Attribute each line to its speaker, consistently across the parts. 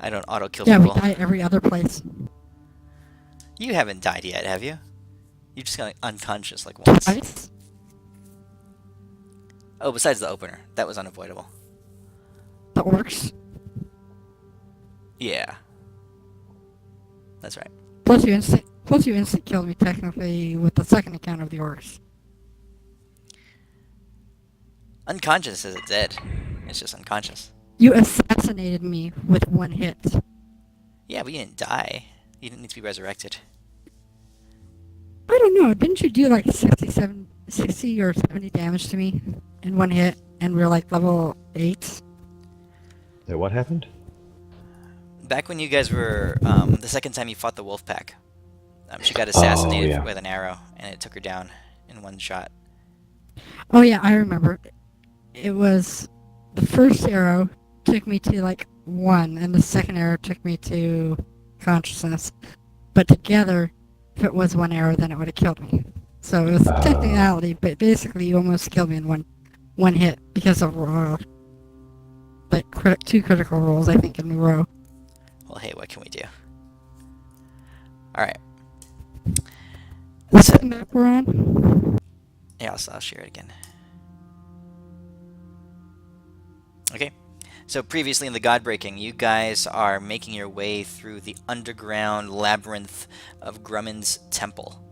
Speaker 1: I don't auto-kill
Speaker 2: Yeah, we
Speaker 1: people.
Speaker 2: die every other place.
Speaker 1: You haven't died yet, have you? You just got unconscious like once.
Speaker 2: Twice?
Speaker 1: Oh, besides the opener. That was unavoidable.
Speaker 2: The orcs.
Speaker 1: Yeah, that's right.
Speaker 2: Plus you instant killed me technically with the second encounter of the orcs.
Speaker 1: Unconscious isn't dead. It's just unconscious.
Speaker 2: You assassinated me with one hit.
Speaker 1: Yeah, but you didn't die. You didn't need to be resurrected.
Speaker 2: I don't know, didn't you do like 60 or 70 damage to me in one hit and we're like level 8?
Speaker 3: Wait, what happened?
Speaker 1: Back when you guys were, the second time you fought the wolf pack, she got
Speaker 3: Oh,
Speaker 1: assassinated
Speaker 3: yeah.
Speaker 1: with an arrow, and it took her down in one shot.
Speaker 2: Oh yeah, I remember. It was the first arrow took me to like 1 and the second arrow took me to consciousness. But together, if it was one arrow, then it would have killed me. So it was a technicality, but basically you almost killed me in one hit because of like 2 critical rolls, I think, in a row.
Speaker 1: Well, hey, what can we do? Alright.
Speaker 2: What's the map we're on?
Speaker 1: Yeah, I'll share it again. Okay. So previously in the GodBreaking, you guys are making your way through the underground labyrinth of Grumman's temple.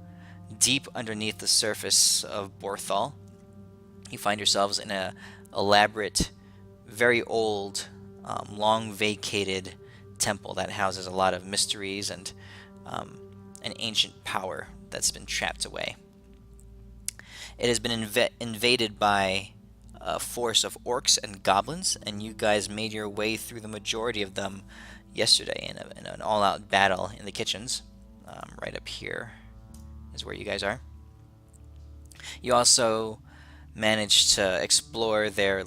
Speaker 1: Deep underneath the surface of Borthal, you find yourselves in a elaborate, very old, long vacated temple that houses a lot of mysteries and an ancient power that's been trapped away. It has been invaded by a force of orcs and goblins, and you guys made your way through the majority of them yesterday in an all-out battle in the kitchens. Right up here is where you guys are. You also managed to explore their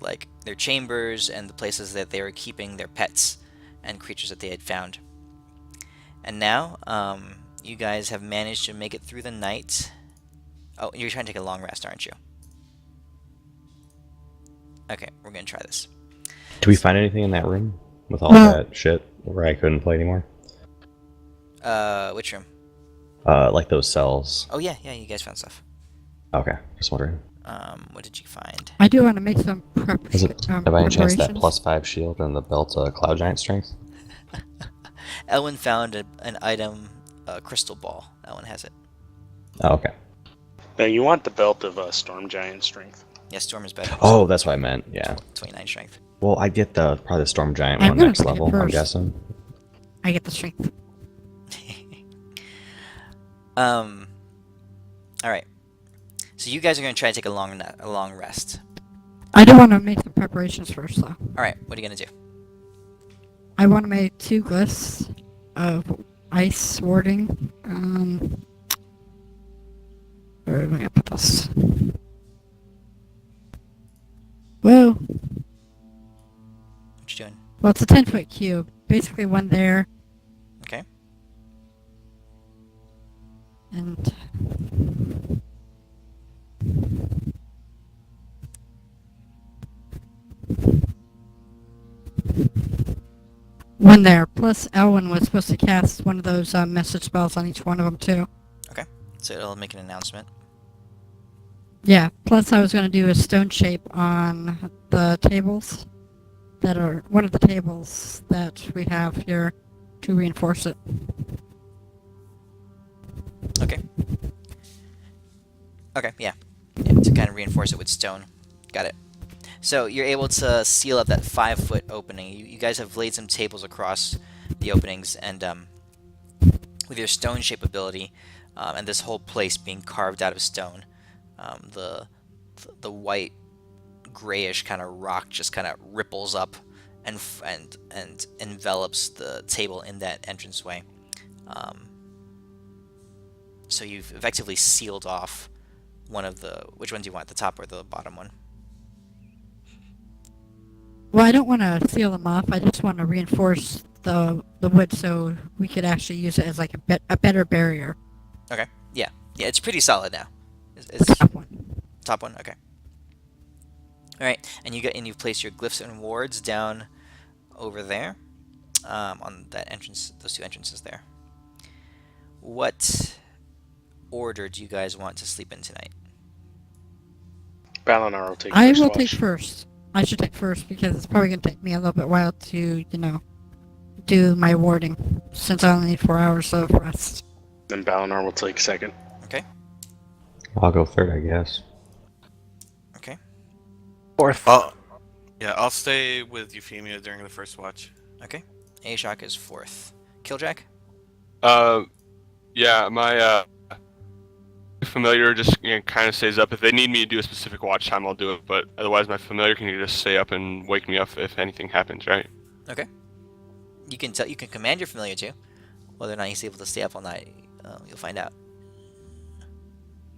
Speaker 1: chambers and the places that they were keeping their pets and creatures that they had found. And now, you guys have managed to make it through the night. Oh, you're trying to take a long rest, aren't you? Okay, we're gonna try this.
Speaker 3: Did we find anything in that room with all
Speaker 2: Well,
Speaker 3: that shit where I couldn't play anymore?
Speaker 1: Which room?
Speaker 3: Like those cells.
Speaker 1: Oh yeah, you guys found stuff.
Speaker 3: Okay, just wondering.
Speaker 1: What did you find?
Speaker 2: I do want to make some
Speaker 3: Is it by any chance that
Speaker 2: preparations.
Speaker 3: +5 shield and the belt Cloud Giant strength?
Speaker 1: Elwin found an item, a crystal ball. Elwin has it.
Speaker 3: Oh, okay.
Speaker 4: Now you want the belt of Storm Giant strength.
Speaker 1: Yeah, Storm is better.
Speaker 3: Oh, that's what I meant. Yeah.
Speaker 1: 29 strength.
Speaker 3: Well, I get probably the Storm Giant
Speaker 2: I'm
Speaker 3: one
Speaker 2: gonna
Speaker 3: next
Speaker 2: take it
Speaker 3: level. I'm
Speaker 2: first.
Speaker 3: guessing.
Speaker 2: I get the strength.
Speaker 1: Alright. So you guys are going to try to take a long rest.
Speaker 2: I do want to make some preparations first, though.
Speaker 1: Alright, what are you going to do?
Speaker 2: I want to make 2 glyphs of ice warding. Where am I gonna put this? Whoa!
Speaker 1: What you doing?
Speaker 2: Well, it's a 10-foot cube. Basically, one there,
Speaker 1: Okay.
Speaker 2: and one there. Plus, Elwin was supposed to cast one of those message spells on each one of them, too.
Speaker 1: Okay. So it'll make an announcement.
Speaker 2: Yeah, plus I was going to do a stone shape on the tables that are one of the tables that we have here to reinforce it.
Speaker 1: Okay. Okay, yeah. To kind of reinforce it with stone. Got it. So you're able to seal up that 5-foot opening. You guys have laid some tables across the openings, and with your stone shape ability, and this whole place being carved out of stone, the white grayish kind of rock just kind of ripples up and envelops the table in that entranceway. So you've effectively sealed off one of the... Which one do you want, the top or the bottom one?
Speaker 2: Well, I don't want to seal them off. I just want to reinforce the wood so we could actually use it as like a better barrier.
Speaker 1: Okay. Yeah, it's pretty solid now.
Speaker 2: The
Speaker 1: It's
Speaker 2: top one.
Speaker 1: top one. Okay. All right, and you've placed your glyphs and wards down over there. on that entrance, those two entrances there. What order do you guys want to sleep in tonight?
Speaker 4: Balinar will take
Speaker 2: I
Speaker 4: first
Speaker 2: will
Speaker 4: watch.
Speaker 2: take first. I should take first because it's probably going to take me a little bit while to, do my warding since I only need 4 hours of rest.
Speaker 4: Then Balinar will take second.
Speaker 1: Okay.
Speaker 3: I'll go third, I guess.
Speaker 1: Okay.
Speaker 5: Fourth. Yeah, I'll stay with Euphemia during the first watch.
Speaker 1: Okay. Ashok is fourth. Killjack?
Speaker 6: Yeah, my familiar just kind of stays up. If they need me to do a specific watch time, I'll do it. But otherwise, my familiar can just stay up and wake me up if anything happens, right?
Speaker 1: Okay. You can command your familiar to. Whether or not he's able to stay up all night, you'll find out.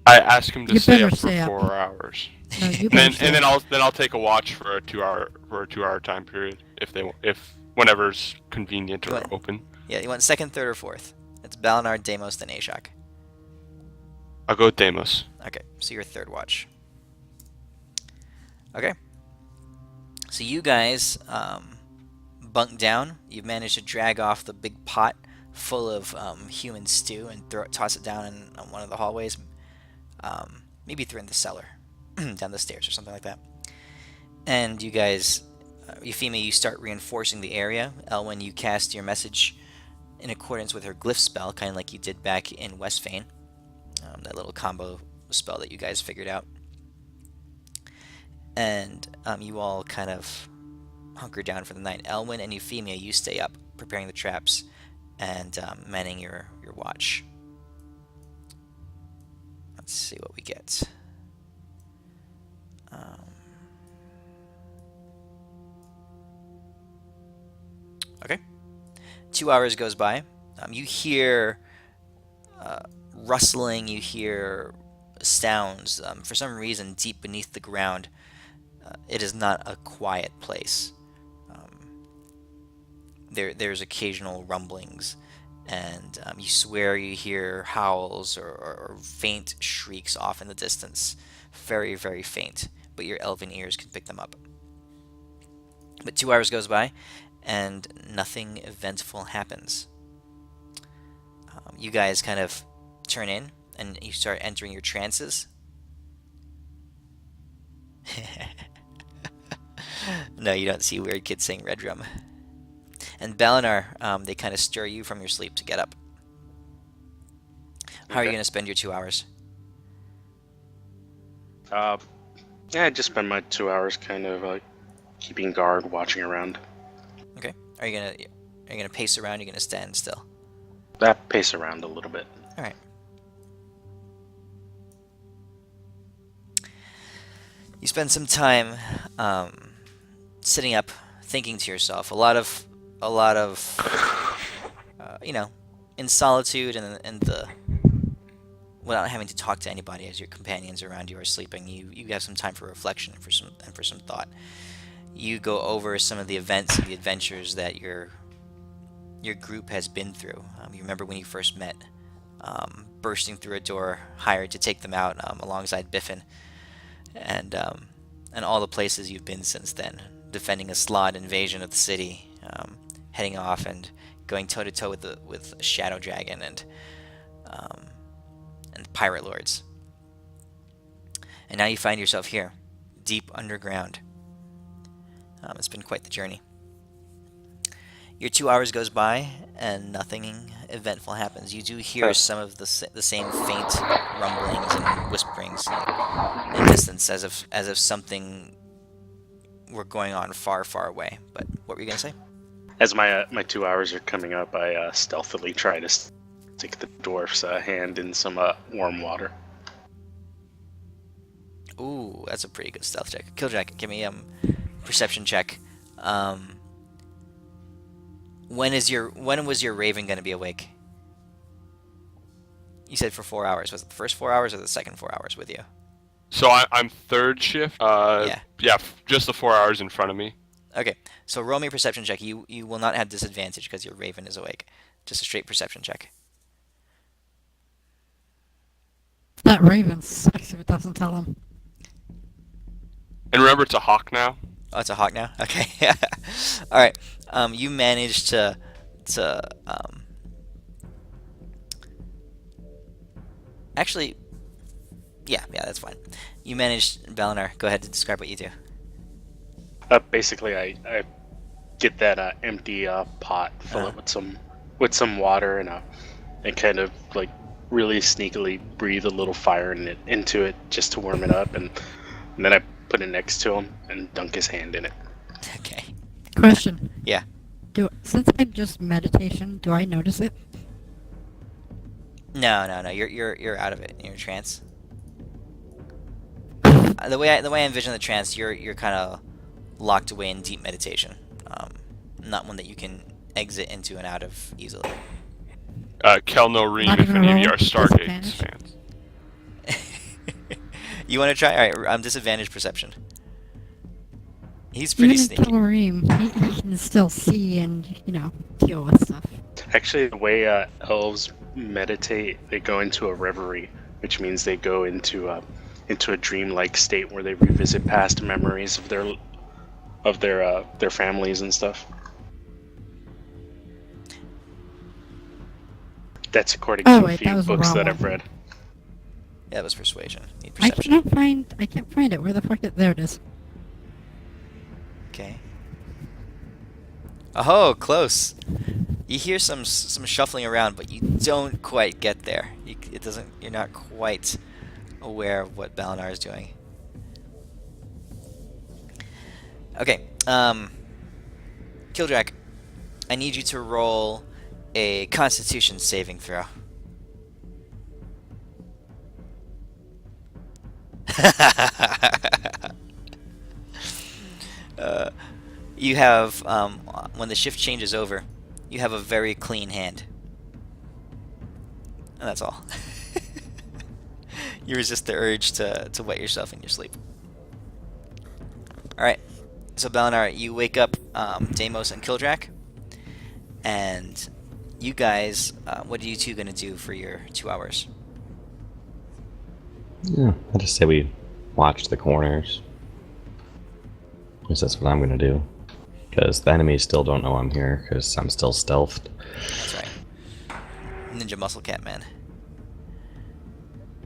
Speaker 6: I ask him to
Speaker 2: You
Speaker 6: stay
Speaker 2: better
Speaker 6: up for
Speaker 2: stay up.
Speaker 6: 4 hours,
Speaker 2: No, you
Speaker 6: and
Speaker 2: better
Speaker 6: then
Speaker 2: stay
Speaker 6: and then
Speaker 2: up.
Speaker 6: I'll take a watch for a 2 hour time period if whenever's convenient or
Speaker 1: Go ahead.
Speaker 6: open.
Speaker 1: Yeah, you want second, third, or fourth? It's Balinar, Deimos, then Ashok.
Speaker 6: I'll go with Deimos.
Speaker 1: Okay, so your third watch. Okay. So you guys bunk down. You've managed to drag off the big pot full of human stew and toss it down in one of the hallways. Maybe through in the cellar, down the stairs or something like that. And you guys, Euphemia, you start reinforcing the area. Elwyn, you cast your message in accordance with her glyph spell, kind of like you did back in Westfane. That little combo spell that you guys figured out. And you all kind of hunker down for the night. Elwyn and Euphemia, you stay up, preparing the traps and manning your watch. Let's see what we get. Okay. 2 hours goes by. You hear rustling, you hear sounds. For some reason, deep beneath the ground, it is not a quiet place. There's occasional rumblings, and you swear you hear howls or faint shrieks off in the distance. Very, very faint, but your elven ears can pick them up. But 2 hours goes by, and nothing eventful happens. You guys kind of turn in, and you start entering your trances. No, you don't see weird kids saying Red Drum. And Balinar, they kind of stir you from your sleep to get up. How are you
Speaker 4: Okay.
Speaker 1: going to spend your 2 hours?
Speaker 4: Yeah, I just spend my 2 hours kind of like keeping guard, watching around.
Speaker 1: Okay. Are you gonna pace around? Or are you gonna stand still?
Speaker 4: That pace around a little bit.
Speaker 1: All right. You spend some time sitting up, thinking to yourself. A lot of in solitude and the without having to talk to anybody as your companions around you are sleeping. You have some time for reflection and for some thought. You go over some of the events and the adventures that your group has been through. You remember when you first met, bursting through a door hired to take them out alongside Biffin, and all the places you've been since then, defending a Slod invasion of the city, heading off and going toe to toe with Shadow Dragon and pirate lords. And now you find yourself here, deep underground. It's been quite the journey. Your 2 hours goes by, and nothing eventful happens. You do hear some of the same faint rumblings and whisperings in distance, as if something were going on far, far away. But what were you gonna say?
Speaker 4: As my 2 hours are coming up, I stealthily try to stick the dwarf's hand in some warm water.
Speaker 1: Ooh, that's a pretty good stealth check. Killjack, give me perception check. When was your raven gonna be awake? You said for 4 hours. Was it the first 4 hours or the second 4 hours with you?
Speaker 6: So I'm third shift.
Speaker 1: Yeah.
Speaker 6: Just the 4 hours in front of me.
Speaker 1: Okay, so roll me a perception check. You will not have disadvantage because your raven is awake. Just a straight perception check.
Speaker 2: That raven sucks if it doesn't tell him.
Speaker 6: And remember, it's a hawk now.
Speaker 1: Oh, it's a hawk now. Okay. All right. You managed to actually, yeah, that's fine. You managed, Balinar. Go ahead and describe what you do.
Speaker 4: Basically, I get that empty pot, fill it with some water, and kind of like really sneakily breathe a little fire into it just to warm it up, and then I put it next to him and dunk his hand in it.
Speaker 1: Okay.
Speaker 2: Question.
Speaker 1: Yeah.
Speaker 2: Since I'm just meditation, do I notice it?
Speaker 1: No. You're out of it in your trance. The way I envision the trance, you're kind of locked away in deep meditation. Not one that you can exit into and out of easily.
Speaker 6: Kel no Reem
Speaker 2: Not
Speaker 6: if
Speaker 2: even
Speaker 6: any of
Speaker 2: roll
Speaker 6: you are Stargate
Speaker 2: disadvantage?
Speaker 6: fans.
Speaker 1: You want to try? All right. Disadvantage perception. He's pretty
Speaker 2: Even in
Speaker 1: sneaky.
Speaker 2: Telerim, he can still see and, deal with stuff.
Speaker 4: Actually, the way elves meditate, they go into a reverie, which means they go into a dreamlike state where they revisit past memories of their families and stuff. That's according to a
Speaker 2: Wait,
Speaker 4: few
Speaker 2: that was the
Speaker 4: books
Speaker 2: wrong
Speaker 4: that
Speaker 2: one.
Speaker 4: I've read.
Speaker 1: Yeah, that was persuasion. Need
Speaker 2: I
Speaker 1: perception.
Speaker 2: can't find it. Where the fuck there it is.
Speaker 1: Okay. Oh, close. You hear some shuffling around, but you don't quite get there. You're not quite aware of what Balinar is doing. Okay. Kildrak, I need you to roll a Constitution saving throw. You have, when the shift changes over, you have a very clean hand. And that's all. You resist the urge to wet yourself in your sleep. Alright, so Balinar, you wake up Deimos and Kildrak, and you guys, what are you two going to do for your 2 hours?
Speaker 3: Yeah, I just say we watch the corners. At least that's what I'm gonna do. Because the enemies still don't know I'm here, because I'm still stealthed.
Speaker 1: That's right. Ninja Muscle Cat Man.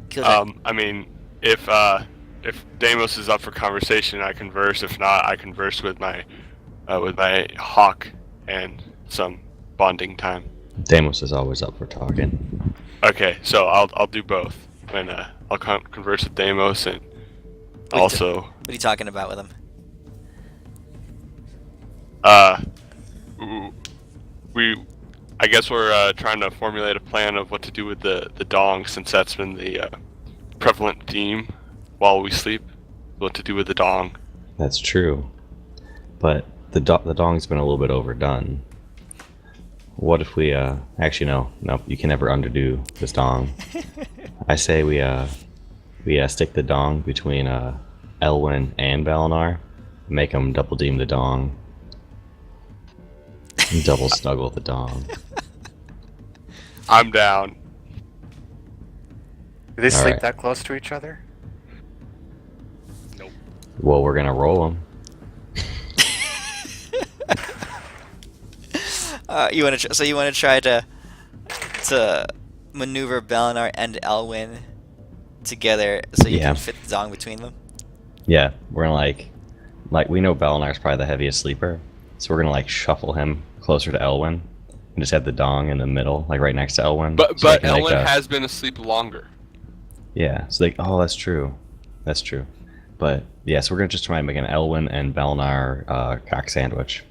Speaker 1: Kildrak,
Speaker 6: I mean, if Deimos is up for conversation, I converse. If not, I converse with my hawk and some bonding time.
Speaker 3: Deimos is always up for talking.
Speaker 6: Okay, so I'll do both, and I'll converse with Deimos and also.
Speaker 1: what are you talking about with him?
Speaker 6: I guess we're trying to formulate a plan of what to do with the dong, since that's been the prevalent theme while we sleep. What to do with the dong.
Speaker 3: That's true. But the dong's been a little bit overdone. What if we, actually no, you can never underdo this dong. I say we stick the dong between, Elwyn and Balinar, make them double deem the dong. Double snuggle the dong.
Speaker 6: I'm down.
Speaker 7: Do they sleep
Speaker 3: Alright.
Speaker 7: that close to each other?
Speaker 4: Nope.
Speaker 3: Well, we're gonna roll them.
Speaker 1: You want to try to maneuver Balinar and Elwyn together so you
Speaker 3: Yeah.
Speaker 1: can fit the dong between them?
Speaker 3: Yeah, we're gonna like we know Balinar's probably the heaviest sleeper, so we're gonna shuffle him closer to Elwyn and just have the dong in the middle, like right next to Elwyn.
Speaker 6: But
Speaker 3: so they can make
Speaker 6: Elwyn
Speaker 3: a-
Speaker 6: has been asleep longer.
Speaker 3: Yeah, so that's true. That's true. But yeah, so we're gonna just try and make an Elwyn and Balinar cock sandwich.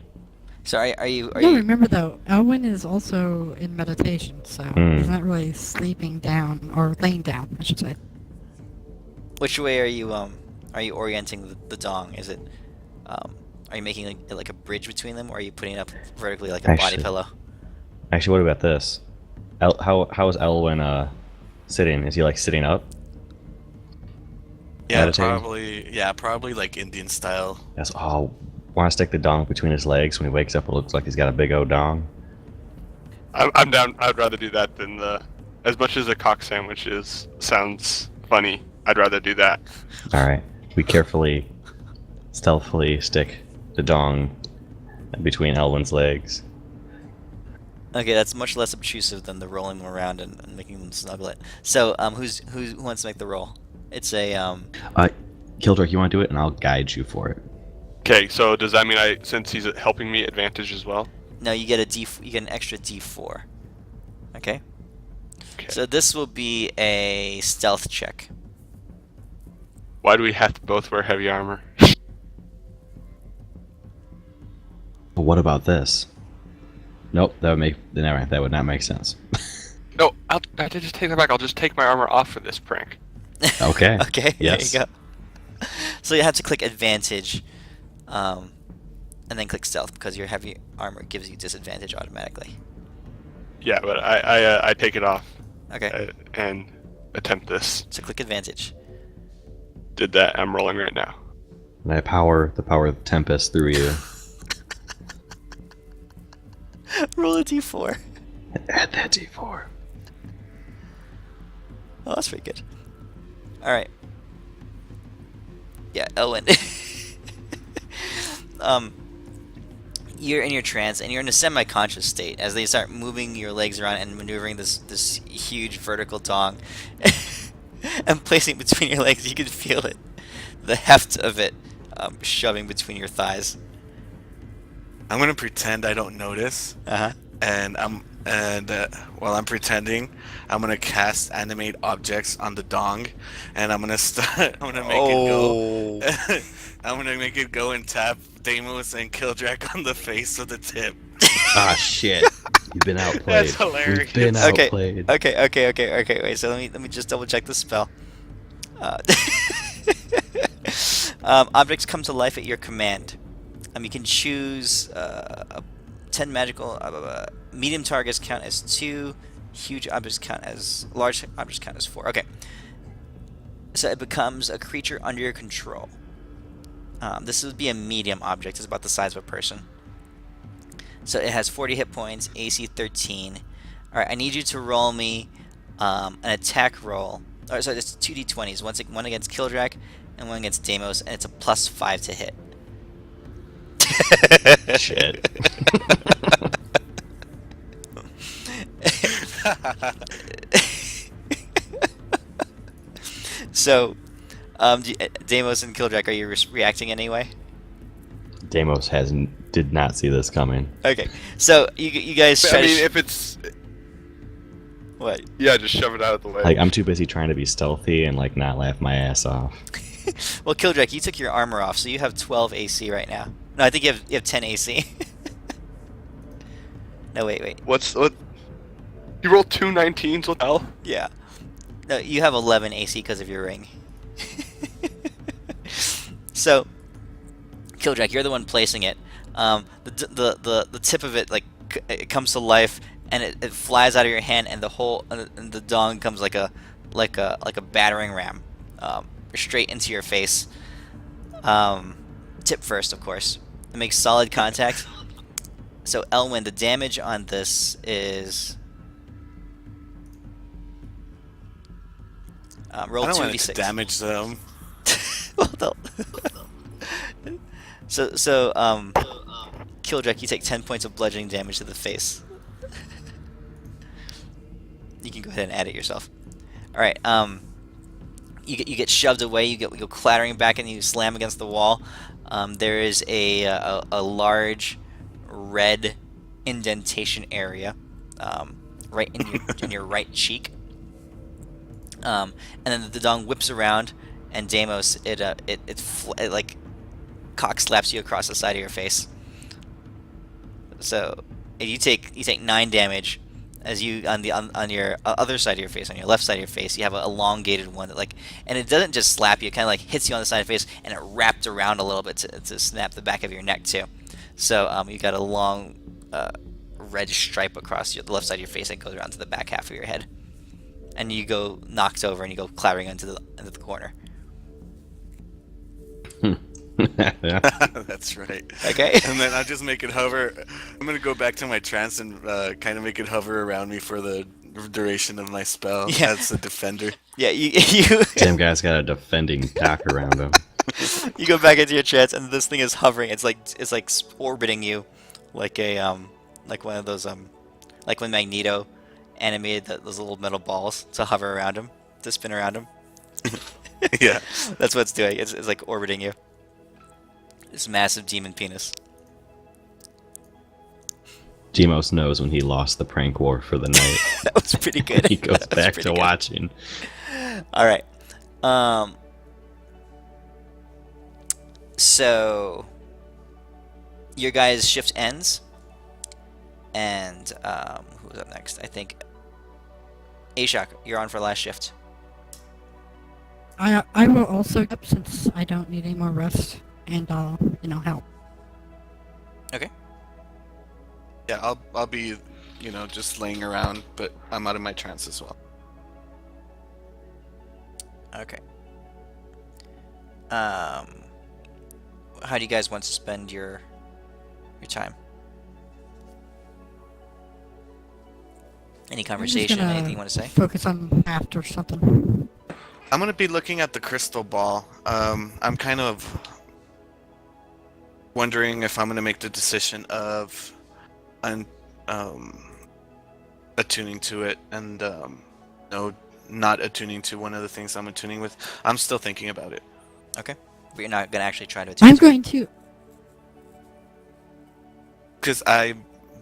Speaker 1: So are you
Speaker 2: Remember though, Elwyn is also in meditation, so he's not really sleeping down, or laying down, I should say.
Speaker 1: which way are you orienting the dong? Is it are you making like a bridge between them, or are you putting it up vertically like a body
Speaker 3: Actually-
Speaker 1: pillow?
Speaker 3: Actually, what about this? How is Elwyn sitting? Is he sitting up?
Speaker 5: Yeah,
Speaker 3: Meditating?
Speaker 5: probably like Indian style.
Speaker 3: Yes. Oh, want to stick the dong between his legs when he wakes up? It looks like he's got a big old dong.
Speaker 6: I'm down. I'd rather do that than as much as a cock sandwich sounds funny. I'd rather do that.
Speaker 3: All right. We carefully, stealthily stick the dong between Elwyn's legs.
Speaker 1: Okay, that's much less obtrusive than the rolling them around and making them snuggle it. So, who wants to make the roll? It's a
Speaker 3: Kildrak, you want to do it, and I'll guide you for it.
Speaker 6: Okay, so does that mean since he's helping me, advantage as well?
Speaker 1: No, you get you get an extra D4. Okay.
Speaker 6: Okay.
Speaker 1: So this will be a stealth check.
Speaker 6: Why do we have to both wear heavy armor?
Speaker 3: But what about this? Nope, that would not make sense.
Speaker 6: No, I just take that back. I'll just take my armor off for this prank.
Speaker 3: Okay.
Speaker 1: Okay.
Speaker 3: Yes.
Speaker 1: There you go. So you have to click advantage, and then click stealth because your heavy armor gives you disadvantage automatically.
Speaker 6: Yeah, but I take it off
Speaker 1: Okay.
Speaker 6: and attempt this.
Speaker 1: So click advantage.
Speaker 6: Did that? I'm rolling right now.
Speaker 3: And I power the power of Tempest through you.
Speaker 1: Roll a D4.
Speaker 3: Add that D4.
Speaker 1: Oh, that's pretty good. All right. Yeah, Elwyn. You're in your trance, and you're in a semi-conscious state as they start moving your legs around and maneuvering this huge vertical dong, and placing it between your legs. You can feel it, the heft of it, shoving between your thighs.
Speaker 7: I'm gonna pretend I don't notice,
Speaker 1: Uh huh.
Speaker 7: and while I'm pretending, I'm gonna cast animate objects on the dong, and I'm gonna start. I'm gonna make it go. I'm gonna make it go and tap Deimos and Kildrak on the face with the tip.
Speaker 3: Ah, shit. You've been outplayed.
Speaker 7: That's hilarious.
Speaker 3: We've been
Speaker 1: Okay.
Speaker 3: outplayed.
Speaker 1: Okay. Wait. So let me just double check the spell. Objects come to life at your command. You can choose 10 magical. Medium targets count as 2. Large objects count as 4. Okay. So it becomes a creature under your control. This would be a medium object. It's about the size of a person. So it has 40 hit points, AC 13. All right, I need you to roll me an attack roll. Or sorry, it's 2d20s. One against Kildrak and one against Deimos, and it's a +5 to hit.
Speaker 3: Shit.
Speaker 1: So, Deimos and Kildrak, are you reacting anyway?
Speaker 3: Deimos did not see this coming.
Speaker 1: Okay, so you guys try
Speaker 6: I mean,
Speaker 1: to
Speaker 6: if it's
Speaker 1: what?
Speaker 6: yeah, just shove it out of the way.
Speaker 3: Like, I'm too busy trying to be stealthy and, like, not laugh my ass off.
Speaker 1: Well, Kildrak, you took your armor off, so you have 12 AC right now. No, I think you have 10 AC. No, wait.
Speaker 6: What? You rolled 2 19s. What the hell?
Speaker 1: Yeah. No, you have 11 AC because of your ring. So, Kildrak, you're the one placing it. The tip of it it comes to life, and it flies out of your hand, and the dong comes like a battering ram, straight into your face. Tip first, of course. It makes solid contact. So Elwyn, the damage on this is roll
Speaker 7: I don't
Speaker 1: 2d6.
Speaker 7: want it to damage them.
Speaker 1: Well, so Kildrak, you take 10 points of bludgeoning damage to the face. You can go ahead and add it yourself. All right. You get shoved away. You go clattering back, and you slam against the wall. There is a large red indentation area right in your right cheek. And then the dong whips around, and Deimos it like cock slaps you across the side of your face. So you take 9 damage as you on your other side of your face, on your left side of your face, you have an elongated one that and it doesn't just slap you, it kind of hits you on the side of the face, and it wrapped around a little bit to snap the back of your neck too. So you got a long red stripe across the left side of your face that goes around to the back half of your head, and you go knocked over and you go clattering into the corner.
Speaker 3: Yeah.
Speaker 7: That's right.
Speaker 1: Okay.
Speaker 7: And then I'll just make it hover. I'm gonna go back to my trance and kind of make it hover around me for the duration of my spell
Speaker 1: Yeah.
Speaker 7: as a defender.
Speaker 1: Yeah, you
Speaker 3: Damn guy's got a defending pack around him.
Speaker 1: You go back into your trance, and this thing is hovering. It's like orbiting you, like like one of those like when Magneto animated those little metal balls to hover around him, to spin around him.
Speaker 7: Yeah.
Speaker 1: That's what it's doing. It's like orbiting you. This massive demon penis.
Speaker 3: Demos knows when he lost the prank war for the night.
Speaker 1: That was pretty good.
Speaker 3: He goes
Speaker 1: That was
Speaker 3: back
Speaker 1: pretty
Speaker 3: to
Speaker 1: good.
Speaker 3: watching.
Speaker 1: All right. So your guys' shift ends, and who's up next? I think Ashok, you're on for last shift.
Speaker 2: I will also up since I don't need any more rest, and I'll help.
Speaker 1: Okay.
Speaker 7: Yeah, I'll be, just laying around, but I'm out of my trance as well.
Speaker 1: Okay. How do you guys want to spend your time? Any
Speaker 2: I'm just
Speaker 1: conversation?
Speaker 2: gonna
Speaker 1: Anything you want to say?
Speaker 2: Focus on craft or something.
Speaker 7: I'm gonna be looking at the crystal ball. I'm kind of wondering if I'm gonna make the decision of attuning to it and no, not attuning to one of the things I'm attuning with. I'm still thinking about it.
Speaker 1: Okay. But you're not gonna actually try to attune
Speaker 2: I'm
Speaker 1: to it.
Speaker 2: going to.
Speaker 7: Because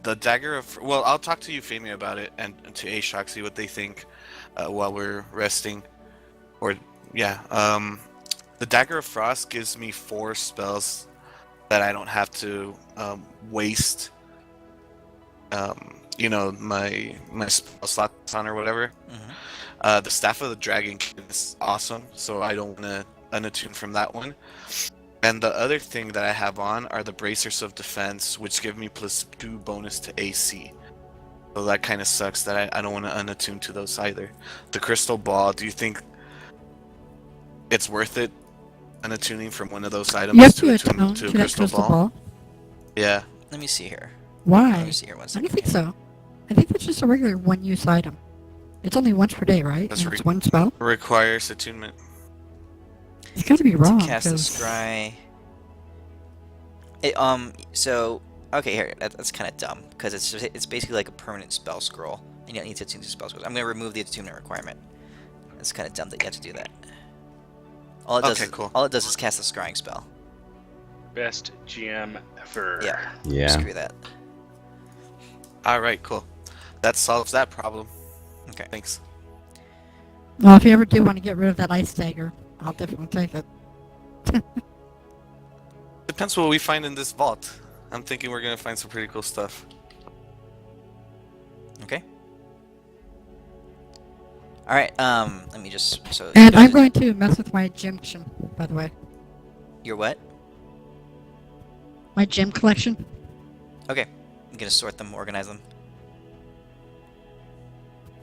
Speaker 7: the dagger of, well, I'll talk to Euphemia about it and to Ashok, see what they think while we're resting. Or, yeah, the dagger of frost gives me 4 spells that I don't have to waste, my spell slots on or whatever.
Speaker 1: Mhm.
Speaker 7: The staff of the dragon is awesome, so I don't want to unattune from that one. And the other thing that I have on are the bracers of defense, which give me +2 bonus to AC. So that kind of sucks that I don't want to unattune to those either. The crystal ball, do you think it's worth it unattuning from one of those items
Speaker 2: You have
Speaker 7: to
Speaker 2: to
Speaker 7: attune
Speaker 2: attune
Speaker 7: to
Speaker 2: to
Speaker 7: a
Speaker 2: that
Speaker 7: crystal ball? Yeah.
Speaker 1: Let me see here.
Speaker 2: Why?
Speaker 1: Let me see here one
Speaker 2: I
Speaker 1: second.
Speaker 2: don't think
Speaker 1: here.
Speaker 2: so. I think that's just a regular one-use item. It's only once per day, right?
Speaker 7: That's
Speaker 2: And it's one spell.
Speaker 7: Requires attunement.
Speaker 2: It's got to be wrong.
Speaker 1: To cast the
Speaker 2: 'cause-
Speaker 1: scry. So okay, here that's kind of dumb because it's basically like a permanent spell scroll, and you don't need to attune to spell scrolls. I'm gonna remove the attunement requirement. It's kind of dumb that you have to do that. All it does,
Speaker 7: Okay, cool.
Speaker 1: all it does is cast a scrying spell.
Speaker 4: Best GM ever.
Speaker 1: Yeah.
Speaker 3: Yeah.
Speaker 1: Screw that.
Speaker 7: All right, cool. That solves that problem.
Speaker 1: Okay.
Speaker 7: Thanks.
Speaker 2: Well, if you ever do want to get rid of that ice dagger, I'll definitely take it.
Speaker 7: Depends what we find in this vault. I'm thinking we're gonna find some pretty cool stuff.
Speaker 1: Okay. All right. Let me just
Speaker 2: And I'm going to mess with my gem collection, by the way.
Speaker 1: Your what?
Speaker 2: My gem collection.
Speaker 1: Okay. I'm gonna sort them, organize them.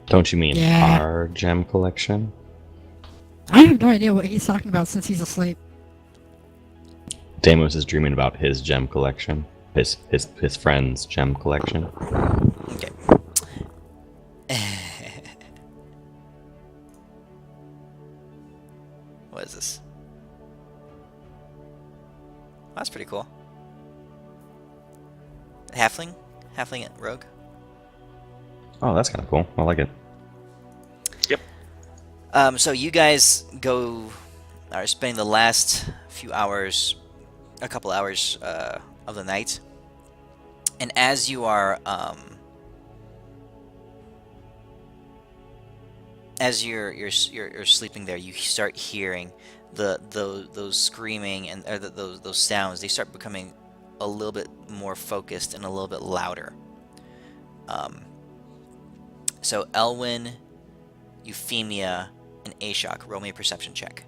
Speaker 3: Don't you mean
Speaker 2: Yeah.
Speaker 3: our gem collection?
Speaker 2: I have no idea what he's talking about since he's asleep.
Speaker 3: Deimos is dreaming about his gem collection. His friend's gem collection.
Speaker 1: Okay. What is this? Oh, that's pretty cool. Halfling? Halfling rogue?
Speaker 3: Oh, that's kind of cool. I like it.
Speaker 1: So you guys are spending the last few hours, a couple hours of the night, and as you are, as you're sleeping there, you start hearing those screaming and those sounds. They start becoming a little bit more focused and a little bit louder. So Elwyn, Euphemia, and Ashok, roll me a perception check.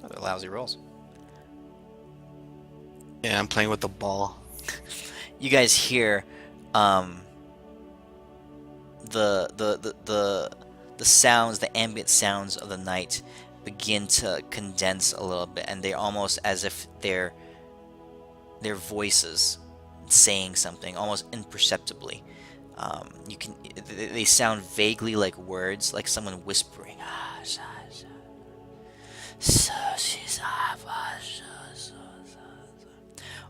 Speaker 1: Oh, they're lousy rolls.
Speaker 7: Yeah, I'm playing with the ball.
Speaker 1: You guys hear the sounds, the ambient sounds of the night begin to condense a little bit, and they're almost as if their voices saying something almost imperceptibly. They sound vaguely like words, like someone whispering.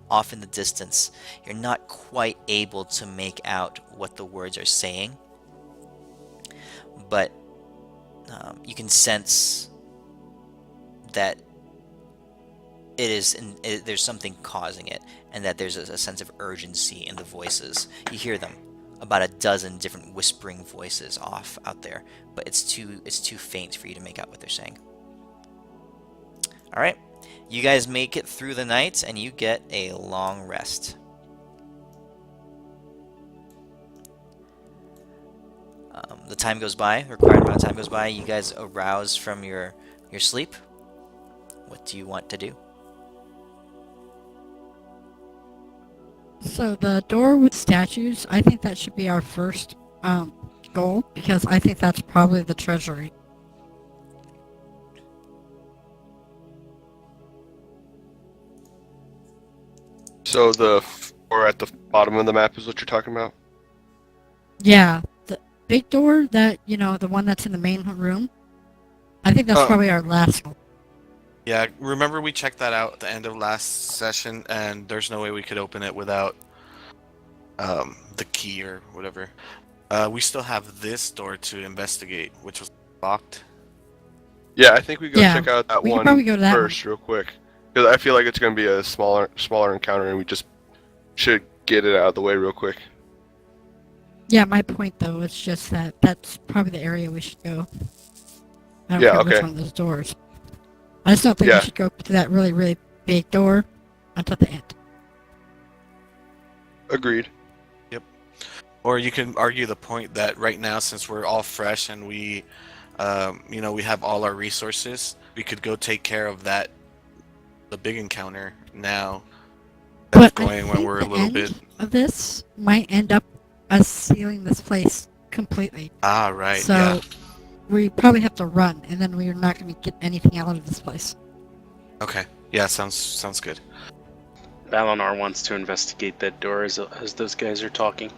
Speaker 1: Off in the distance, you're not quite able to make out what the words are saying, but you can sense that there's something causing it, and that there's a sense of urgency in the voices. You hear them, about a dozen different whispering voices off out there, but it's too faint for you to make out what they're saying. All right, you guys make it through the night, and you get a long rest. The time goes by, required amount of time goes by. You guys arouse from your sleep. What do you want to do?
Speaker 2: So the door with statues, I think that should be our first goal, because I think that's probably the treasury.
Speaker 6: So the door at the bottom of the map is what you're talking about?
Speaker 2: Yeah, the big door, that, the one that's in the main room, I think that's probably our last goal.
Speaker 7: Yeah, remember we checked that out at the end of last session, and there's no way we could open it without the key or whatever. We still have this door to investigate, which was locked.
Speaker 6: Yeah, I think we go
Speaker 2: Yeah,
Speaker 6: check out that
Speaker 2: we can
Speaker 6: one
Speaker 2: probably go to that
Speaker 6: first real quick. Because I feel like it's going to be a smaller encounter, and we just should get it out of the way real quick.
Speaker 2: Yeah, my point, though, is just that that's probably the area we should go. I don't
Speaker 6: Yeah,
Speaker 2: care which
Speaker 6: okay.
Speaker 2: one of those doors. I just don't think
Speaker 6: Yeah.
Speaker 2: we should go to that really, really big door until the end.
Speaker 6: Agreed.
Speaker 7: Or you can argue the point that right now, since we're all fresh and we have all our resources, we could go take care of the big encounter now. That's
Speaker 2: But I
Speaker 7: going when
Speaker 2: think
Speaker 7: we're a
Speaker 2: the
Speaker 7: little
Speaker 2: end
Speaker 7: bit.
Speaker 2: of this might end up us sealing this place completely.
Speaker 7: Ah, right.
Speaker 2: So
Speaker 7: Yeah.
Speaker 2: we probably have to run, and then we're not going to get anything out of this place.
Speaker 7: Okay. Yeah, sounds good.
Speaker 4: Balinar wants to investigate that door as those guys are talking.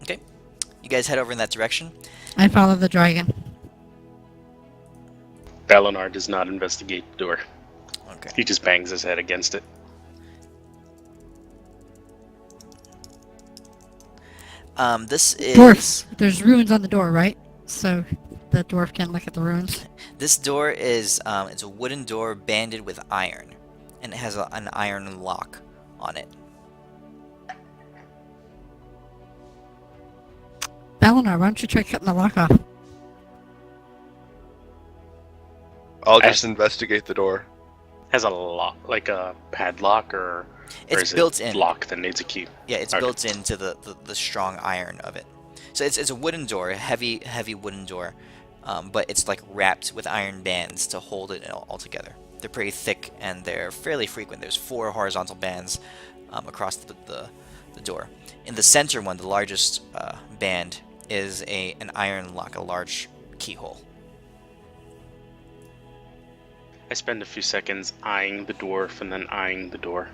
Speaker 1: Okay, you guys head over in that direction.
Speaker 2: I follow the dragon.
Speaker 4: Balinar does not investigate the door.
Speaker 1: Okay.
Speaker 4: He just bangs his head against it.
Speaker 1: This is
Speaker 2: Dwarf, there's ruins on the door, right? So the dwarf can look at the ruins.
Speaker 1: This door is it's a wooden door banded with iron, and it has an iron lock on it.
Speaker 2: Balinar, why don't you try cutting the lock off?
Speaker 6: I'll just investigate the door.
Speaker 4: Has a lock, like a padlock, or
Speaker 1: It's
Speaker 4: is
Speaker 1: built
Speaker 4: it
Speaker 1: in.
Speaker 4: lock that needs a key?
Speaker 1: Yeah, it's
Speaker 4: Okay.
Speaker 1: built into the strong iron of it. So it's a wooden door, a heavy wooden door, but it's like wrapped with iron bands to hold it all together. They're pretty thick and they're fairly frequent. There's 4 horizontal bands across the door. In the center one, the largest band, is an iron lock, a large keyhole.
Speaker 4: I spend a few seconds eyeing the dwarf and then eyeing the door.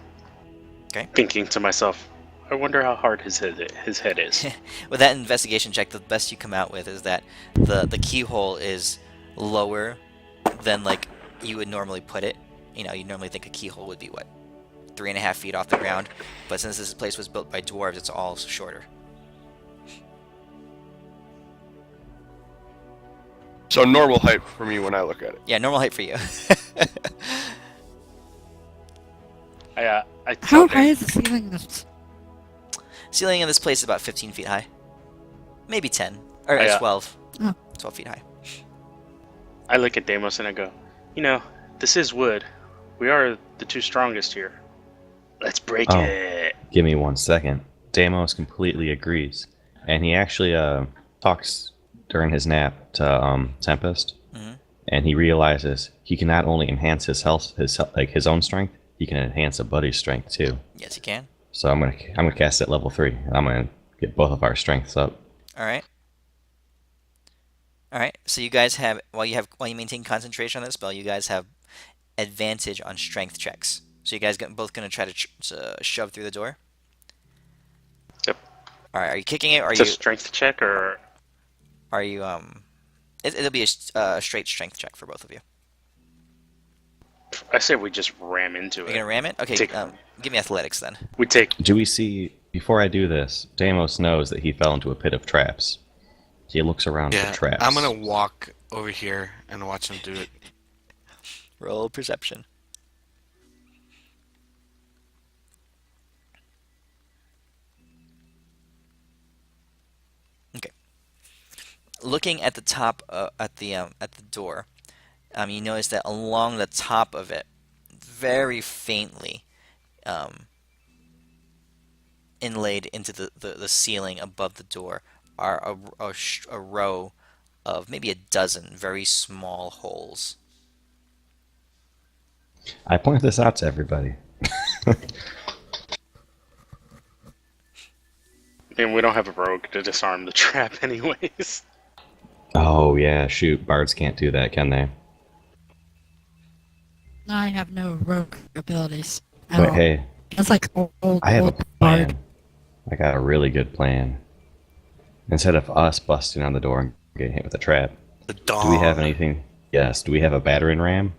Speaker 1: Okay.
Speaker 4: Thinking to myself, I wonder how hard his head is.
Speaker 1: With that investigation check, the best you come out with is that the keyhole is lower than like you would normally put it. You normally think a keyhole would be what, 3.5 feet off the ground, but since this place was built by dwarves, it's all shorter.
Speaker 6: So normal height for me when I look at it.
Speaker 1: Yeah, normal height for you.
Speaker 4: I
Speaker 2: How
Speaker 4: tell
Speaker 2: high
Speaker 4: him,
Speaker 2: is the ceiling in this?
Speaker 1: Ceiling in this place is about 15 feet high, maybe 10 or
Speaker 4: Yeah.
Speaker 1: 12.
Speaker 2: Oh.
Speaker 1: 12 feet high.
Speaker 4: I look at Deimos and I go, this is wood. We are the 2 strongest here. Let's break
Speaker 3: Oh.
Speaker 4: it.
Speaker 3: Give me 1 second. Deimos completely agrees, and he actually talks during his nap to Tempest,
Speaker 1: Mhm.
Speaker 3: and he realizes he can not only enhance his health, his own strength, he can enhance a buddy's strength too.
Speaker 1: Yes, you can.
Speaker 3: So I'm gonna cast at level 3, and I'm gonna get both of our strengths up.
Speaker 1: All right. All right. So you guys have while you maintain concentration on that spell, you guys have advantage on strength checks. So you guys both going to try to shove through the door.
Speaker 4: Yep.
Speaker 1: All right. Are you kicking it? Or
Speaker 4: It's a strength check, or
Speaker 1: are you it'll be a straight strength check for both of you.
Speaker 4: I say we just ram into
Speaker 1: You're
Speaker 4: it.
Speaker 1: gonna ram it? Okay.
Speaker 4: Take-
Speaker 1: Give me athletics then.
Speaker 4: We take.
Speaker 3: Do we see, before I do this, Deimos knows that he fell into a pit of traps. He looks around
Speaker 7: Yeah,
Speaker 3: for traps.
Speaker 7: I'm gonna walk over here and watch him do it.
Speaker 1: Roll perception. Okay. Looking at the top at the door, you notice that along the top of it, very faintly, inlaid into the ceiling above the door, are a row of maybe a dozen very small holes.
Speaker 3: I point this out to everybody.
Speaker 4: And we don't have a rogue to disarm the trap, anyways.
Speaker 3: Oh, yeah, shoot. Bards can't do that, can they?
Speaker 2: I have no rogue abilities at
Speaker 3: But
Speaker 2: all.
Speaker 3: hey,
Speaker 2: That's like old
Speaker 3: I have a
Speaker 2: old bard.
Speaker 3: plan. I got a really good plan. Instead of us busting on the door and getting hit with a trap,
Speaker 7: The dog.
Speaker 3: do we have anything? Yes. Do we have a battering ram?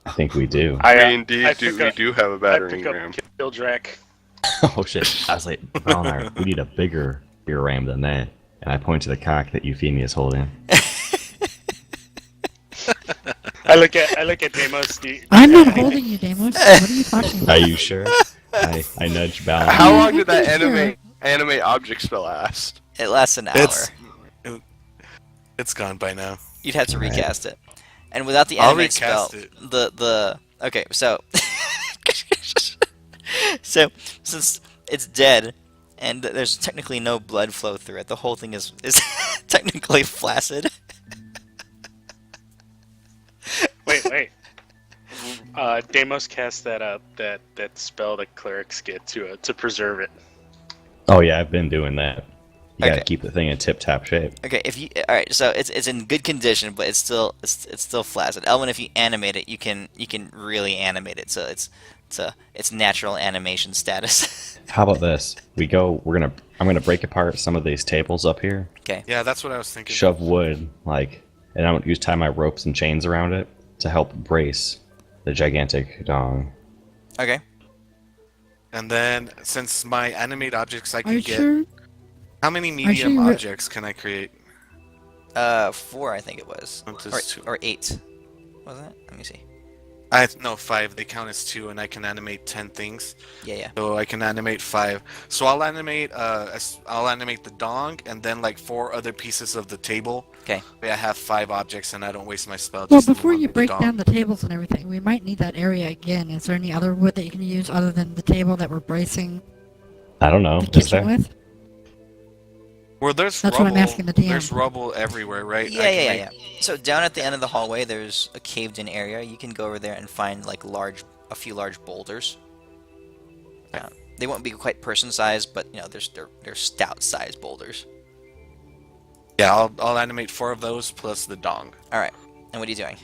Speaker 3: I think we do.
Speaker 6: We indeed
Speaker 4: I
Speaker 6: do.
Speaker 4: pick
Speaker 6: We
Speaker 4: up-
Speaker 6: do have a
Speaker 4: I
Speaker 6: battering
Speaker 4: pick up
Speaker 6: ram.
Speaker 4: Kildrak.
Speaker 3: Oh shit! I was like, oh, we need a bigger ram than that. And I point to the cock that Euphemia is holding.
Speaker 4: I look at Deimos.
Speaker 2: I'm not holding you, Deimos. What are you talking
Speaker 3: Are
Speaker 2: about?
Speaker 3: you sure? I nudge Balance.
Speaker 6: How
Speaker 2: Yeah,
Speaker 6: long
Speaker 2: I
Speaker 6: did that
Speaker 2: think so.
Speaker 6: animate object spell last?
Speaker 1: It lasts an hour.
Speaker 7: It's gone by now.
Speaker 1: You'd have to
Speaker 3: Right.
Speaker 1: recast it, and without the
Speaker 7: I'll
Speaker 1: animate spell,
Speaker 7: recast it.
Speaker 1: the okay. So so since it's dead and there's technically no blood flow through it, the whole thing is technically flaccid.
Speaker 4: Wait. Deimos cast that spell that clerics get to preserve it.
Speaker 3: Oh yeah, I've been doing that. You gotta
Speaker 1: Okay.
Speaker 3: keep the thing in tip-top shape.
Speaker 1: Okay, if you all right, so it's in good condition, but it's still flaccid. Elwin, if you animate it, you can really animate it, so it's natural animation status.
Speaker 3: How about this? I'm gonna break apart some of these tables up here,
Speaker 1: Okay.
Speaker 7: Yeah, that's what I was thinking.
Speaker 3: shove wood, and I'm gonna tie my ropes and chains around it to help brace the gigantic dong.
Speaker 1: Okay.
Speaker 7: And then, since my animate objects I
Speaker 2: Are
Speaker 7: can
Speaker 2: you
Speaker 7: get,
Speaker 2: sure?
Speaker 7: how many
Speaker 2: sure
Speaker 7: medium
Speaker 2: you re-
Speaker 7: objects can I create?
Speaker 1: 4 I think it was,
Speaker 7: One, two, two.
Speaker 1: or 8, wasn't it? Let me see.
Speaker 7: No, 5. They count as 2, and I can animate 10 things.
Speaker 1: Yeah.
Speaker 7: So I can animate 5. So I'll animate the dong, and then like 4 other pieces of the table.
Speaker 1: Okay.
Speaker 7: I have 5 objects, and I don't waste my spell.
Speaker 2: Well,
Speaker 7: just to
Speaker 2: before
Speaker 7: move
Speaker 2: you
Speaker 7: on
Speaker 2: break
Speaker 7: the
Speaker 2: down
Speaker 7: dong.
Speaker 2: the tables and everything, we might need that area again. Is there any other wood that you can use other than the table that we're bracing
Speaker 3: I don't know.
Speaker 2: the
Speaker 3: Is
Speaker 2: kitchen
Speaker 3: there?
Speaker 2: with?
Speaker 7: Well, there's
Speaker 2: That's what
Speaker 7: rubble.
Speaker 2: I'm asking the DM.
Speaker 7: There's rubble everywhere, right?
Speaker 1: Yeah. So down at the end of the hallway, there's a caved-in area. You can go over there and find like a few large boulders. They won't be quite person-sized, but they're stout-sized boulders.
Speaker 7: Yeah, I'll animate 4 of those plus the dong.
Speaker 1: All right. And what are you doing?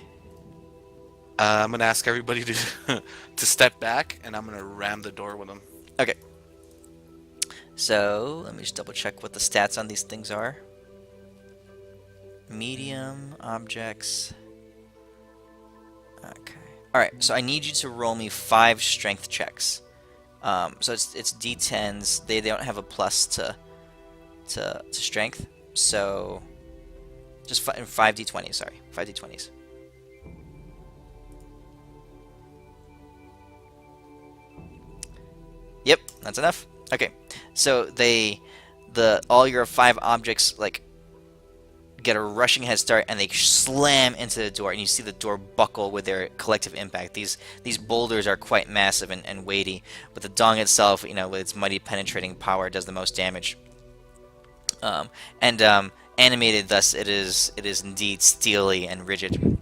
Speaker 7: I'm gonna ask everybody to to step back, and I'm gonna ram the door with them.
Speaker 1: Okay. So let me just double-check what the stats on these things are. Medium objects. Okay. All right. So I need you to roll me 5 strength checks. So it's D10s. They don't have a plus to strength. So just 5 D20s. Sorry, 5 D20s. Yep, that's enough. Okay. So all your 5 objects get a rushing head start, and they slam into the door, and you see the door buckle with their collective impact. These boulders are quite massive and weighty, but the dong itself, with its mighty penetrating power, does the most damage. Animated thus, it is indeed steely and rigid.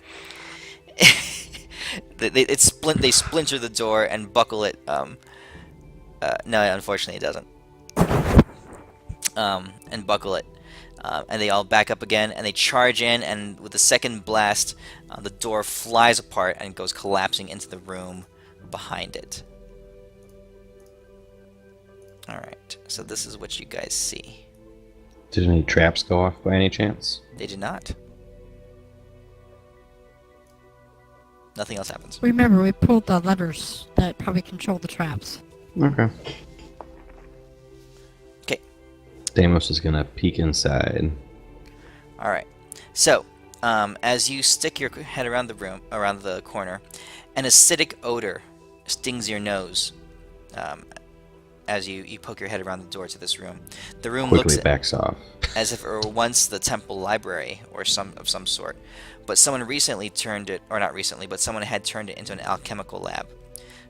Speaker 1: They splinter the door and buckle it. No, unfortunately, it doesn't. And buckle it. and they all back up again, and they charge in, and with the second blast, the door flies apart and goes collapsing into the room behind it. Alright, so this is what you guys see.
Speaker 3: Did any traps go off by any chance?
Speaker 1: They did not. Nothing else happens.
Speaker 2: Remember, we pulled the levers that probably control the traps.
Speaker 3: Okay.
Speaker 1: Okay.
Speaker 3: Deimos is gonna peek inside.
Speaker 1: Alright, so, as you stick your head around the room, around the corner, an acidic odor stings your nose as you poke your head around the door to this room. The room
Speaker 3: Quickly
Speaker 1: looks
Speaker 3: backs off.
Speaker 1: as if it were once the temple library or some sort, but someone recently turned it, or not recently, but someone had turned it into an alchemical lab.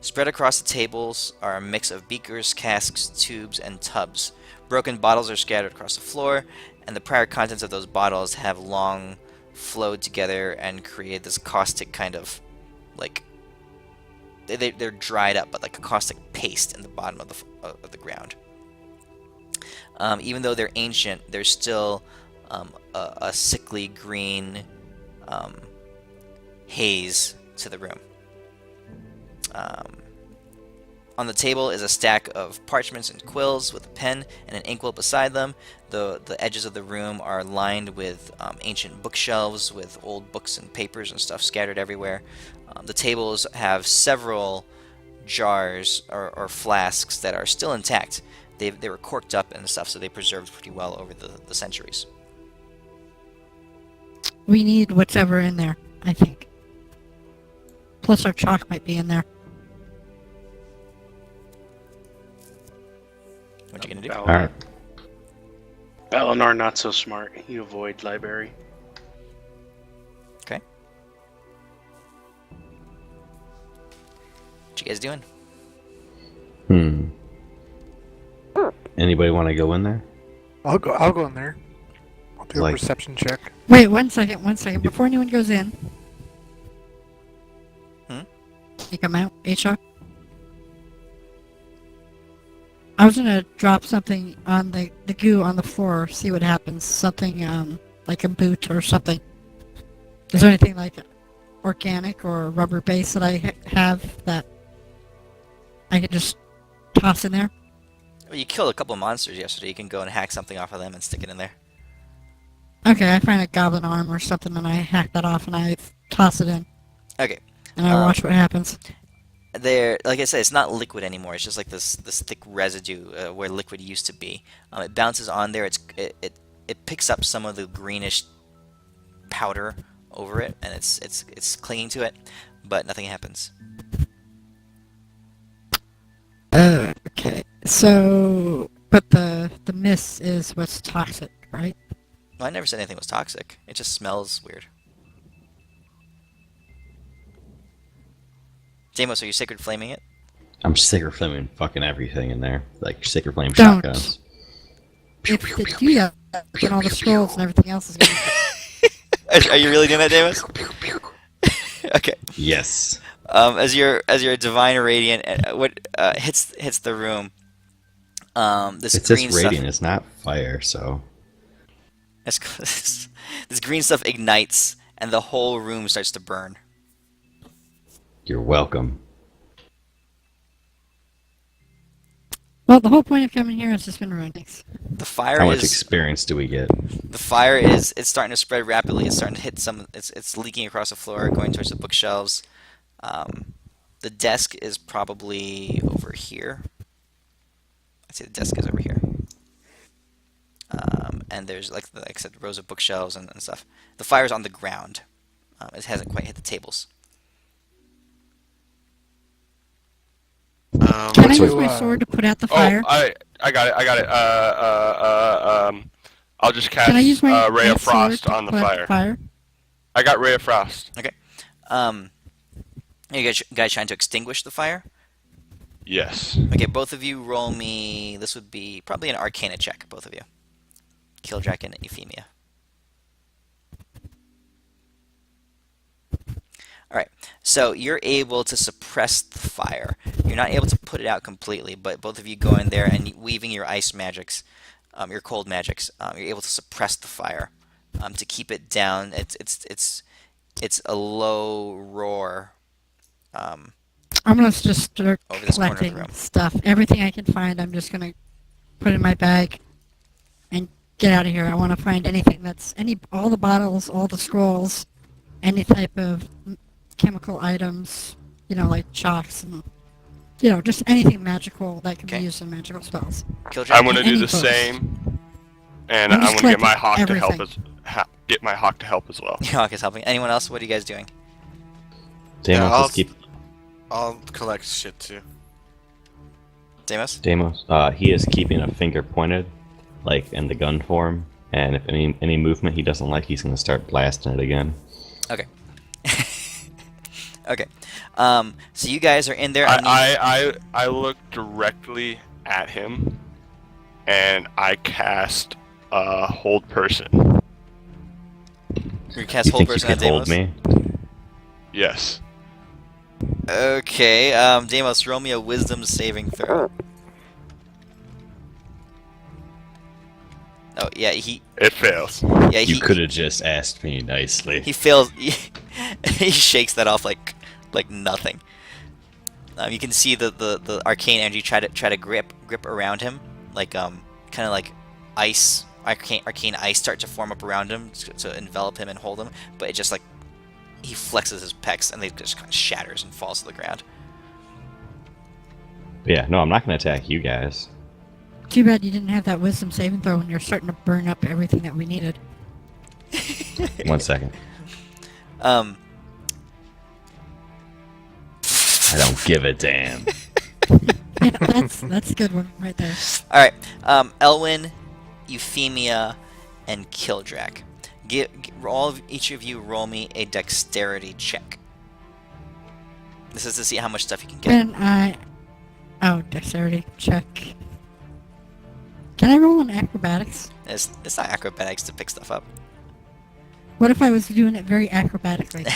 Speaker 1: Spread across the tables are a mix of beakers, casks, tubes, and tubs. Broken bottles are scattered across the floor, and the prior contents of those bottles have long flowed together and created this caustic kind of, like, they're dried up, but like a caustic paste in the bottom of the ground. Even though they're ancient, there's still a sickly green haze to the room. On the table is a stack of parchments and quills with a pen and an inkwell beside them. The edges of the room are lined with ancient bookshelves with old books and papers and stuff scattered everywhere. The tables have several jars or flasks that are still intact. They were corked up and stuff, so they preserved pretty well over the centuries.
Speaker 2: We need whatever in there, I think. Plus our chalk might be in there.
Speaker 1: What you gonna do?
Speaker 3: Alright.
Speaker 4: Balinar, not so smart. You avoid library.
Speaker 1: Okay. What you guys doing?
Speaker 3: Anybody want to go in there?
Speaker 8: I'll go in there. I'll do a
Speaker 3: Like-
Speaker 8: perception check.
Speaker 2: Wait, one second. Before anyone goes in. You come out, HR? I was gonna drop something on the goo on the floor, see what happens. Something, like a boot or something. Is there anything like organic or rubber base that I have that I could just toss in there?
Speaker 1: Well, you killed a couple monsters yesterday. You can go and hack something off of them and stick it in there.
Speaker 2: Okay, I find a goblin arm or something and I hack that off and I toss it in.
Speaker 1: Okay.
Speaker 2: And I watch what happens.
Speaker 1: Like I said, it's not liquid anymore. It's just like this thick residue where liquid used to be. It bounces on there. It picks up some of the greenish powder over it, and it's clinging to it, but nothing happens.
Speaker 2: Okay, so but the mist is what's toxic, right?
Speaker 1: No, I never said anything was toxic. It just smells weird. Jamos, are you sacred flaming it?
Speaker 3: I'm sacred flaming fucking everything in there. Like sacred flame
Speaker 2: Don't.
Speaker 3: shotguns.
Speaker 2: If they do that, then all the scrolls and everything else is gonna
Speaker 1: Are you really doing that, Jamos? Okay.
Speaker 3: Yes.
Speaker 1: As your divine radiant hits the room, this
Speaker 3: It's
Speaker 1: green
Speaker 3: just radiant.
Speaker 1: stuff.
Speaker 3: It's not fire, so
Speaker 1: This green stuff ignites, and the whole room starts to burn.
Speaker 3: you're welcome.
Speaker 2: Well, the whole point of coming here has just been ruined. Thanks.
Speaker 1: The fire
Speaker 3: How much
Speaker 1: is
Speaker 3: experience do we get?
Speaker 1: it's starting to spread rapidly. It's starting to hit some. It's leaking across the floor, going towards the bookshelves. The desk is probably over here. I'd say the desk is over here. And there's like I said, rows of bookshelves and stuff. The fire's on the ground. It hasn't quite hit the tables.
Speaker 2: Can I
Speaker 8: What's
Speaker 2: use
Speaker 8: your,
Speaker 2: my sword to put out the fire?
Speaker 6: Oh, I got it. I'll just cast
Speaker 2: Can I use my
Speaker 6: Ray of
Speaker 2: sword
Speaker 6: Frost
Speaker 2: to
Speaker 6: on the
Speaker 2: put out
Speaker 6: fire. I got Ray of Frost.
Speaker 1: Are you guys trying to extinguish the fire?
Speaker 6: Yes.
Speaker 1: Okay, both of you roll me. This would be probably an Arcana check, both of you. Killdraken and Euphemia. Alright, so you're able to suppress the fire. You're not able to put it out completely, but both of you go in there and weaving your ice magics, your cold magics, you're able to suppress the fire to keep it down. It's a low roar
Speaker 2: I'm gonna just start
Speaker 1: over this corner of the
Speaker 2: collecting
Speaker 1: room.
Speaker 2: stuff. Everything I can find, I'm just gonna put in my bag and get out of here. I want to find anything all the bottles, all the scrolls, any type of chemical items, like chalks and, just anything magical that can
Speaker 1: Okay.
Speaker 2: be used in magical spells.
Speaker 1: Killjack.
Speaker 6: I'm gonna do
Speaker 2: Any
Speaker 6: the
Speaker 2: books.
Speaker 6: same, and
Speaker 2: I'm
Speaker 6: I'm
Speaker 2: just
Speaker 6: gonna get my
Speaker 2: collecting
Speaker 6: hawk to help
Speaker 2: everything.
Speaker 6: get my hawk to help as well.
Speaker 1: Hawk is helping. Anyone else? What are you guys doing?
Speaker 3: Deimos
Speaker 7: I'll-
Speaker 3: is keep
Speaker 7: I'll collect shit too.
Speaker 1: Deimos?
Speaker 3: Deimos. He is keeping a finger pointed, like in the gun form, and if any movement he doesn't like, he's gonna start blasting it again.
Speaker 1: Okay. Okay. So you guys are in there.
Speaker 6: I look directly at him, and I cast hold person.
Speaker 1: You cast
Speaker 3: You
Speaker 1: hold
Speaker 3: think you
Speaker 1: person on
Speaker 3: can hold
Speaker 1: Deimos.
Speaker 3: me?
Speaker 6: Yes.
Speaker 1: Okay. Deimos, roll me a wisdom saving throw. Oh yeah,
Speaker 6: It fails.
Speaker 3: You could have just asked me nicely.
Speaker 1: he fails. He shakes that off like nothing. You can see the arcane energy try to grip around him, like kind of like ice, arcane ice start to form up around him to envelop him and hold him. But it just like he flexes his pecs and they just kind of shatters and falls to the ground.
Speaker 3: But yeah, no, I'm not gonna attack you guys.
Speaker 2: Too bad you didn't have that wisdom saving throw when you're starting to burn up everything that we needed.
Speaker 3: 1 second.
Speaker 1: Um.
Speaker 3: I don't give a damn.
Speaker 2: Yeah, that's a good one right there.
Speaker 1: All right. Elwyn, Euphemia, and Kildrak. Each of you roll me a dexterity check. This is to see how much stuff you can get.
Speaker 2: Dexterity check. Can I roll on acrobatics?
Speaker 1: It's not acrobatics to pick stuff up.
Speaker 2: What if I was doing it very acrobatically?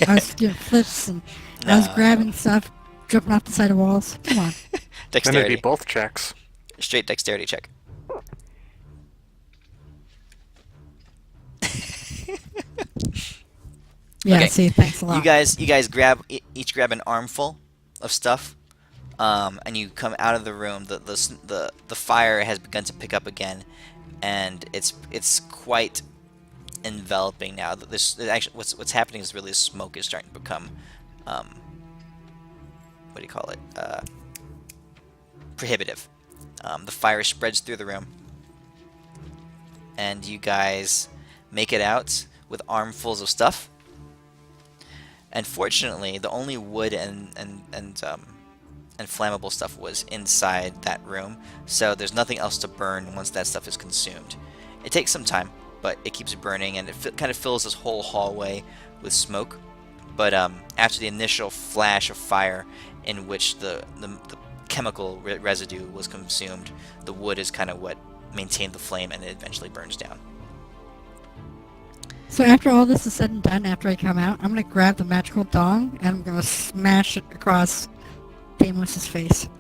Speaker 2: I was doing flips and I was
Speaker 1: No.
Speaker 2: grabbing stuff, jumping off the side of walls. Come on.
Speaker 8: Then it'd
Speaker 1: Dexterity.
Speaker 8: be both checks.
Speaker 1: Straight dexterity check.
Speaker 2: Yeah,
Speaker 1: Okay.
Speaker 2: see, thanks a lot.
Speaker 1: You guys each grab an armful of stuff, and you come out of the room. The fire has begun to pick up again, and it's quite enveloping now. Actually what's happening is really smoke is starting to become what do you call it? Prohibitive. The fire spreads through the room, and you guys make it out with armfuls of stuff. And fortunately, the only wood and flammable stuff was inside that room, so there's nothing else to burn once that stuff is consumed. It takes some time, but it keeps burning, and it kind of fills this whole hallway with smoke. But after the initial flash of fire, in which the chemical residue was consumed, the wood is kind of what maintained the flame, and it eventually burns down.
Speaker 2: So after all this is said and done, after I come out, I'm going to grab the magical dong and I'm going to smash it across Deimos' face.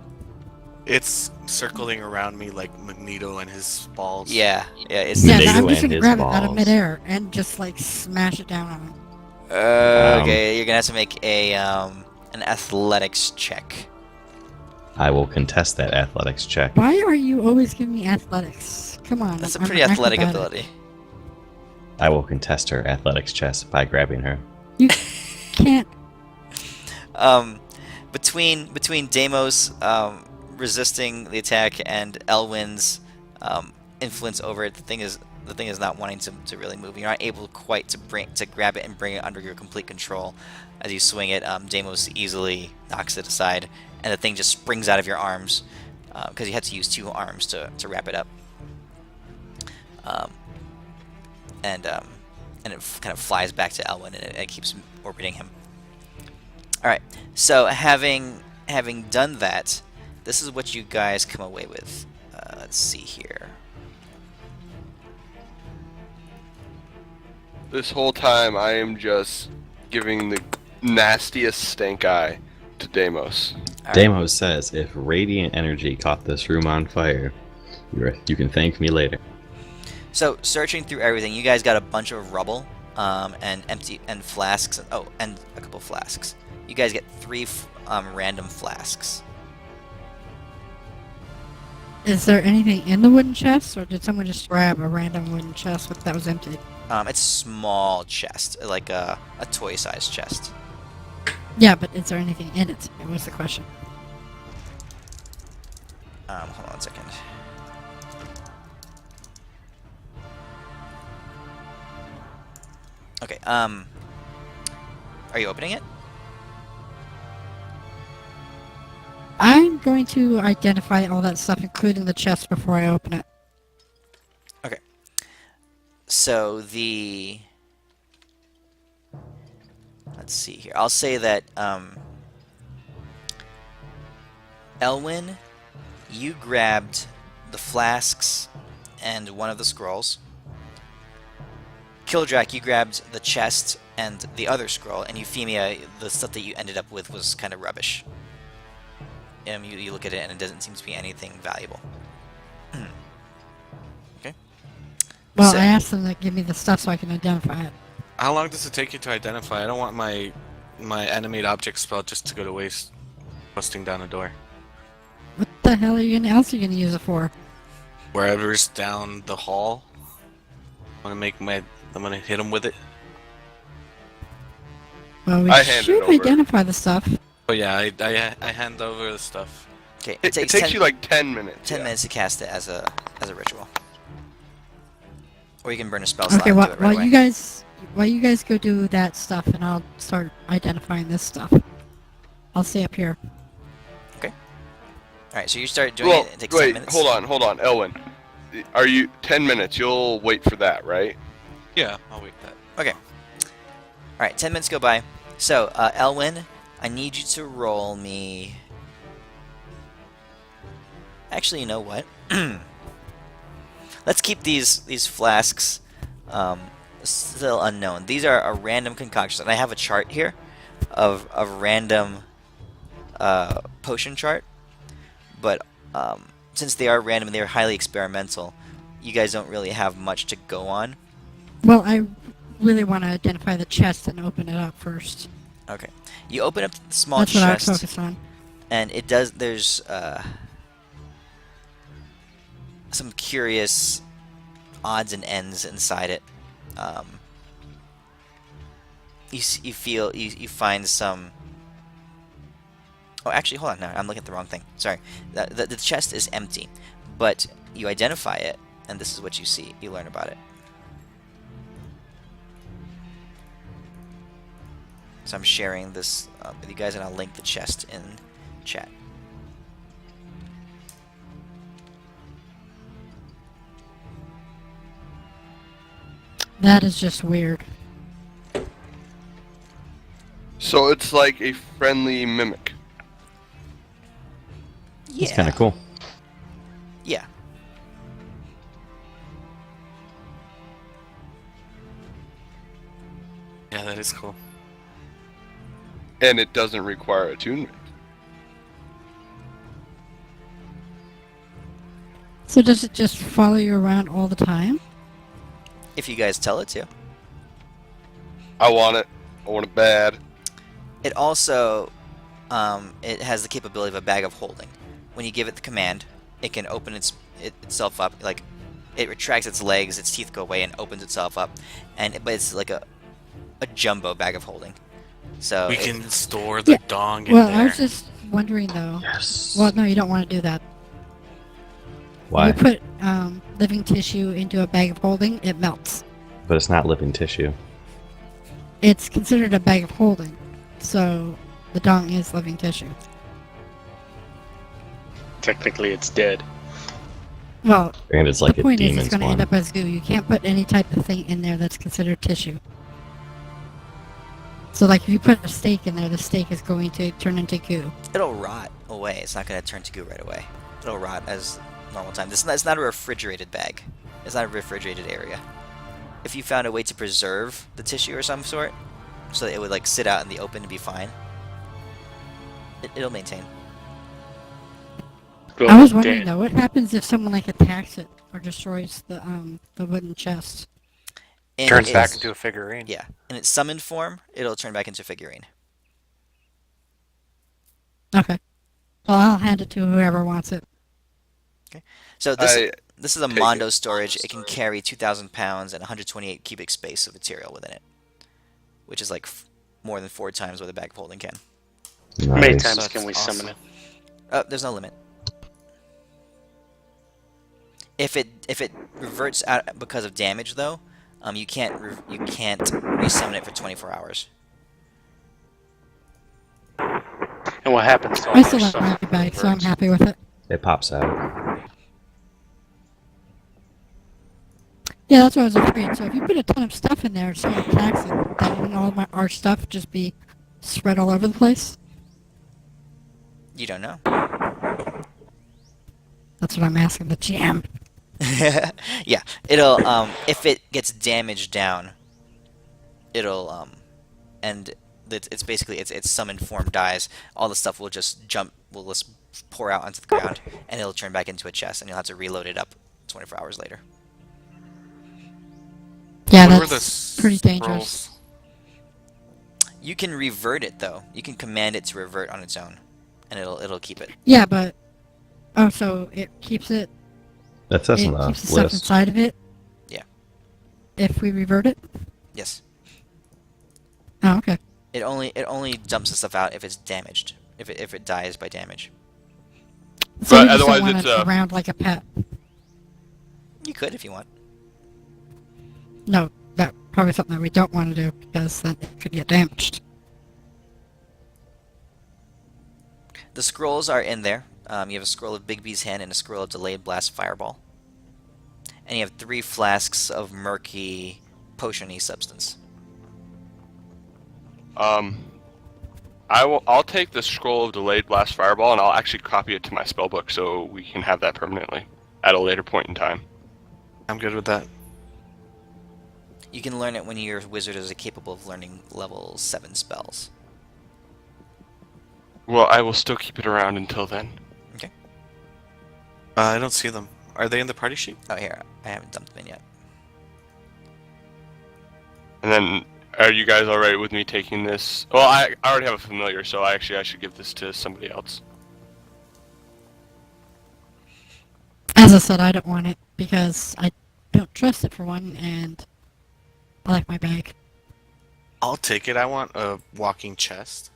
Speaker 7: It's circling around me like Magneto and his balls.
Speaker 1: Yeah, it's
Speaker 2: Yeah,
Speaker 3: Magneto
Speaker 2: I'm just
Speaker 3: and
Speaker 2: going to
Speaker 3: his
Speaker 2: grab it out of
Speaker 3: balls.
Speaker 2: midair and just like smash it down on him.
Speaker 1: Okay, you're gonna have to make a an athletics check.
Speaker 3: I will contest that athletics check.
Speaker 2: Why are you always giving me athletics? Come on.
Speaker 1: That's a
Speaker 2: I'm
Speaker 1: pretty athletic
Speaker 2: acrobatic.
Speaker 1: ability.
Speaker 3: I will contest her athletics chest by grabbing her.
Speaker 2: You can't.
Speaker 1: Between Deimos resisting the attack and Elwyn's influence over it, the thing is not wanting to really move. You're not able quite to grab it and bring it under your complete control. As you swing it, Deimos easily knocks it aside, and the thing just springs out of your arms because you had to use 2 arms to wrap it up. And it kind of flies back to Elwyn, and it keeps orbiting him. All right. So having done that, this is what you guys come away with. Let's see here.
Speaker 6: This whole time, I am just giving the nastiest stank eye to Deimos.
Speaker 1: All right.
Speaker 3: Deimos says, if radiant energy caught this room on fire, You can thank me later.
Speaker 1: So searching through everything, you guys got a bunch of rubble, and empty and flasks. Oh, and a couple flasks. You guys get 3 random flasks.
Speaker 2: Is there anything in the wooden chest, or did someone just grab a random wooden chest that was empty?
Speaker 1: It's a small chest, like a toy-sized chest.
Speaker 2: Yeah, but is there anything in it? Was the question.
Speaker 1: Hold on a second. Okay, are you opening it?
Speaker 2: I'm going to identify all that stuff, including the chest, before I open it.
Speaker 1: Okay. So let's see here. I'll say that, Elwyn, you grabbed the flasks and one of the scrolls. Kildrak, you grabbed the chest and the other scroll, and Euphemia, the stuff that you ended up with was kind of rubbish. You look at it and it doesn't seem to be anything valuable. Okay.
Speaker 2: Well,
Speaker 1: So-
Speaker 2: I asked them to give me the stuff so I can identify it.
Speaker 7: How long does it take you to identify? I don't want my animate object spell just to go to waste, busting down a door.
Speaker 2: What the hell else are you gonna use it for?
Speaker 7: Wherever's down the hall, I'm gonna hit him with it.
Speaker 2: Well, we
Speaker 6: I hand it
Speaker 2: should
Speaker 6: over.
Speaker 2: identify the stuff.
Speaker 7: Oh yeah, I hand over the stuff.
Speaker 1: Okay.
Speaker 6: It takes
Speaker 1: 10
Speaker 6: you like 10 minutes.
Speaker 1: 10
Speaker 6: yeah.
Speaker 1: minutes to cast it as a ritual. Or you can burn a spell slot
Speaker 2: Okay,
Speaker 1: and
Speaker 2: while,
Speaker 1: do it right away.
Speaker 2: while you guys go do that stuff, and I'll start identifying this stuff. I'll stay up here.
Speaker 1: Alright, so you start doing
Speaker 6: Well,
Speaker 1: it. It takes 10
Speaker 6: wait,
Speaker 1: minutes.
Speaker 6: hold on, Elwyn. Are you 10 minutes? You'll wait for that, right?
Speaker 7: Yeah, I'll wait that.
Speaker 1: Okay. Alright, 10 minutes go by. So, Elwyn, I need you to roll me... Actually, you know what? Let's keep these flasks still unknown. These are a random concoction, and I have a chart here of random potion chart. But since they are random and they are highly experimental, you guys don't really have much to go on.
Speaker 2: Well, I really want to identify the chest and open it up first.
Speaker 1: Okay. You open up the small
Speaker 2: That's what I
Speaker 1: chest,
Speaker 2: focus on.
Speaker 1: and it does. There's some curious odds and ends inside it. You find some. Oh, actually, hold on. No, I'm looking at the wrong thing. Sorry. The chest is empty, but you identify it, and this is what you see. You learn about it. So I'm sharing this with you guys, and I'll link the chest in chat.
Speaker 2: That is just weird.
Speaker 6: So it's like a friendly mimic.
Speaker 1: Yeah.
Speaker 3: It's kind of cool.
Speaker 1: Yeah.
Speaker 7: Yeah, that is cool.
Speaker 6: And it doesn't require attunement.
Speaker 2: So does it just follow you around all the time?
Speaker 1: If you guys tell it to.
Speaker 6: I want it. I want it bad.
Speaker 1: It also it has the capability of a bag of holding. When you give it the command, it can open itself up. Like it retracts its legs, its teeth go away, and opens itself up. But it's like a jumbo bag of holding. So
Speaker 7: We can store the
Speaker 2: Yeah,
Speaker 7: dong in
Speaker 2: Well,
Speaker 7: there.
Speaker 2: I was just wondering though.
Speaker 3: Yes.
Speaker 2: Well, no, you don't want to do that.
Speaker 3: Why?
Speaker 2: You put living tissue into a bag of holding, it melts.
Speaker 3: But it's not living tissue.
Speaker 2: It's considered a bag of holding, so the dong is living tissue.
Speaker 4: Technically, it's dead.
Speaker 2: Well,
Speaker 3: And it's like
Speaker 2: the
Speaker 3: a
Speaker 2: point is
Speaker 3: demon's
Speaker 2: it's going to end
Speaker 3: one.
Speaker 2: up as goo. You can't put any type of thing in there that's considered tissue. So, like, if you put a steak in there, the steak is going to turn into goo.
Speaker 1: it'll rot away. It's not going to turn to goo right away. It'll rot as normal time. It's not a refrigerated bag. It's not a refrigerated area. If you found a way to preserve the tissue or some sort, so that it would like sit out in the open and be fine, it'll maintain.
Speaker 4: Go
Speaker 2: I was
Speaker 4: ahead,
Speaker 2: wondering
Speaker 4: Dan.
Speaker 2: though, what happens if someone like attacks it or destroys the wooden chest?
Speaker 1: In
Speaker 8: Turns back
Speaker 1: its
Speaker 8: into a figurine.
Speaker 1: yeah, in its summoned form, it'll turn back into a figurine.
Speaker 2: Okay. Well, I'll hand it to whoever wants it.
Speaker 1: So
Speaker 5: I
Speaker 1: this is a
Speaker 5: take
Speaker 1: Mondo
Speaker 5: it.
Speaker 1: storage. It can carry 2,000 pounds and 128 cubic space of material within it, which is like more than 4 times what a bag of holding can.
Speaker 4: How many
Speaker 3: Nice.
Speaker 4: times can we
Speaker 7: That's
Speaker 4: summon it?
Speaker 1: There's no limit. If it reverts out because of damage, though, you can't resummon it for 24 hours.
Speaker 4: And what happens to all
Speaker 2: I
Speaker 4: our
Speaker 2: still like
Speaker 4: stuff?
Speaker 2: my bag, so I'm happy with it.
Speaker 3: It pops out.
Speaker 2: Yeah, that's what I was afraid. So if you put a ton of stuff in there and someone attacks it, then wouldn't all of our stuff just be spread all over the place?
Speaker 1: You don't know.
Speaker 2: That's what I'm asking the GM.
Speaker 1: Yeah, it'll if it gets damaged down, it'll and it's basically its summoned form dies. All the stuff will just pour out onto the ground, and it'll turn back into a chest, and you'll have to reload it up 24 hours later.
Speaker 2: Yeah,
Speaker 7: What were
Speaker 2: that's
Speaker 7: the
Speaker 2: pretty
Speaker 7: scrolls?
Speaker 2: dangerous.
Speaker 1: You can revert it though. You can command it to revert on its own, and it'll keep it.
Speaker 2: Yeah, but so it keeps it.
Speaker 3: That's on
Speaker 2: It
Speaker 3: the
Speaker 2: keeps the stuff
Speaker 3: list.
Speaker 2: inside of it.
Speaker 1: Yeah.
Speaker 2: If we revert it.
Speaker 1: Yes.
Speaker 2: Oh, okay.
Speaker 1: It only dumps the stuff out if it's damaged. If it dies by damage.
Speaker 2: So
Speaker 6: But
Speaker 2: we just don't
Speaker 6: otherwise
Speaker 2: want
Speaker 6: it's,
Speaker 2: it around like a pet.
Speaker 1: You could if you want.
Speaker 2: No, that's probably something that we don't want to do because then it could get damaged.
Speaker 1: The scrolls are in there. You have a scroll of Bigby's Hand and a scroll of Delayed Blast Fireball. And you have 3 flasks of murky potion-y substance.
Speaker 6: I'll take the scroll of delayed blast fireball and I'll actually copy it to my spellbook so we can have that permanently at a later point in time.
Speaker 7: I'm good with that.
Speaker 1: You can learn it when your wizard is capable of learning level 7 spells.
Speaker 6: Well, I will still keep it around until then.
Speaker 1: Okay.
Speaker 7: I don't see them. Are they in the party sheet?
Speaker 1: Oh, here. I haven't dumped them in yet.
Speaker 6: And then, are you guys alright with me taking this? Well, I already have a familiar, so I should give this to somebody else.
Speaker 2: As I said, I don't want it because I don't trust it for one, and I like my bag.
Speaker 7: I'll take it. I want a walking chest.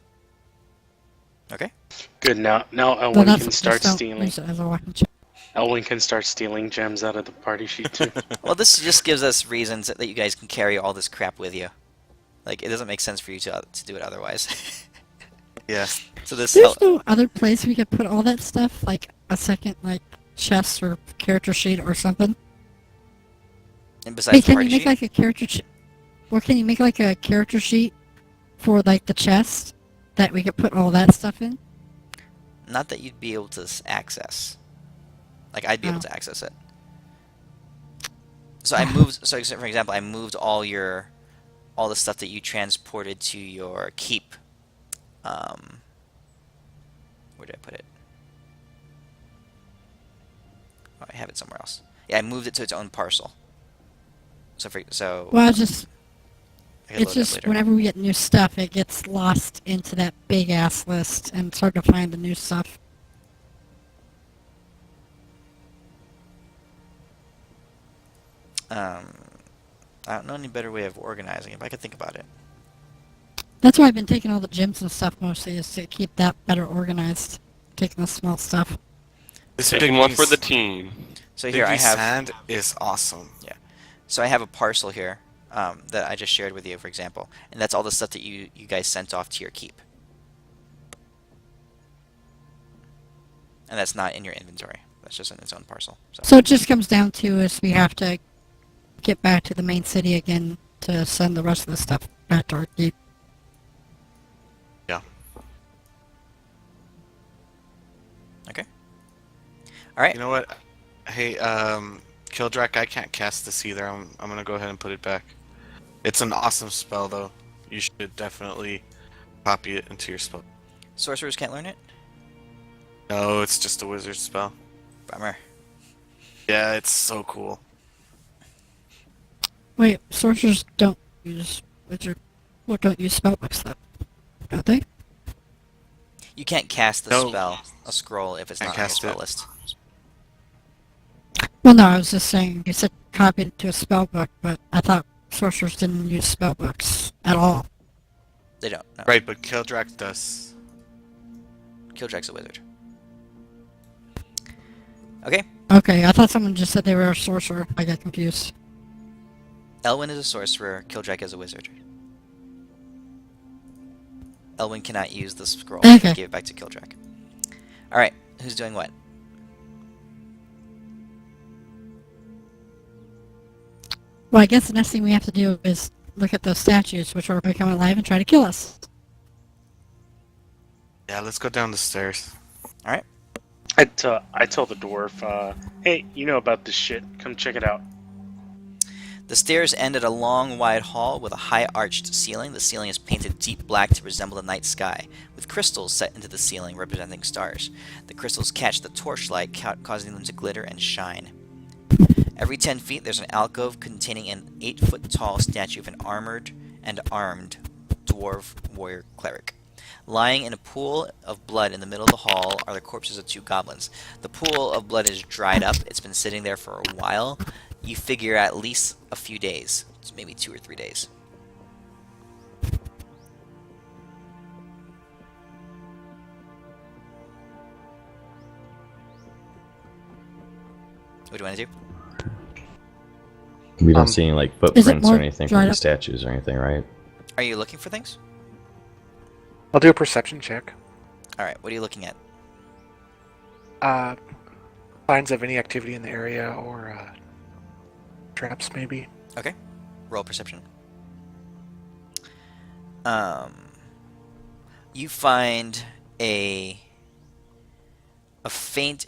Speaker 1: Okay.
Speaker 4: Good. Now
Speaker 2: But
Speaker 4: Elwyn
Speaker 2: that's
Speaker 4: can
Speaker 2: just
Speaker 4: start
Speaker 2: don't
Speaker 4: stealing.
Speaker 2: use it as a walking chest.
Speaker 4: Elwyn can start stealing gems out of the party sheet too.
Speaker 1: Well, this just gives us reasons that you guys can carry all this crap with you. Like, it doesn't make sense for you to do it otherwise.
Speaker 7: Yeah.
Speaker 1: So this
Speaker 2: There's no other place we could put all that stuff, like a second, like, chest or character sheet or something.
Speaker 1: and
Speaker 2: Hey,
Speaker 1: besides the
Speaker 2: can
Speaker 1: party
Speaker 2: you make
Speaker 1: sheet,
Speaker 2: like a character sheet? Or can you make like a character sheet for like the chest that we could put all that stuff in?
Speaker 1: not that you'd be able to access. Like, I'd be able
Speaker 2: Oh.
Speaker 1: to access it. So I moved. So for example, I moved all the stuff that you transported to your keep. Where did I put it? Oh, I have it somewhere else. Yeah, I moved it to its own parcel. So
Speaker 2: Well, it's just
Speaker 1: I can
Speaker 2: it's
Speaker 1: load it up
Speaker 2: just
Speaker 1: later.
Speaker 2: whenever we get new stuff, it gets lost into that big ass list, and it's hard to find the new stuff.
Speaker 1: I don't know any better way of organizing it, but I could think about it.
Speaker 2: That's why I've been taking all the gyms and stuff mostly, is to keep that better organized. Taking the small stuff.
Speaker 7: This
Speaker 6: Taking one for
Speaker 7: Bigby's-
Speaker 6: the team.
Speaker 1: So here I
Speaker 7: Bigby's
Speaker 1: have.
Speaker 7: hand is awesome.
Speaker 1: So I have a parcel here that I just shared with you, for example, and that's all the stuff that you guys sent off to your keep, and that's not in your inventory. That's just in its own parcel.
Speaker 2: So it just comes down to is we have to get back to the main city again to send the rest of the stuff back to our keep.
Speaker 1: All right.
Speaker 7: You know what? Hey, Kildrak, I can't cast this either. I'm gonna go ahead and put it back. It's an awesome spell, though. You should definitely copy it into your spell.
Speaker 1: Sorcerers can't learn it.
Speaker 7: No, it's just a wizard spell.
Speaker 1: Bummer.
Speaker 7: Yeah, it's so cool.
Speaker 2: Wait, sorcerers don't use wizard. Well, don't use spellbooks though, don't they?
Speaker 1: You can't cast the
Speaker 7: No.
Speaker 1: spell, a scroll, if it's
Speaker 7: Can't
Speaker 1: not on your
Speaker 7: cast
Speaker 1: spell
Speaker 7: it.
Speaker 1: list.
Speaker 2: Well, no, I was just saying you said copy it to a spellbook, but I thought sorcerers didn't use spellbooks at all.
Speaker 1: They don't. No.
Speaker 7: Right, but Kildrak does.
Speaker 1: Killdrake's a wizard. Okay.
Speaker 2: Okay, I thought someone just said they were a sorcerer. I got confused.
Speaker 1: Elwyn is a sorcerer. Killdrake is a wizard. Elwyn cannot use the scroll.
Speaker 2: Okay.
Speaker 1: Give it back to Killdrake. Alright, who's doing what?
Speaker 2: Well, I guess the next thing we have to do is look at those statues, which are becoming alive and try to kill us.
Speaker 7: Yeah, let's go down the stairs.
Speaker 1: Alright.
Speaker 4: I tell the dwarf, hey, you know about this shit. Come check it out.
Speaker 1: The stairs end at a long, wide hall with a high arched ceiling. The ceiling is painted deep black to resemble the night sky, with crystals set into the ceiling representing stars. The crystals catch the torchlight, causing them to glitter and shine. Every 10 feet, there's an alcove containing an 8-foot-tall statue of an armored and armed dwarf warrior cleric. Lying in a pool of blood in the middle of the hall are the corpses of 2 goblins. The pool of blood is dried up. It's been sitting there for a while. You figure at least a few days. It's maybe 2 or 3 days. What do you want to do?
Speaker 3: We don't see any like
Speaker 2: is it
Speaker 3: footprints or
Speaker 2: more
Speaker 3: anything from
Speaker 2: dried
Speaker 3: the
Speaker 2: up?
Speaker 3: statues or anything, right?
Speaker 1: Are you looking for things?
Speaker 8: I'll do a perception check.
Speaker 1: Alright, what are you looking at?
Speaker 8: Signs of any activity in the area or traps, maybe.
Speaker 1: Okay. Roll perception. You find a faint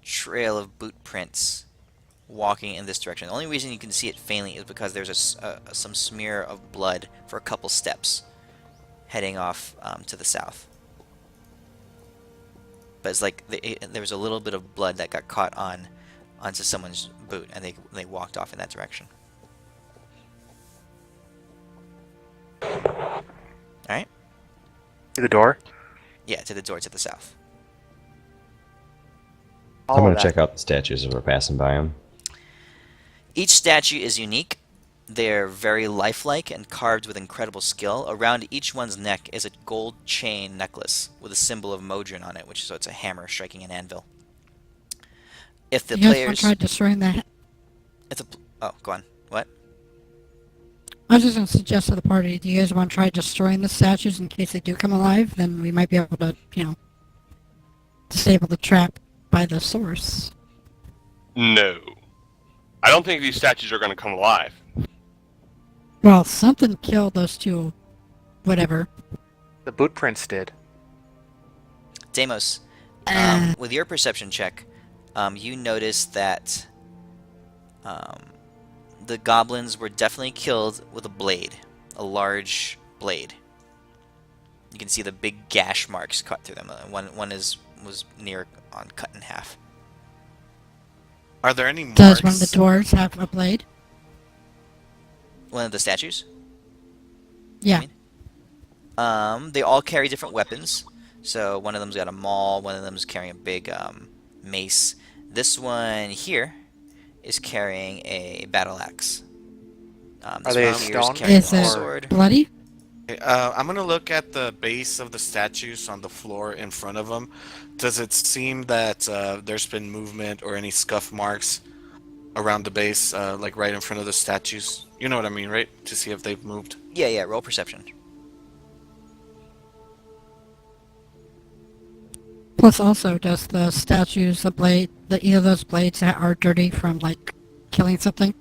Speaker 1: trail of boot prints walking in this direction. The only reason you can see it faintly is because there's some smear of blood for a couple steps heading off to the south. But it's like there was a little bit of blood that got caught onto someone's boot, and they walked off in that direction. Alright?
Speaker 8: To the door.
Speaker 1: Yeah, to the door to the south.
Speaker 3: I'm
Speaker 8: Follow
Speaker 3: gonna
Speaker 8: that.
Speaker 3: check out the statues as we're passing by them.
Speaker 1: Each statue is unique. They're very lifelike and carved with incredible skill. Around each one's neck is a gold chain necklace with a symbol of Modron on it, so it's a hammer striking an anvil. If the
Speaker 2: You guys want
Speaker 1: players...
Speaker 2: to try destroying that?
Speaker 1: Oh, go on. What?
Speaker 2: I was just going to suggest to the party, do you guys want to try destroying the statues in case they do come alive? Then we might be able to, disable the trap by the source.
Speaker 6: No. I don't think these statues are going to come alive.
Speaker 2: Well, something killed those 2, whatever.
Speaker 8: The boot prints did.
Speaker 1: Deimos, with your perception check, you notice that the goblins were definitely killed with a blade, a large blade. You can see the big gash marks cut through them. One was near on cut in half.
Speaker 7: Are there any marks?
Speaker 2: Does one of the dwarves have a blade?
Speaker 1: One of the statues?
Speaker 2: Yeah.
Speaker 1: They all carry different weapons. So one of them's got a maul, one of them's carrying a big mace. This one here is carrying a battle axe.
Speaker 8: Are they
Speaker 1: one here is
Speaker 8: stone?
Speaker 1: carrying
Speaker 2: Is
Speaker 1: a
Speaker 2: it
Speaker 1: sword.
Speaker 2: bloody?
Speaker 7: I'm gonna look at the base of the statues on the floor in front of them. Does it seem that there's been movement or any scuff marks around the base, like right in front of the statues? You know what I mean, right? To see if they've moved.
Speaker 1: Yeah, roll perception.
Speaker 2: Plus also, does the statues, the blade, either of those blades that are dirty from, killing something?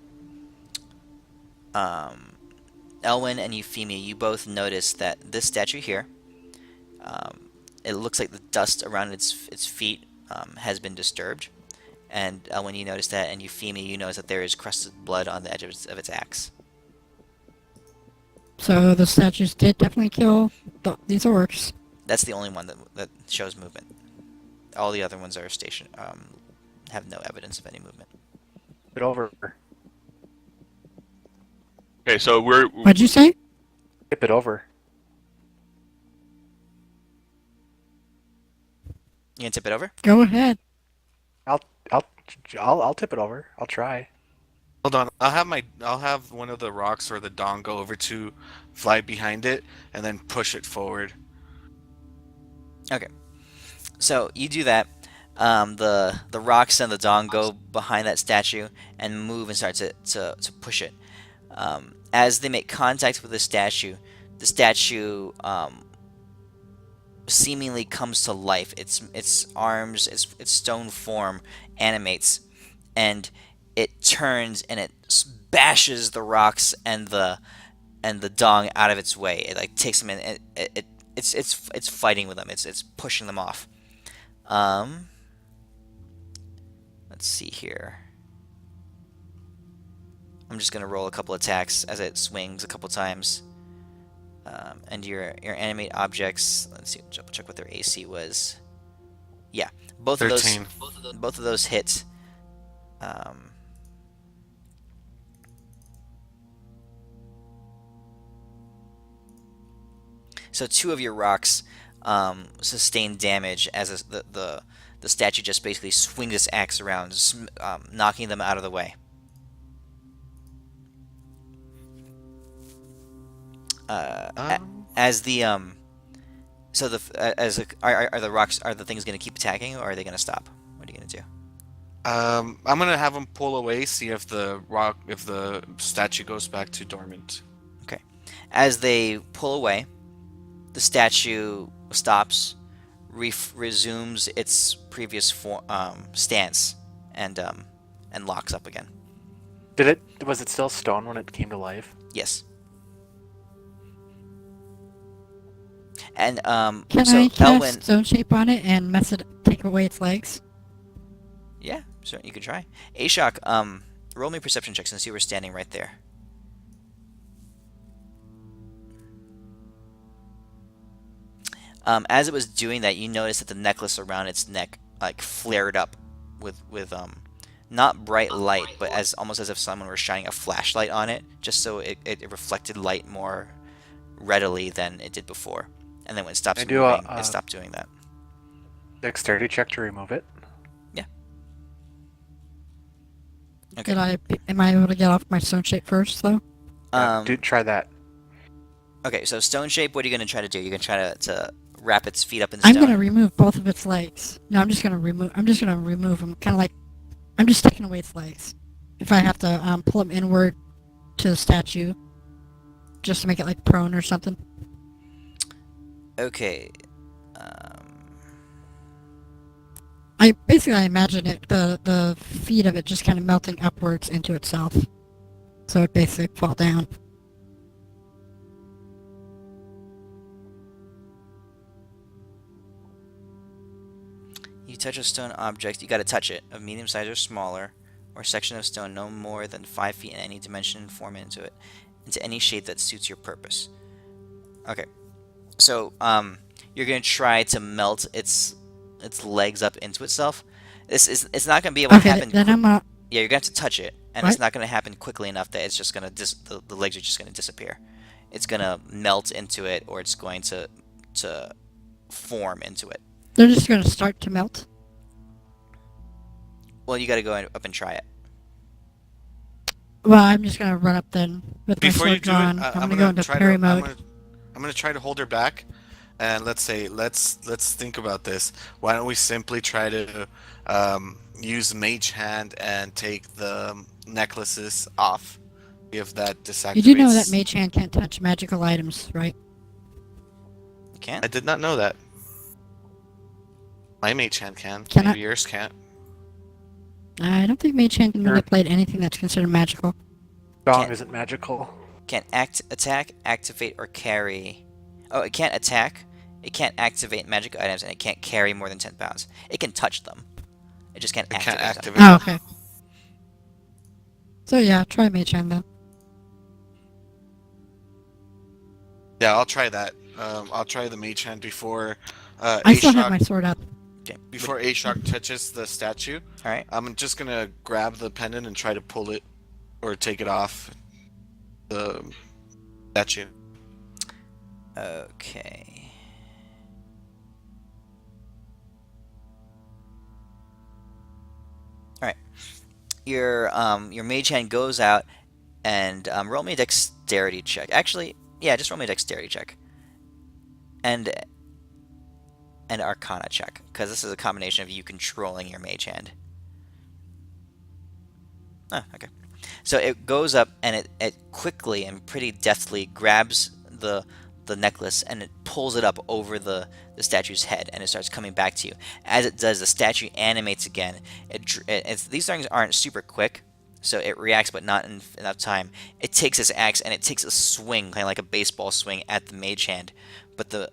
Speaker 1: Elwyn and Euphemia, you both notice that this statue here, it looks like the dust around its feet has been disturbed. And Elwyn, you notice that, and Euphemia, you notice that there is crusted blood on the edge of its axe.
Speaker 2: So the statues did definitely kill these orcs.
Speaker 1: That's the only one that shows movement. all the other ones are have no evidence of any movement.
Speaker 8: It over.
Speaker 6: Okay, so
Speaker 2: What'd you say?
Speaker 8: Tip it over.
Speaker 1: You gonna tip it over?
Speaker 2: Go ahead.
Speaker 8: I'll tip it over. I'll try.
Speaker 7: Hold on. I'll have one of the rocks or the dong go over to fly behind it and then push it forward.
Speaker 1: Okay. So you do that. The rocks and the dong go behind that statue and move and start to push it. As they make contact with the statue seemingly comes to life. Its arms, its stone form animates, and it turns and it bashes the rocks and the dong out of its way. It like takes them in. It's fighting with them. It's pushing them off. Let's see here. I'm just gonna roll a couple attacks as it swings a couple times. And your animate objects. Let's see. Double check what their AC was. Yeah, both
Speaker 7: 13.
Speaker 1: of those hit. So 2 of your rocks sustain damage as the statue just basically swings its axe around, knocking them out of the way. As the so the as a, are the rocks, are the things going to keep attacking, or are they going to stop? What are you going to do?
Speaker 7: I'm gonna have them pull away, see if the statue goes back to dormant.
Speaker 1: Okay. As they pull away, the statue stops, resumes its previous stance, and locks up again.
Speaker 8: Was it still stone when it came to life?
Speaker 1: Yes. And
Speaker 2: Can
Speaker 1: so
Speaker 2: I cast
Speaker 1: Elwyn,
Speaker 2: Stone Shape on it and mess it, take away its legs?
Speaker 1: yeah, certainly you could try. Ashok, roll me a perception check since you were standing right there. As it was doing that, you noticed that the necklace around its neck like flared up with not bright light, but almost as if someone were shining a flashlight on it, just so it reflected light more readily than it did before. And then when it stops moving, it stopped doing that.
Speaker 8: Dexterity check to remove it.
Speaker 1: Yeah. Okay.
Speaker 2: Am I able to get off my Stone Shape first, though?
Speaker 8: Try that.
Speaker 1: Okay, so stone shape. What are you going to try to do? You're going to try to wrap its feet up in stone.
Speaker 2: I'm going to remove both of its legs. No, I'm just going to remove them. Kind of like I'm just taking away its legs. If I have to pull them inward to the statue, just to make it like prone or something.
Speaker 1: Okay.
Speaker 2: I imagine it, the feet of it just kind of melting upwards into itself, so it basically fall down.
Speaker 1: You touch a stone object. You got to touch it, of medium size or smaller, or a section of stone no more than 5 feet in any dimension, and form into any shape that suits your purpose. Okay. So you're gonna try to melt its legs up into itself. It's not gonna be able to happen.
Speaker 2: Then I'm gonna.
Speaker 1: Yeah, you're gonna have to touch it, and
Speaker 2: What?
Speaker 1: it's not gonna happen quickly enough that it's just gonna the legs are just gonna disappear. It's gonna melt into it, or it's going to form into it.
Speaker 2: They're just gonna start to melt.
Speaker 1: Well, you got to go up and try it.
Speaker 2: Well, I'm just gonna run up then with my
Speaker 7: Before you
Speaker 2: sword
Speaker 7: do
Speaker 2: drawn.
Speaker 7: it,
Speaker 2: I'm gonna go into parry mode.
Speaker 7: I'm gonna try to hold her back, and let's think about this. Why don't we simply try to use Mage Hand and take the necklaces off? If that disactivates.
Speaker 2: You do know that Mage Hand can't touch magical items, right?
Speaker 1: You can't?
Speaker 7: I did not know that. My Mage Hand can.
Speaker 2: Can
Speaker 7: Maybe
Speaker 2: I-
Speaker 7: yours can't.
Speaker 2: I don't think Mage Hand can manipulate anything that's considered magical.
Speaker 8: Dong
Speaker 1: Can't-
Speaker 8: isn't magical.
Speaker 1: Can't attack, activate, or carry. Oh, it can't attack. It can't activate magic items, and it can't carry more than 10 pounds. It can touch them. It just can't
Speaker 7: It can't
Speaker 1: activate them.
Speaker 7: activate.
Speaker 2: Oh, okay. So yeah, try Mage Hand then.
Speaker 7: Yeah, I'll try that. I'll try the Mage Hand before.
Speaker 2: I still have
Speaker 7: Ashok-
Speaker 2: my sword up.
Speaker 1: Okay.
Speaker 7: Before Ashok touches the statue,
Speaker 1: All right.
Speaker 7: I'm just gonna grab the pendant and try to pull it or take it off the statue.
Speaker 1: Okay. All right. Your mage hand goes out and roll me a dexterity check. Actually, yeah, just roll me a dexterity check. And an arcana check, because this is a combination of you controlling your mage hand. Oh, okay. So it goes up and it quickly and pretty deftly grabs the necklace and it pulls it up over the statue's head and it starts coming back to you. As it does, the statue animates again. These things aren't super quick, so it reacts but not in enough time. It takes its axe and it takes a swing, kind of like a baseball swing at the mage hand, but the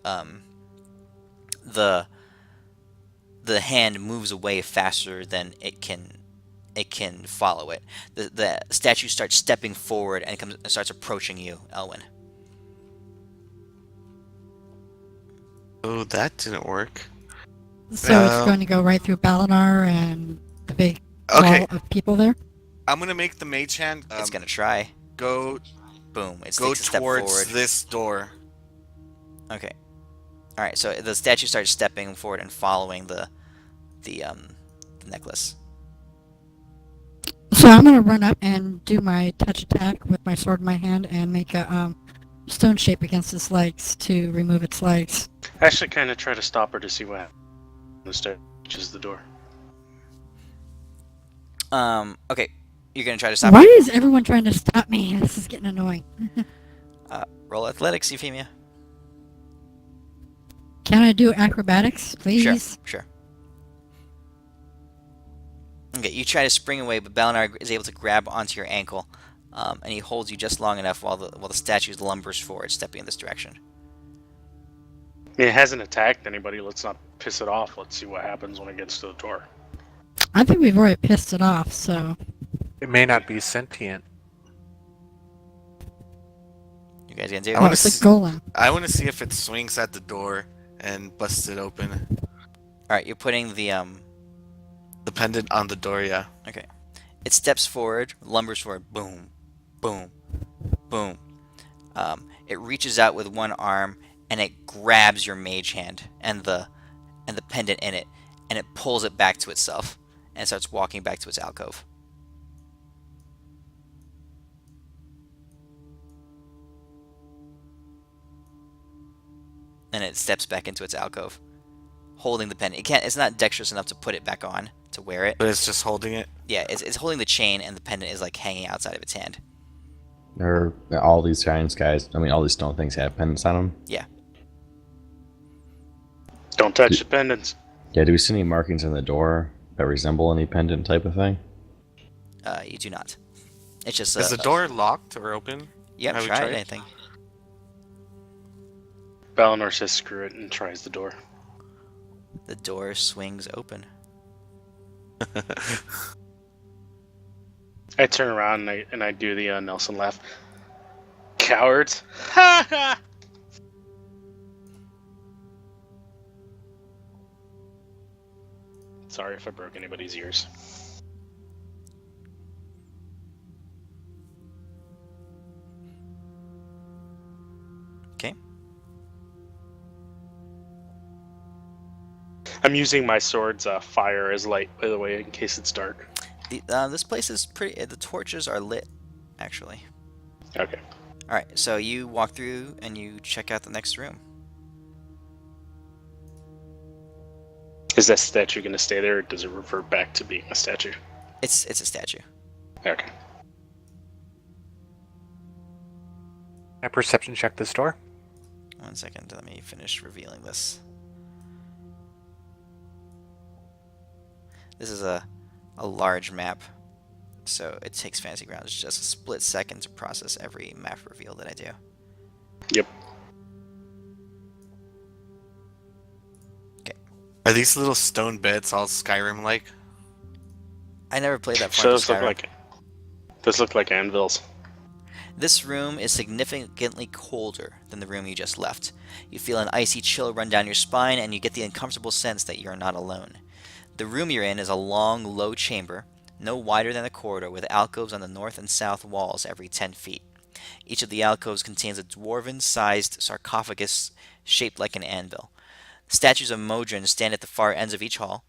Speaker 1: hand moves away faster than it can follow it. The statue starts stepping forward and starts approaching you, Elwyn.
Speaker 7: Oh, that didn't work.
Speaker 2: So it's going to go right through Balinar and the big
Speaker 7: Okay.
Speaker 2: wall of people there?
Speaker 7: I'm gonna make the mage hand
Speaker 1: It's gonna try.
Speaker 7: go
Speaker 1: Boom. It
Speaker 7: go
Speaker 1: takes a step
Speaker 7: towards
Speaker 1: forward.
Speaker 7: this door.
Speaker 1: Okay. All right. So the statue starts stepping forward and following the necklace.
Speaker 2: So I'm going to run up and do my touch attack with my sword in my hand and make a stone shape against its legs to remove its legs.
Speaker 4: I actually kind of try to stop her to see what happens. The statue touches the door.
Speaker 1: Okay. You're gonna try to stop.
Speaker 2: Why is everyone trying to stop me? This is getting annoying.
Speaker 1: Roll athletics, Euphemia.
Speaker 2: Can I do acrobatics, please?
Speaker 1: Sure. Okay, you try to spring away, but Balinar is able to grab onto your ankle, and he holds you just long enough while the statue lumbers forward, stepping in this direction.
Speaker 4: I mean, it hasn't attacked anybody. Let's not piss it off. Let's see what happens when it gets to the door.
Speaker 2: I think we've already pissed it off, so...
Speaker 8: It may not be sentient.
Speaker 1: You guys gonna do?
Speaker 7: I wanna
Speaker 2: it's a
Speaker 7: see-
Speaker 2: golem.
Speaker 7: I want to see if it swings at the door and busts it open.
Speaker 1: All right, you're putting the
Speaker 7: The pendant on the door, yeah.
Speaker 1: Okay. It steps forward, lumbers forward, boom, boom, boom. It reaches out with one arm and it grabs your mage hand and the pendant in it, and it pulls it back to itself and starts walking back to its alcove. And it steps back into its alcove, holding the pendant. It's not dexterous enough to put it back on to wear it.
Speaker 7: But it's just holding it.
Speaker 1: Yeah, it's holding the chain, and the pendant is like hanging outside of its hand.
Speaker 3: All these giants guys, I mean, all these stone things have pendants on them.
Speaker 1: Yeah.
Speaker 4: Don't touch the pendants.
Speaker 3: Yeah, do we see any markings on the door that resemble any pendant type of thing?
Speaker 1: You do not. It's just
Speaker 7: Is the door locked or open?
Speaker 1: You haven't
Speaker 7: have we
Speaker 1: tried
Speaker 7: tried?
Speaker 1: anything.
Speaker 4: Balinar says screw it and tries the door.
Speaker 1: The door swings open.
Speaker 4: I turn around and I do the Nelson laugh. Cowards! Ha ha! Sorry if I broke anybody's ears.
Speaker 1: Okay.
Speaker 4: I'm using my sword's fire as light, by the way, in case it's dark.
Speaker 1: This place is pretty. The torches are lit, actually.
Speaker 4: Okay.
Speaker 1: All right. So you walk through and you check out the next room.
Speaker 4: Is that statue going to stay there, or does it revert back to being a statue?
Speaker 1: It's a statue.
Speaker 4: Okay.
Speaker 8: I perception check this door.
Speaker 1: 1 second. Let me finish revealing this. This is a large map, so it takes Fantasy Grounds just a split second to process every map reveal that I do.
Speaker 4: Yep.
Speaker 7: Are these little stone beds all Skyrim-like?
Speaker 1: I never played that far into
Speaker 4: Those look
Speaker 1: Skyrim.
Speaker 4: like anvils.
Speaker 1: This room is significantly colder than the room you just left. You feel an icy chill run down your spine, and you get the uncomfortable sense that you're not alone. The room you're in is a long, low chamber, no wider than a corridor, with alcoves on the north and south walls every 10 feet. Each of the alcoves contains a dwarven-sized sarcophagus shaped like an anvil. Statues of Modron stand at the far ends of each hall,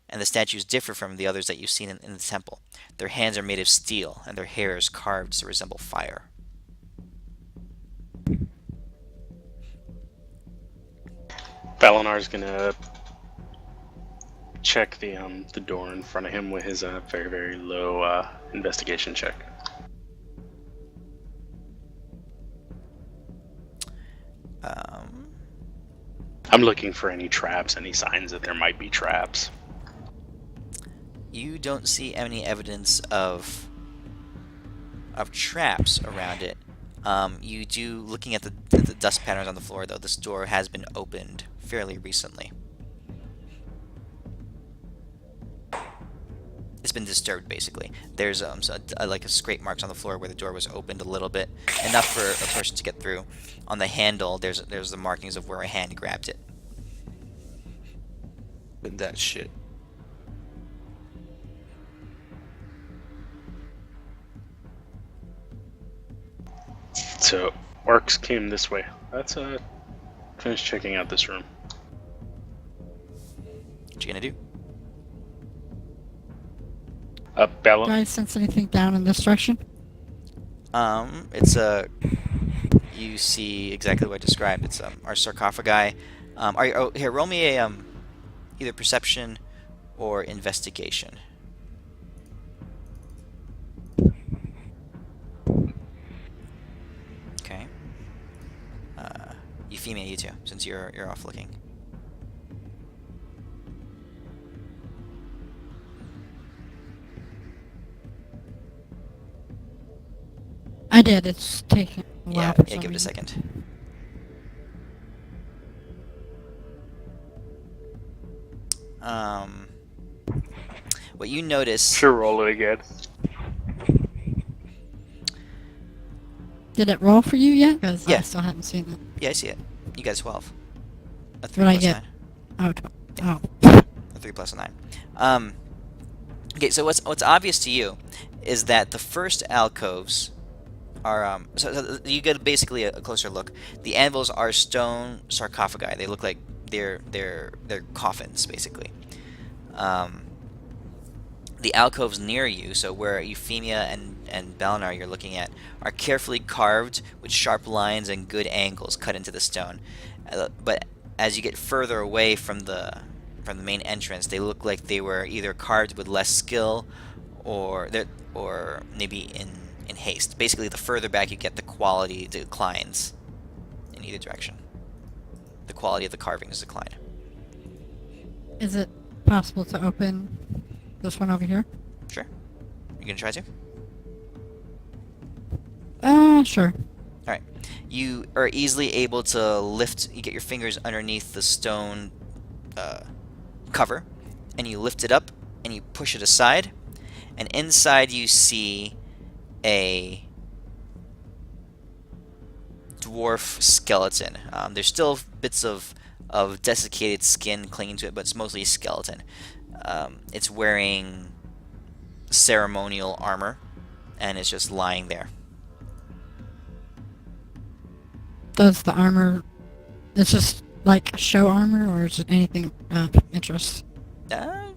Speaker 1: and the statues differ from the others that you've seen in the temple. Their hands are made of steel, and their hair is carved to resemble fire.
Speaker 4: Balinar's gonna check the door in front of him with his very, very low investigation check. I'm looking for any traps, any signs that there might be traps.
Speaker 1: You don't see any evidence of traps around it. You do, looking at the dust patterns on the floor, though, this door has been opened fairly recently. It's been disturbed, basically. There's like scrape marks on the floor where the door was opened a little bit, enough for a person to get through. On the handle, there's the markings of where a hand grabbed it.
Speaker 7: With that shit.
Speaker 4: So, orcs came this way. Let's finish checking out this room.
Speaker 1: What you gonna do?
Speaker 2: Do
Speaker 4: Balin.
Speaker 2: I sense anything down in this direction?
Speaker 1: It's a. You see exactly what I described. It's our sarcophagi. Here, roll me a either perception or investigation. Okay. Euphemia, you too, since you're off looking.
Speaker 2: I did. It's taking a while.
Speaker 1: Yeah,
Speaker 2: for
Speaker 1: yeah.
Speaker 2: some
Speaker 1: Give it a
Speaker 2: reason.
Speaker 1: second. What you notice?
Speaker 4: Sure, roll it again.
Speaker 2: Did it roll for you yet? Because
Speaker 1: Yeah.
Speaker 2: I still haven't seen it.
Speaker 1: Yeah, I see it. You got a 12. A 3
Speaker 2: What'd I
Speaker 1: plus
Speaker 2: get?
Speaker 1: 9.
Speaker 2: Oh.
Speaker 1: A 3 plus a 9. Okay, so what's obvious to you is that the first alcoves are so you get basically a closer look. The anvils are stone sarcophagi. They look like they're coffins, basically. The alcoves near you, so where Euphemia and Balinar you're looking at, are carefully carved with sharp lines and good angles cut into the stone. But as you get further away from the main entrance, they look like they were either carved with less skill, or maybe in haste. Basically, the further back you get, the quality declines in either direction. The quality of the carvings decline.
Speaker 2: Is it possible to open this one over here?
Speaker 1: Sure. You gonna try to?
Speaker 2: Sure.
Speaker 1: Alright. You are easily able to lift, you get your fingers underneath the stone cover, and you lift it up, and you push it aside, and inside you see a dwarf skeleton. There's still bits of desiccated skin clinging to it, but it's mostly skeleton. It's wearing ceremonial armor, and it's just lying there.
Speaker 2: Does the armor... It's just like show armor, or is it anything of interest?
Speaker 1: You're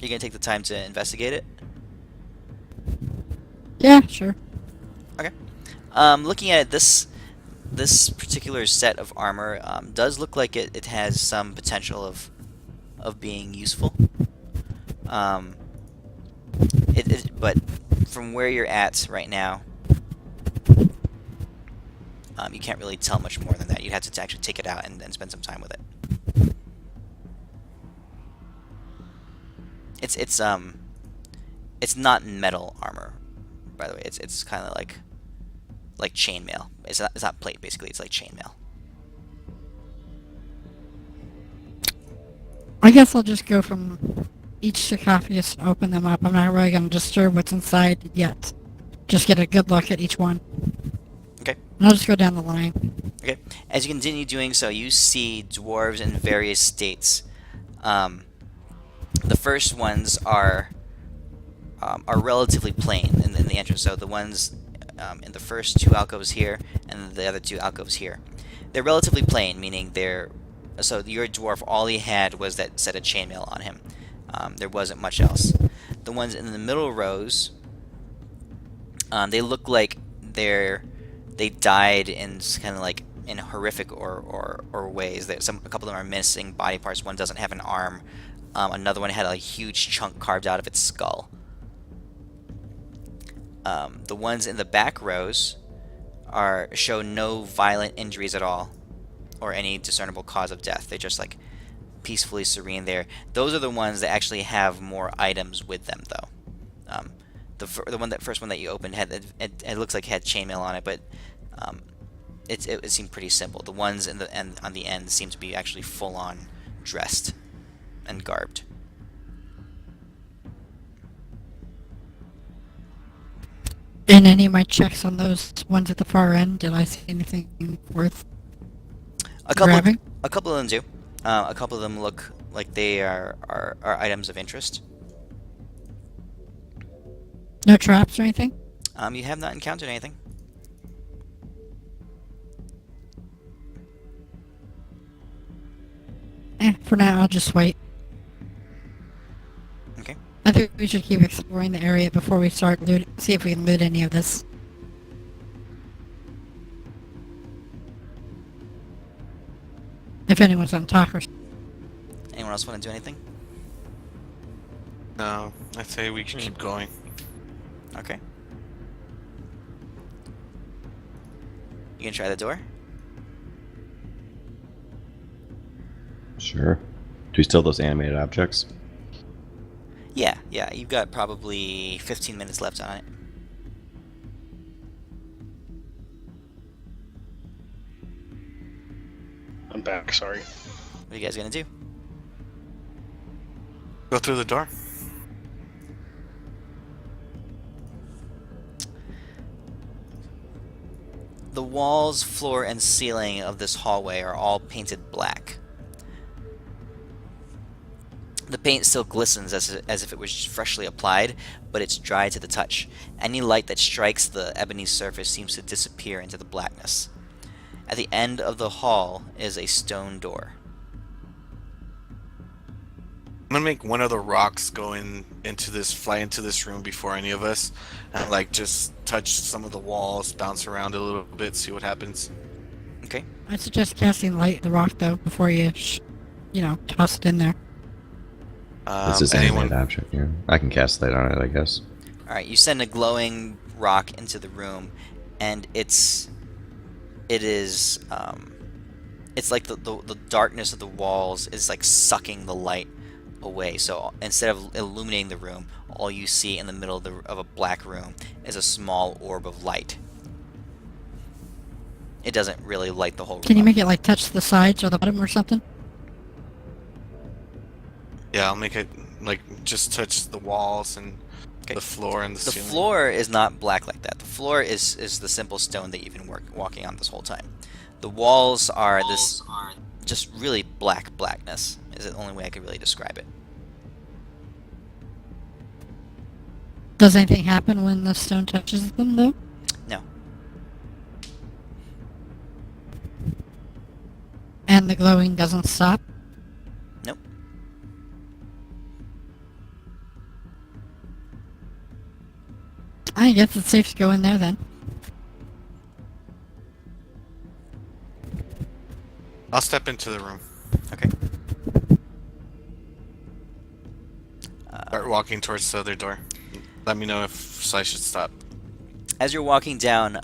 Speaker 1: gonna take the time to investigate it?
Speaker 2: Yeah, sure.
Speaker 1: Looking at it, this particular set of armor does look like it has some potential of being useful. But from where you're at right now, you can't really tell much more than that. You'd have to actually take it out and spend some time with it. It's not metal armor, by the way. It's kind of like chainmail. It's not plate, basically. It's like chainmail.
Speaker 2: I guess I'll just go from each sarcophagus and open them up. I'm not really going to disturb what's inside yet. Just get a good look at each one.
Speaker 1: Okay.
Speaker 2: And I'll just go down the line.
Speaker 1: Okay. As you continue doing so, you see dwarves in various states. The first ones are relatively plain in the entrance. So the ones in the first two alcoves here and the other two alcoves here, they're relatively plain, meaning they're so your dwarf, all he had was that set of chainmail on him. There wasn't much else. The ones in the middle rows, they look like they died in kind of like in horrific or ways. That a couple of them are missing body parts. One doesn't have an arm. Another one had a huge chunk carved out of its skull. The ones in the back rows show no violent injuries at all, or any discernible cause of death. They're just like peacefully serene there. Those are the ones that actually have more items with them, though. The first one that you opened it looks like it had chainmail on it, but it seemed pretty simple. The ones on the end seem to be actually full on dressed and garbed.
Speaker 2: In any of my checks on those ones at the far end, did I see anything worth grabbing?
Speaker 1: A couple of them do. A couple of them look like they are items of interest.
Speaker 2: No traps or anything?
Speaker 1: You have not encountered anything.
Speaker 2: For now, I'll just wait.
Speaker 1: Okay.
Speaker 2: I think we should keep exploring the area before we start see if we can loot any of this. If anyone's on talk or...
Speaker 1: Anyone else want to do anything?
Speaker 7: No, I say we should keep going.
Speaker 1: Okay. You can try the door.
Speaker 3: Sure. Do we still have those animated objects?
Speaker 1: Yeah. You've got probably 15 minutes left on it.
Speaker 4: I'm back. Sorry.
Speaker 1: What are you guys gonna do?
Speaker 7: Go through the door.
Speaker 1: The walls, floor, and ceiling of this hallway are all painted black. The paint still glistens as if it was freshly applied, but it's dry to the touch. Any light that strikes the ebony surface seems to disappear into the blackness. At the end of the hall is a stone door.
Speaker 7: I'm gonna make one of the rocks fly into this room before any of us, and like just touch some of the walls, bounce around a little bit, see what happens.
Speaker 1: Okay.
Speaker 2: I suggest casting light the rock though before you, toss it in there.
Speaker 3: This is animated object, yeah. I can cast light on it, I guess.
Speaker 1: Alright, you send a glowing rock into the room, and it's like the darkness of the walls is like sucking the light away. So instead of illuminating the room, all you see in the middle of a black room is a small orb of light. It doesn't really light the whole room.
Speaker 2: Can you
Speaker 1: up.
Speaker 2: make it like touch the sides or the bottom or something?
Speaker 7: Yeah, I'll make it like just touch the walls and
Speaker 1: Okay.
Speaker 7: the floor and the
Speaker 1: The
Speaker 7: ceiling.
Speaker 1: floor is not black like that. The floor is the simple stone that you've been walking on this whole time. The walls are just really blackness. Is the only way I could really describe it.
Speaker 2: Does anything happen when the stone touches them though?
Speaker 1: No.
Speaker 2: And the glowing doesn't stop?
Speaker 1: Nope.
Speaker 2: I guess it's safe to go in there then.
Speaker 7: I'll step into the room.
Speaker 1: Okay.
Speaker 7: Start walking towards the other door. Let me know if I should stop.
Speaker 1: As you're walking down,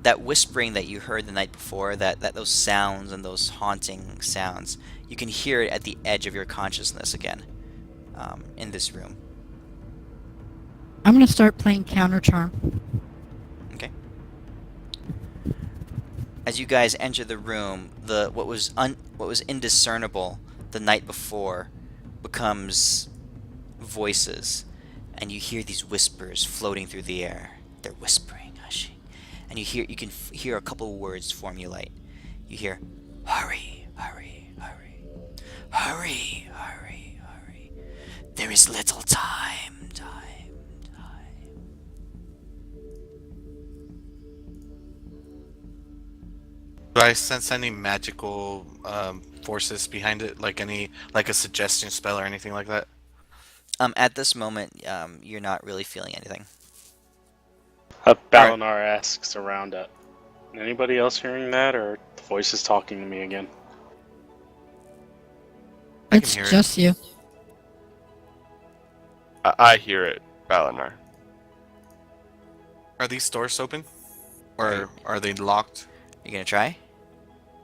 Speaker 1: that whispering that you heard the night before, that those sounds and those haunting sounds, you can hear it at the edge of your consciousness again, in this room.
Speaker 2: I'm gonna start playing counter charm.
Speaker 1: Okay. As you guys enter the room, what was indiscernible the night before becomes voices, and you hear these whispers floating through the air. They're whispering, hushing, and you can hear a couple of words formulate. You hear, "Hurry, hurry, hurry, hurry, hurry, hurry. There is little time, time, time."
Speaker 7: Do I sense any magical forces behind it, like a suggestion spell or anything like that?
Speaker 1: At this moment, you're not really feeling anything.
Speaker 4: Balinar asks around, anybody else hearing that, or the voice is talking to me again?
Speaker 2: It's
Speaker 7: hear it.
Speaker 2: just you.
Speaker 6: I hear it, Balinar.
Speaker 7: Are these doors open, or are they locked?
Speaker 1: You gonna try?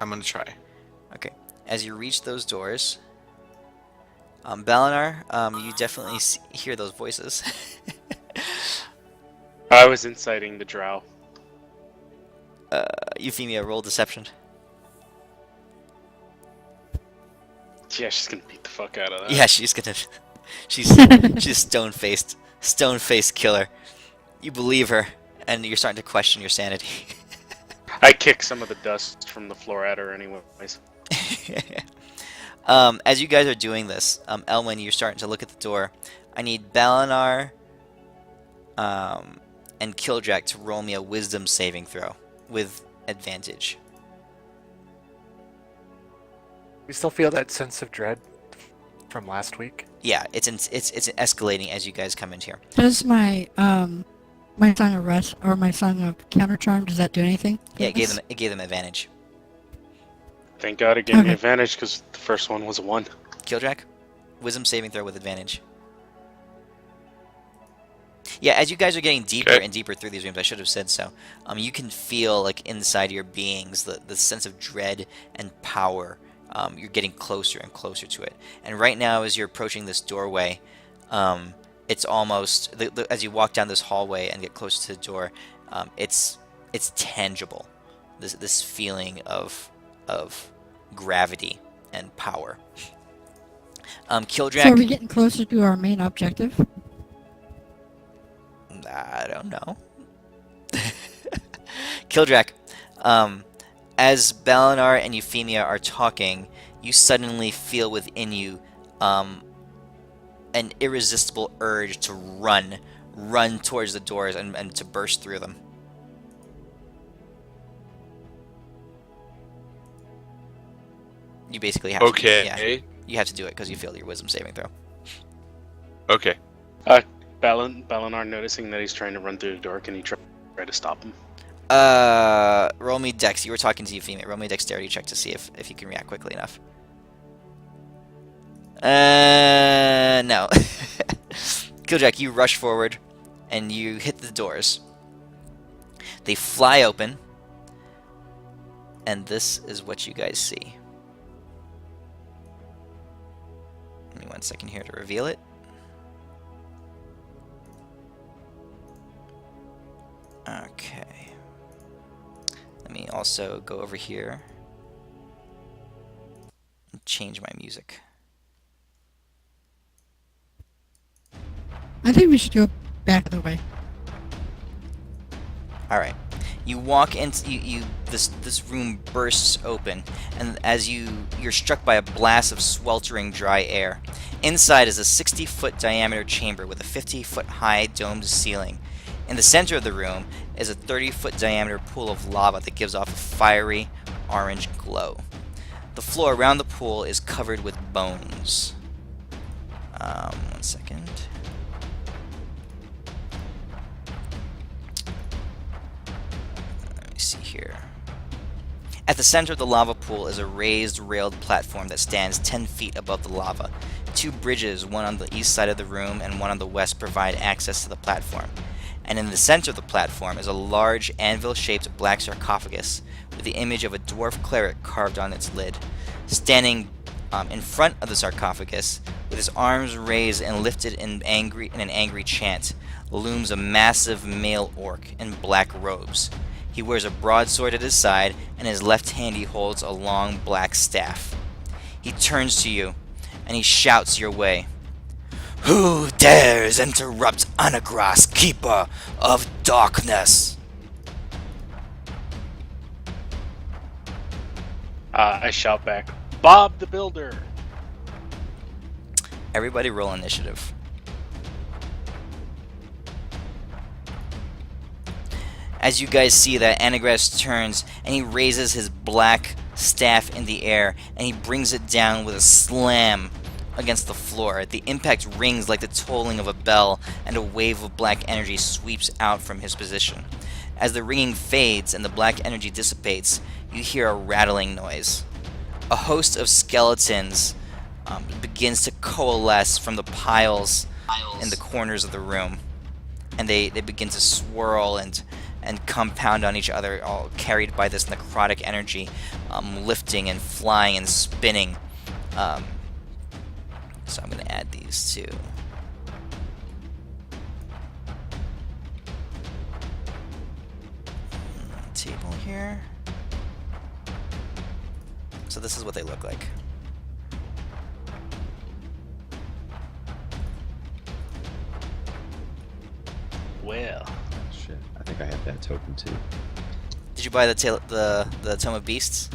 Speaker 7: I'm gonna try.
Speaker 1: Okay. As you reach those doors, Balinar, you definitely hear those voices.
Speaker 4: I was inciting the drow.
Speaker 1: Euphemia, roll deception.
Speaker 4: Yeah, she's gonna beat the fuck out of that.
Speaker 1: Yeah, she's she's stone-faced killer. You believe her, and you're starting to question your sanity.
Speaker 4: I kick some of the dust from the floor at her anyways.
Speaker 1: As you guys are doing this, Elwyn, you're starting to look at the door. I need Balinar and Killjack to roll me a wisdom saving throw with advantage.
Speaker 8: We still feel that sense of dread from last week.
Speaker 1: Yeah, it's escalating as you guys come in here.
Speaker 2: Does my my song of rest or my song of counter charm, does that do anything?
Speaker 1: Yeah, it gave them advantage.
Speaker 4: Thank God it gave me
Speaker 2: Okay.
Speaker 4: advantage because the first one was a 1.
Speaker 1: Killjack, wisdom saving throw with advantage. Yeah, as you guys are getting deeper
Speaker 6: Okay.
Speaker 1: and deeper through these rooms, I should have said so. You can feel like inside your beings the sense of dread and power. You're getting closer and closer to it. And right now, as you're approaching this doorway, it's almost as you walk down this hallway and get closer to the door, it's tangible. This feeling of gravity and power. Killjack.
Speaker 2: So are we getting closer to our main objective?
Speaker 1: I don't know. Killjack, as Balinar and Euphemia are talking, you suddenly feel within you an irresistible urge to run towards the doors and to burst through them. You basically have to.
Speaker 6: Okay.
Speaker 1: Yeah, you have to do it because you failed your wisdom saving throw.
Speaker 6: Okay.
Speaker 4: Balinar noticing that he's trying to run through the door, can he try to stop him?
Speaker 1: Roll me dex. You were talking to Euphemia. Roll me a dexterity check to see if you can react quickly enough. No. Killjack, you rush forward, and you hit the doors. They fly open, and this is what you guys see. Give me 1 second here to reveal it. Okay. Let me also go over here and change my music.
Speaker 2: I think we should go back the way.
Speaker 1: All right. You walk into this room bursts open, and as you're struck by a blast of sweltering dry air. Inside is a 60-foot diameter chamber with a 50-foot high domed ceiling. In the center of the room is a 30-foot diameter pool of lava that gives off a fiery orange glow. The floor around the pool is covered with bones. 1 second. Let me see here. At the center of the lava pool is a raised railed platform that stands 10 feet above the lava. 2 bridges, one on the east side of the room and one on the west, provide access to the platform. And in the center of the platform is a large anvil-shaped black sarcophagus with the image of a dwarf cleric carved on its lid. Standing in front of the sarcophagus, with his arms raised and lifted in an angry chant, looms a massive male orc in black robes. He wears a broadsword at his side, and in his left hand he holds a long black staff. He turns to you, and he shouts your way. "Who dares interrupt Anagras, Keeper of Darkness?"
Speaker 4: I shout back, Bob the Builder.
Speaker 1: Everybody roll initiative. As you guys see that, Anagras turns and he raises his black staff in the air and he brings it down with a slam against the floor. The impact rings like the tolling of a bell, and a wave of black energy sweeps out from his position. As the ringing fades and the black energy dissipates, you hear a rattling noise. A host of skeletons begins to coalesce from the piles in the corners of the room, and they begin to swirl and compound on each other, all carried by this necrotic energy, lifting and flying and spinning. So I'm going to add these to table here. So this is what they look like.
Speaker 4: Well,
Speaker 3: Shit, I think I have that token too.
Speaker 1: Did you buy the Tome of Beasts?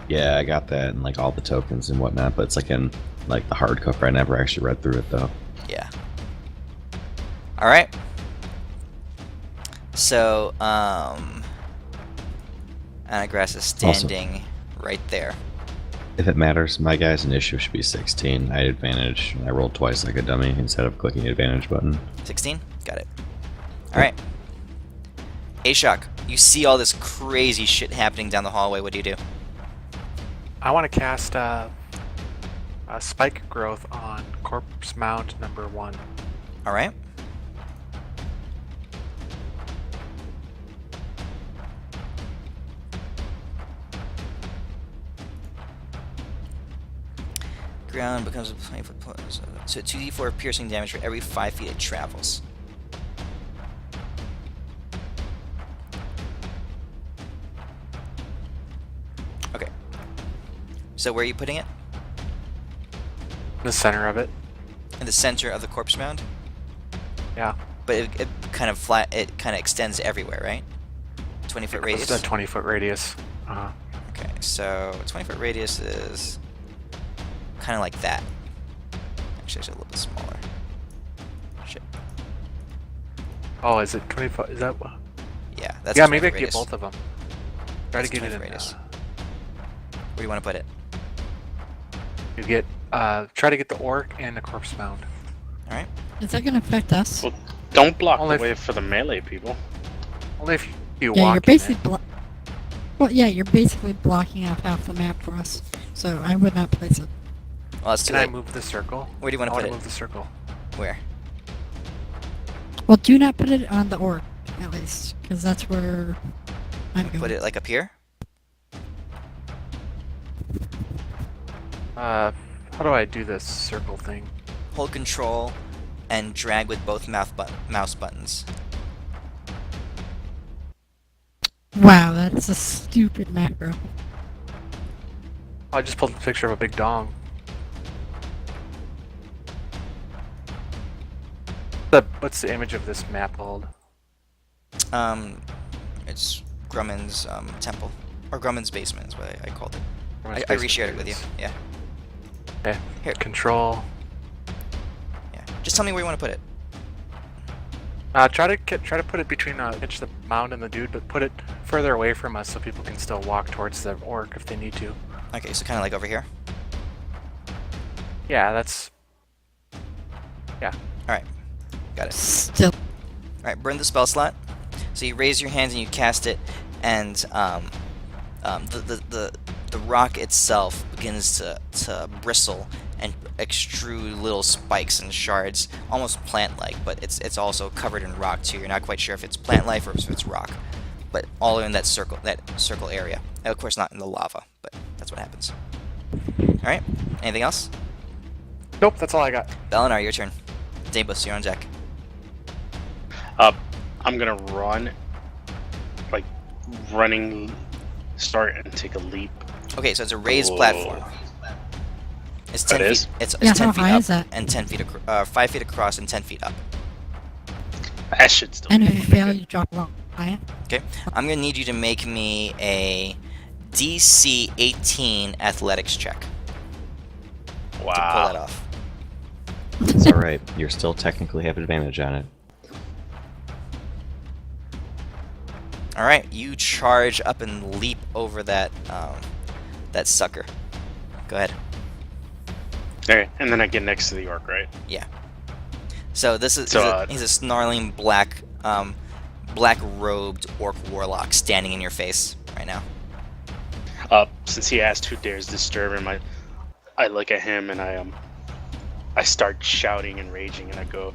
Speaker 3: Yeah, I got that and like all the tokens and whatnot, but it's like in like the hardcover. I never actually read through it though.
Speaker 1: Yeah. All right. So, Anagras is standing right there.
Speaker 3: If it matters, my guy's initiative should be 16. I had advantage. I rolled twice like a dummy instead of clicking the advantage button.
Speaker 1: 16? Got it. All right. Ashok, you see all this crazy shit happening down the hallway. What do you do?
Speaker 8: I want to cast a spike growth on corpse mound number 1.
Speaker 1: All right. Ground becomes a 20-foot plus. So 2d4 piercing damage for every 5 feet it travels. Okay. So where are you putting it?
Speaker 8: The center of it.
Speaker 1: In the center of the corpse mound?
Speaker 8: Yeah.
Speaker 1: But it kind of extends everywhere, right? 20-foot radius?
Speaker 8: It's a 20-foot radius.
Speaker 1: Okay, so 20-foot radius is kind of like that. Actually, it's a little bit smaller. Shit.
Speaker 8: Oh, is it 20 foot? Is that what?
Speaker 1: Yeah, that's
Speaker 8: Yeah,
Speaker 1: 20
Speaker 8: maybe I
Speaker 1: foot
Speaker 8: can
Speaker 1: radius.
Speaker 8: get both of them. Try
Speaker 1: That's
Speaker 8: to get
Speaker 1: 20
Speaker 8: it in.
Speaker 1: foot radius. Where do you want to put it?
Speaker 8: You get. Try to get the orc and the corpse mound.
Speaker 1: All right.
Speaker 2: Is that going to affect us?
Speaker 4: well, don't block
Speaker 8: Only
Speaker 4: the
Speaker 8: if-
Speaker 4: way for the melee people.
Speaker 8: Only if you
Speaker 2: Yeah,
Speaker 8: walk
Speaker 2: you're
Speaker 8: in
Speaker 2: basically
Speaker 8: it.
Speaker 2: well, yeah, you're basically blocking off half the map for us. So I would not place it.
Speaker 1: Well, that's too
Speaker 8: Can I
Speaker 1: late.
Speaker 8: move the circle?
Speaker 1: Where do you want
Speaker 8: I
Speaker 1: to
Speaker 8: want
Speaker 1: put
Speaker 8: to
Speaker 1: it?
Speaker 8: move the circle.
Speaker 1: Where?
Speaker 2: Well, do not put it on the orc, at least, because that's where I'm going.
Speaker 1: Put it like up here?
Speaker 8: How do I do this circle thing?
Speaker 1: Hold control and drag with both mouse buttons.
Speaker 2: Wow, that's a stupid macro.
Speaker 8: I just pulled a picture of a big dong. What's the image of this map hold?
Speaker 1: It's Grumman's temple. Or Grumman's basement is what I called it.
Speaker 8: Everyone's
Speaker 1: I
Speaker 8: basically
Speaker 1: reshared it with you.
Speaker 8: this.
Speaker 1: Yeah.
Speaker 8: Okay.
Speaker 1: Here.
Speaker 8: Control.
Speaker 1: Yeah. Just tell me where you want to put it.
Speaker 8: Try to put it between pitch the mound and the dude, but put it further away from us so people can still walk towards the orc if they need to.
Speaker 1: Okay, so kind of like over here.
Speaker 8: Yeah, that's. Yeah.
Speaker 1: Alright. Got it.
Speaker 2: Still.
Speaker 1: Alright, burn the spell slot. So you raise your hands and you cast it, and the rock itself begins to bristle and extrude little spikes and shards, almost plant-like, but it's also covered in rock too. You're not quite sure if it's plant-life or if it's rock, but all in that circle area. And of course, not in the lava, but that's what happens. All right. Anything else?
Speaker 8: Nope, that's all I got.
Speaker 1: Belinar, your turn. Dabus, you're on deck.
Speaker 4: I'm gonna run, like running, start and take a leap.
Speaker 1: Okay, so it's a raised
Speaker 4: Whoa.
Speaker 1: platform. It's 10
Speaker 4: That
Speaker 1: feet.
Speaker 4: is?
Speaker 1: It's
Speaker 2: Yeah,
Speaker 1: 10
Speaker 2: how
Speaker 1: feet
Speaker 2: high
Speaker 1: up
Speaker 2: is that?
Speaker 1: and 10 feet 5 feet across and 10 feet up.
Speaker 4: That should still.
Speaker 2: And
Speaker 4: be
Speaker 2: if you
Speaker 4: pretty
Speaker 2: fail,
Speaker 4: good.
Speaker 2: you drop a line.
Speaker 1: Okay, I'm gonna need you to make me a DC 18 athletics check to pull that
Speaker 4: Wow.
Speaker 1: off.
Speaker 3: It's alright. You still technically have advantage on it.
Speaker 1: All right, you charge up and leap over that that sucker. Go ahead.
Speaker 4: Okay, and then I get next to the orc, right?
Speaker 1: Yeah. So this is
Speaker 4: So,
Speaker 1: he's a snarling black black robed orc warlock standing in your face right now.
Speaker 4: Since he asked who dares disturb him, I look at him and I start shouting and raging, and I go,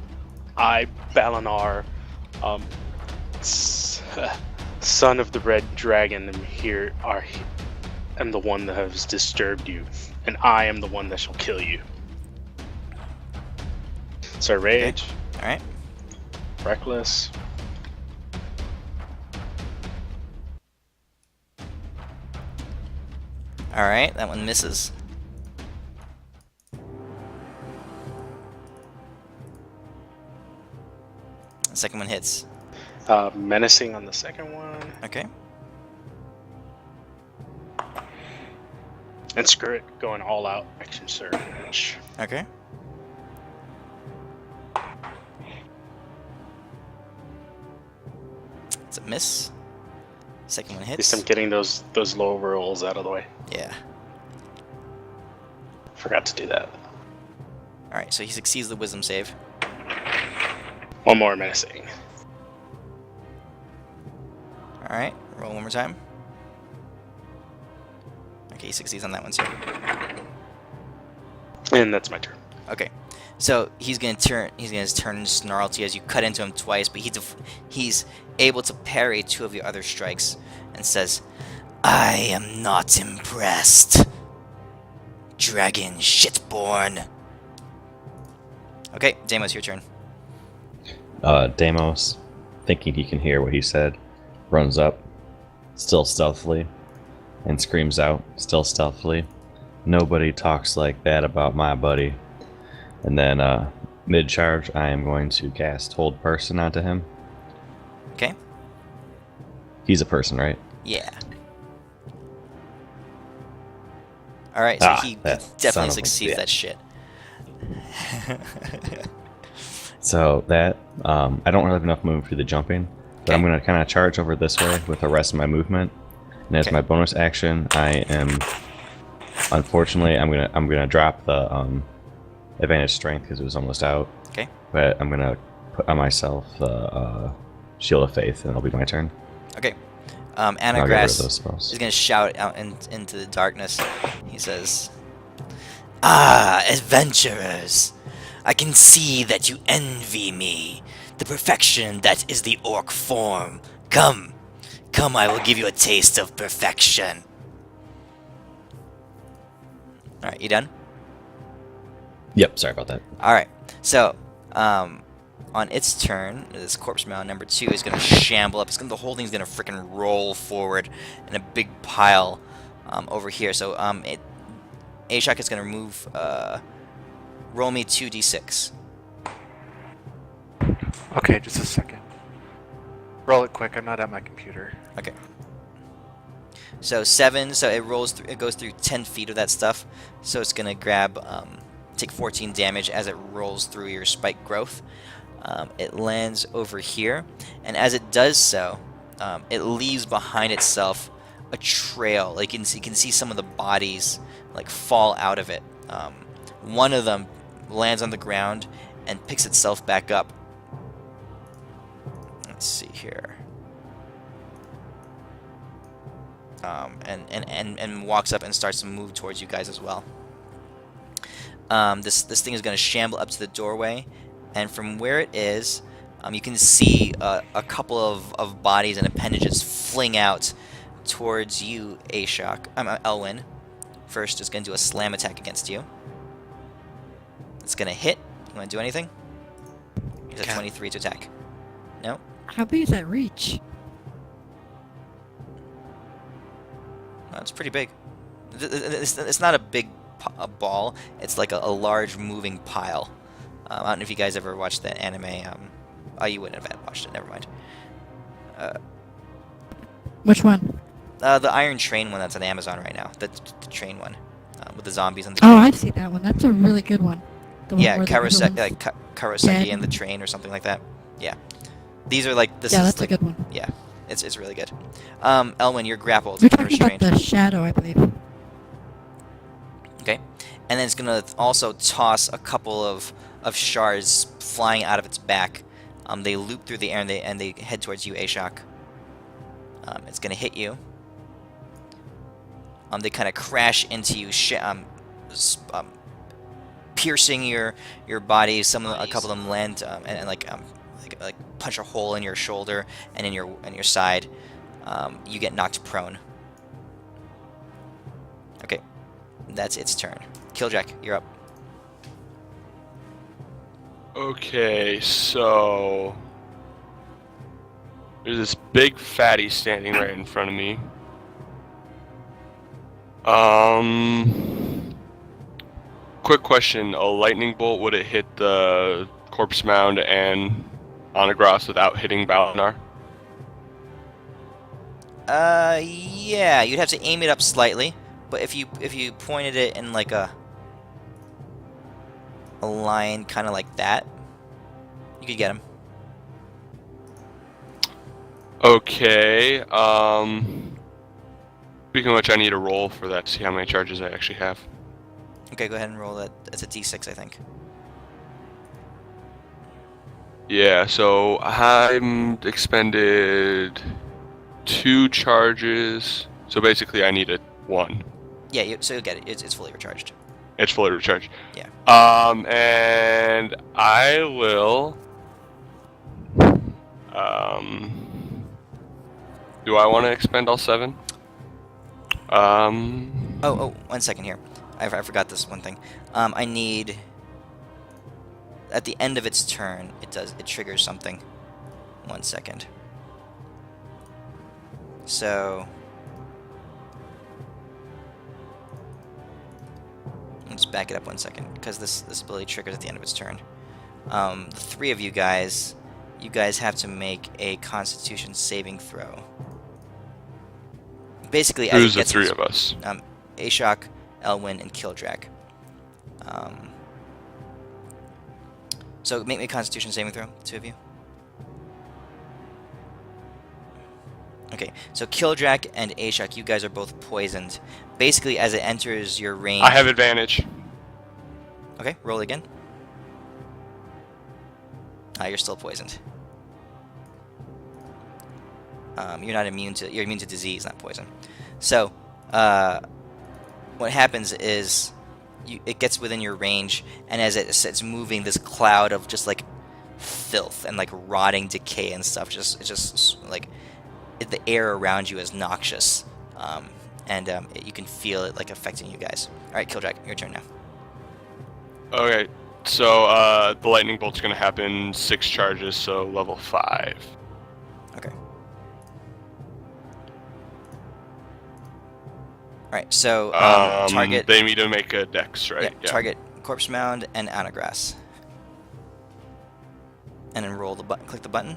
Speaker 4: I, Balinar, son of the Red Dragon, am the one that has disturbed you, and I am the one that shall kill you. So rage,
Speaker 1: All right.
Speaker 4: reckless.
Speaker 1: All right, that one misses. The second one hits.
Speaker 4: Menacing on the second one,
Speaker 1: Okay.
Speaker 4: and screw it, going all out action surge.
Speaker 1: Okay. It's a miss. Second one
Speaker 4: At least I'm
Speaker 1: hits.
Speaker 4: getting those low rolls out of the way.
Speaker 1: Yeah.
Speaker 4: Forgot to do that.
Speaker 1: All right, so he succeeds the wisdom save.
Speaker 4: One more menacing.
Speaker 1: All right, roll one more time. Okay, he succeeds on that one too.
Speaker 4: And that's my turn.
Speaker 1: Okay, so he's gonna turn and snarl to you as you cut into him twice, but he's able to parry two of your other strikes and says, "I am not impressed, dragon shitborn." Okay, Deimos, your turn.
Speaker 3: Deimos, thinking he can hear what he said, runs up, still stealthily, and screams out, still stealthily, "Nobody talks like that about my buddy." And then, mid-charge, I am going to cast Hold Person onto him.
Speaker 1: Okay.
Speaker 3: He's a person, right?
Speaker 1: Yeah. All right, so he
Speaker 3: that son
Speaker 1: definitely
Speaker 3: of a
Speaker 1: succeeds
Speaker 3: bitch.
Speaker 1: that shit.
Speaker 3: So that, I don't really have enough movement for the jumping, but I'm
Speaker 1: Okay.
Speaker 3: going to kind of charge over this way with the rest of my movement. And as
Speaker 1: Okay.
Speaker 3: my bonus action, unfortunately, I'm gonna drop the advantage strength because it was almost out.
Speaker 1: Okay.
Speaker 3: But I'm gonna put on myself the Shield of Faith, and it'll be my turn.
Speaker 1: Okay.
Speaker 3: And I'll get rid of
Speaker 1: Anagrass
Speaker 3: those spells.
Speaker 1: is going to shout out into the darkness. He says, "Ah, adventurers! I can see that you envy me, the perfection that is the orc form. Come, come, I will give you a taste of perfection." Alright, you done?
Speaker 3: Yep. Sorry about that.
Speaker 1: Alright, so, on its turn, this corpse mound number 2 is going to shamble up. The whole thing's going to freaking roll forward in a big pile over here. So, Ashok is going to move, roll me 2d6.
Speaker 8: Okay, just a second. Roll it quick. I'm not at my computer.
Speaker 1: Okay. So 7, so it rolls through, it goes through 10 feet of that stuff. So it's gonna grab, take 14 damage as it rolls through your spike growth. It lands over here, and as it does so, it leaves behind itself a trail. Like you can see some of the bodies like fall out of it. One of them lands on the ground and picks itself back up. Let's see here. And walks up and starts to move towards you guys as well. This thing is going to shamble up to the doorway, and from where it is, you can see a couple of bodies and appendages fling out towards you, Ashok. Elwyn. First is going to do a slam attack against you. It's going to hit. You want to do anything? It's a
Speaker 7: Can't.
Speaker 1: 23 to attack. No?
Speaker 2: How big is that reach?
Speaker 1: It's pretty big. It's not a big ball. It's like a large moving pile. I don't know if you guys ever watched that anime. Oh, you wouldn't have watched it. Never mind.
Speaker 2: Which one?
Speaker 1: The Iron Train one that's on Amazon right now. The train one. With the zombies and the
Speaker 2: Oh,
Speaker 1: train.
Speaker 2: I've seen that one. That's a really good one. The one
Speaker 1: Yeah,
Speaker 2: where the everyone's
Speaker 1: Karoseki
Speaker 2: dead.
Speaker 1: and the train or something like that. Yeah. These are like, this
Speaker 2: Yeah,
Speaker 1: is
Speaker 2: that's
Speaker 1: like,
Speaker 2: a good one.
Speaker 1: yeah, it's really good. Elwyn, you're grappled
Speaker 2: You're
Speaker 1: or
Speaker 2: talking about
Speaker 1: restrained.
Speaker 2: the shadow, I believe.
Speaker 1: Okay. And then it's gonna also toss a couple of shards flying out of its back. They loop through the air and they head towards you, Ashok. It's gonna hit you. They kind of crash into you, piercing your body. A couple of them land and like punch a hole in your shoulder and in your side. You get knocked prone. Okay, that's its turn. Killjack, you're up.
Speaker 6: Okay, so there's this big fatty standing right in front of me. Quick question: a lightning bolt, would it hit the corpse mound and Onagros without hitting Balinar?
Speaker 1: Yeah, you'd have to aim it up slightly, but if you pointed it in like a line, kind of like that, you could get him.
Speaker 6: Okay. Speaking of which, I need a roll for that to see how many charges I actually have.
Speaker 1: Okay, go ahead and roll that. It's a D6, I think.
Speaker 6: Yeah, so I'm expended 2 charges. So basically, I need a 1.
Speaker 1: Yeah, so you'll get it. It's fully recharged.
Speaker 6: It's fully recharged.
Speaker 1: Yeah.
Speaker 6: And I will. Do I want to expend all 7?
Speaker 1: Oh, 1 second here. I forgot this one thing. I need. At the end of its turn, it triggers something. 1 second. So let's back it up 1 second, because this ability triggers at the end of its turn. The 3 of you guys have to make a Constitution saving throw. Basically, as
Speaker 6: Who's
Speaker 1: it
Speaker 6: the
Speaker 1: gets
Speaker 6: 3 of us?
Speaker 1: Ashok, Elwyn, and Killdrack. So make me a Constitution saving throw, 2 of you. Okay, so Killdrack and Ashok, you guys are both poisoned. Basically, as it enters your range...
Speaker 6: I have advantage.
Speaker 1: Okay, roll again. You're still poisoned. You're not immune to... You're immune to disease, not poison. So, what happens is... it gets within your range, and as it's moving, this cloud of just, like, filth and, like, rotting decay and stuff, like... the air around you is noxious, and you can feel it like affecting you guys. All right, Killjack, your turn now.
Speaker 6: Okay, so the lightning bolt's gonna happen 6 charges, so level 5.
Speaker 1: Okay. All right, so target.
Speaker 6: They need to make a dex, right?
Speaker 1: Yeah, target corpse mound and Onagros, and then roll the button. Click the button.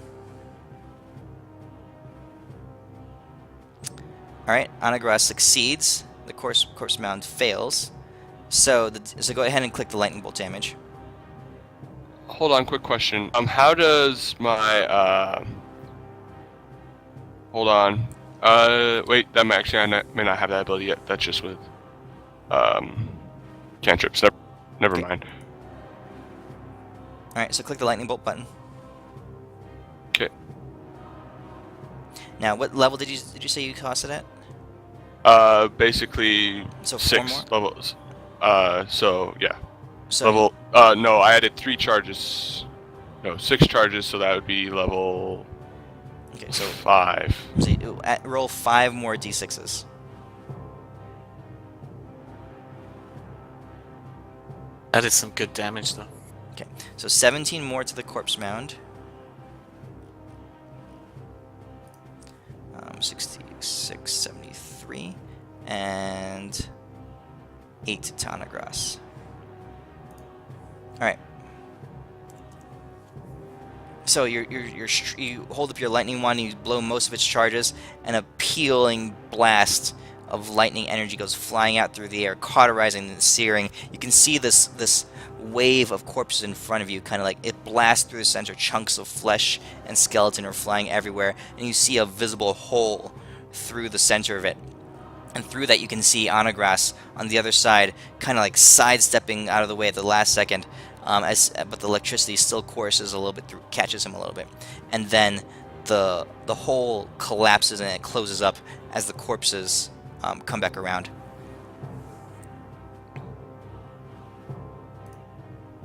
Speaker 1: Alright, Onagros succeeds. The corpse mound fails. So go ahead and click the lightning bolt damage.
Speaker 6: Hold on, quick question. How does my hold on. Wait, that may actually I may not have that ability yet. That's just with cantrips. Never
Speaker 1: Okay.
Speaker 6: mind.
Speaker 1: Alright, so click the lightning bolt button.
Speaker 6: Okay.
Speaker 1: Now, what level did you say you tossed it at?
Speaker 6: Basically
Speaker 1: So 4
Speaker 6: 6
Speaker 1: more?
Speaker 6: levels. So yeah.
Speaker 1: So
Speaker 6: Level no, I added 3 charges. No, 6 charges, so that would be level
Speaker 1: Okay, so
Speaker 6: 5.
Speaker 1: roll 5 more d6s.
Speaker 7: That is some good damage, though.
Speaker 1: Okay, so 17 more to the corpse mound. 66, 73, and 8 to Onagros. Alright. So you hold up your lightning wand, and you blow most of its charges, and a peeling blast of lightning energy goes flying out through the air, cauterizing and searing. You can see this wave of corpses in front of you, kind of like it blasts through the center. Chunks of flesh and skeleton are flying everywhere, and you see a visible hole through the center of it. And through that, you can see Anagras on the other side, kind of like sidestepping out of the way at the last second. But the electricity still courses a little bit through, catches him a little bit, and then the hole collapses and it closes up as the corpses come back around.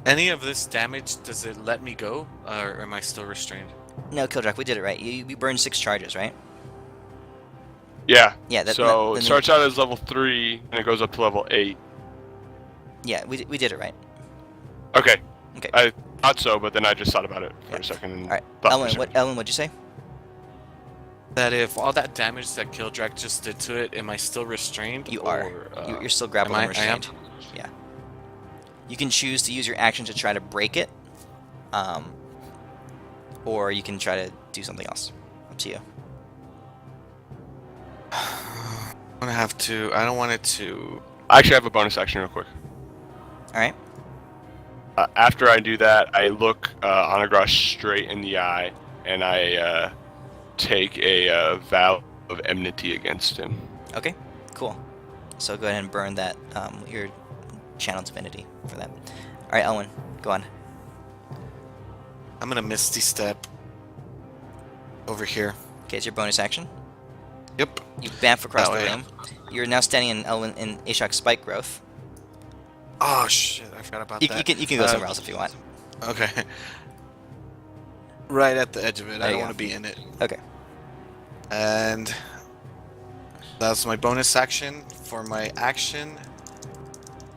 Speaker 7: Any of this damage, does it let me go, or am I still restrained?
Speaker 1: No, Kildrak, we did it right. You burned 6 charges, right?
Speaker 6: Yeah.
Speaker 1: Yeah.
Speaker 6: So it starts out as level 3 and it goes up to level 8.
Speaker 1: Yeah, we did it right.
Speaker 6: Okay.
Speaker 1: Okay.
Speaker 6: I thought so, but then I just thought about it for a second. And
Speaker 1: All right,
Speaker 6: thought for a
Speaker 1: Ellen,
Speaker 6: second.
Speaker 1: what'd you say?
Speaker 7: That if all that damage that Kildrak just did to it, am I still restrained?
Speaker 1: You
Speaker 7: or,
Speaker 1: are. You're still grappled and
Speaker 7: I am?
Speaker 1: restrained. Yeah. You can choose to use your action to try to break it, or you can try to do something else. Up to you.
Speaker 7: I'm gonna have to. I don't want it to.
Speaker 6: I actually have a bonus action real quick.
Speaker 1: All right.
Speaker 6: After I do that, I look Anagras straight in the eye, and I take a vow of enmity against him.
Speaker 1: Okay. Cool. So go ahead and burn that your channel divinity for that. All right, Elwin, go on.
Speaker 7: I'm gonna Misty Step over here.
Speaker 1: Okay, it's your bonus action.
Speaker 7: Yep.
Speaker 1: You bamf across
Speaker 7: That
Speaker 1: the
Speaker 7: way.
Speaker 1: room. You're now standing in Elwin in Ishak's spike growth.
Speaker 7: Oh shit! I forgot about that.
Speaker 1: You can go somewhere else if you want.
Speaker 7: Okay. Right at the edge of it.
Speaker 1: There
Speaker 7: I
Speaker 1: you
Speaker 7: don't
Speaker 1: go.
Speaker 7: want to be in it.
Speaker 1: Okay.
Speaker 7: And that's my bonus action. For my action,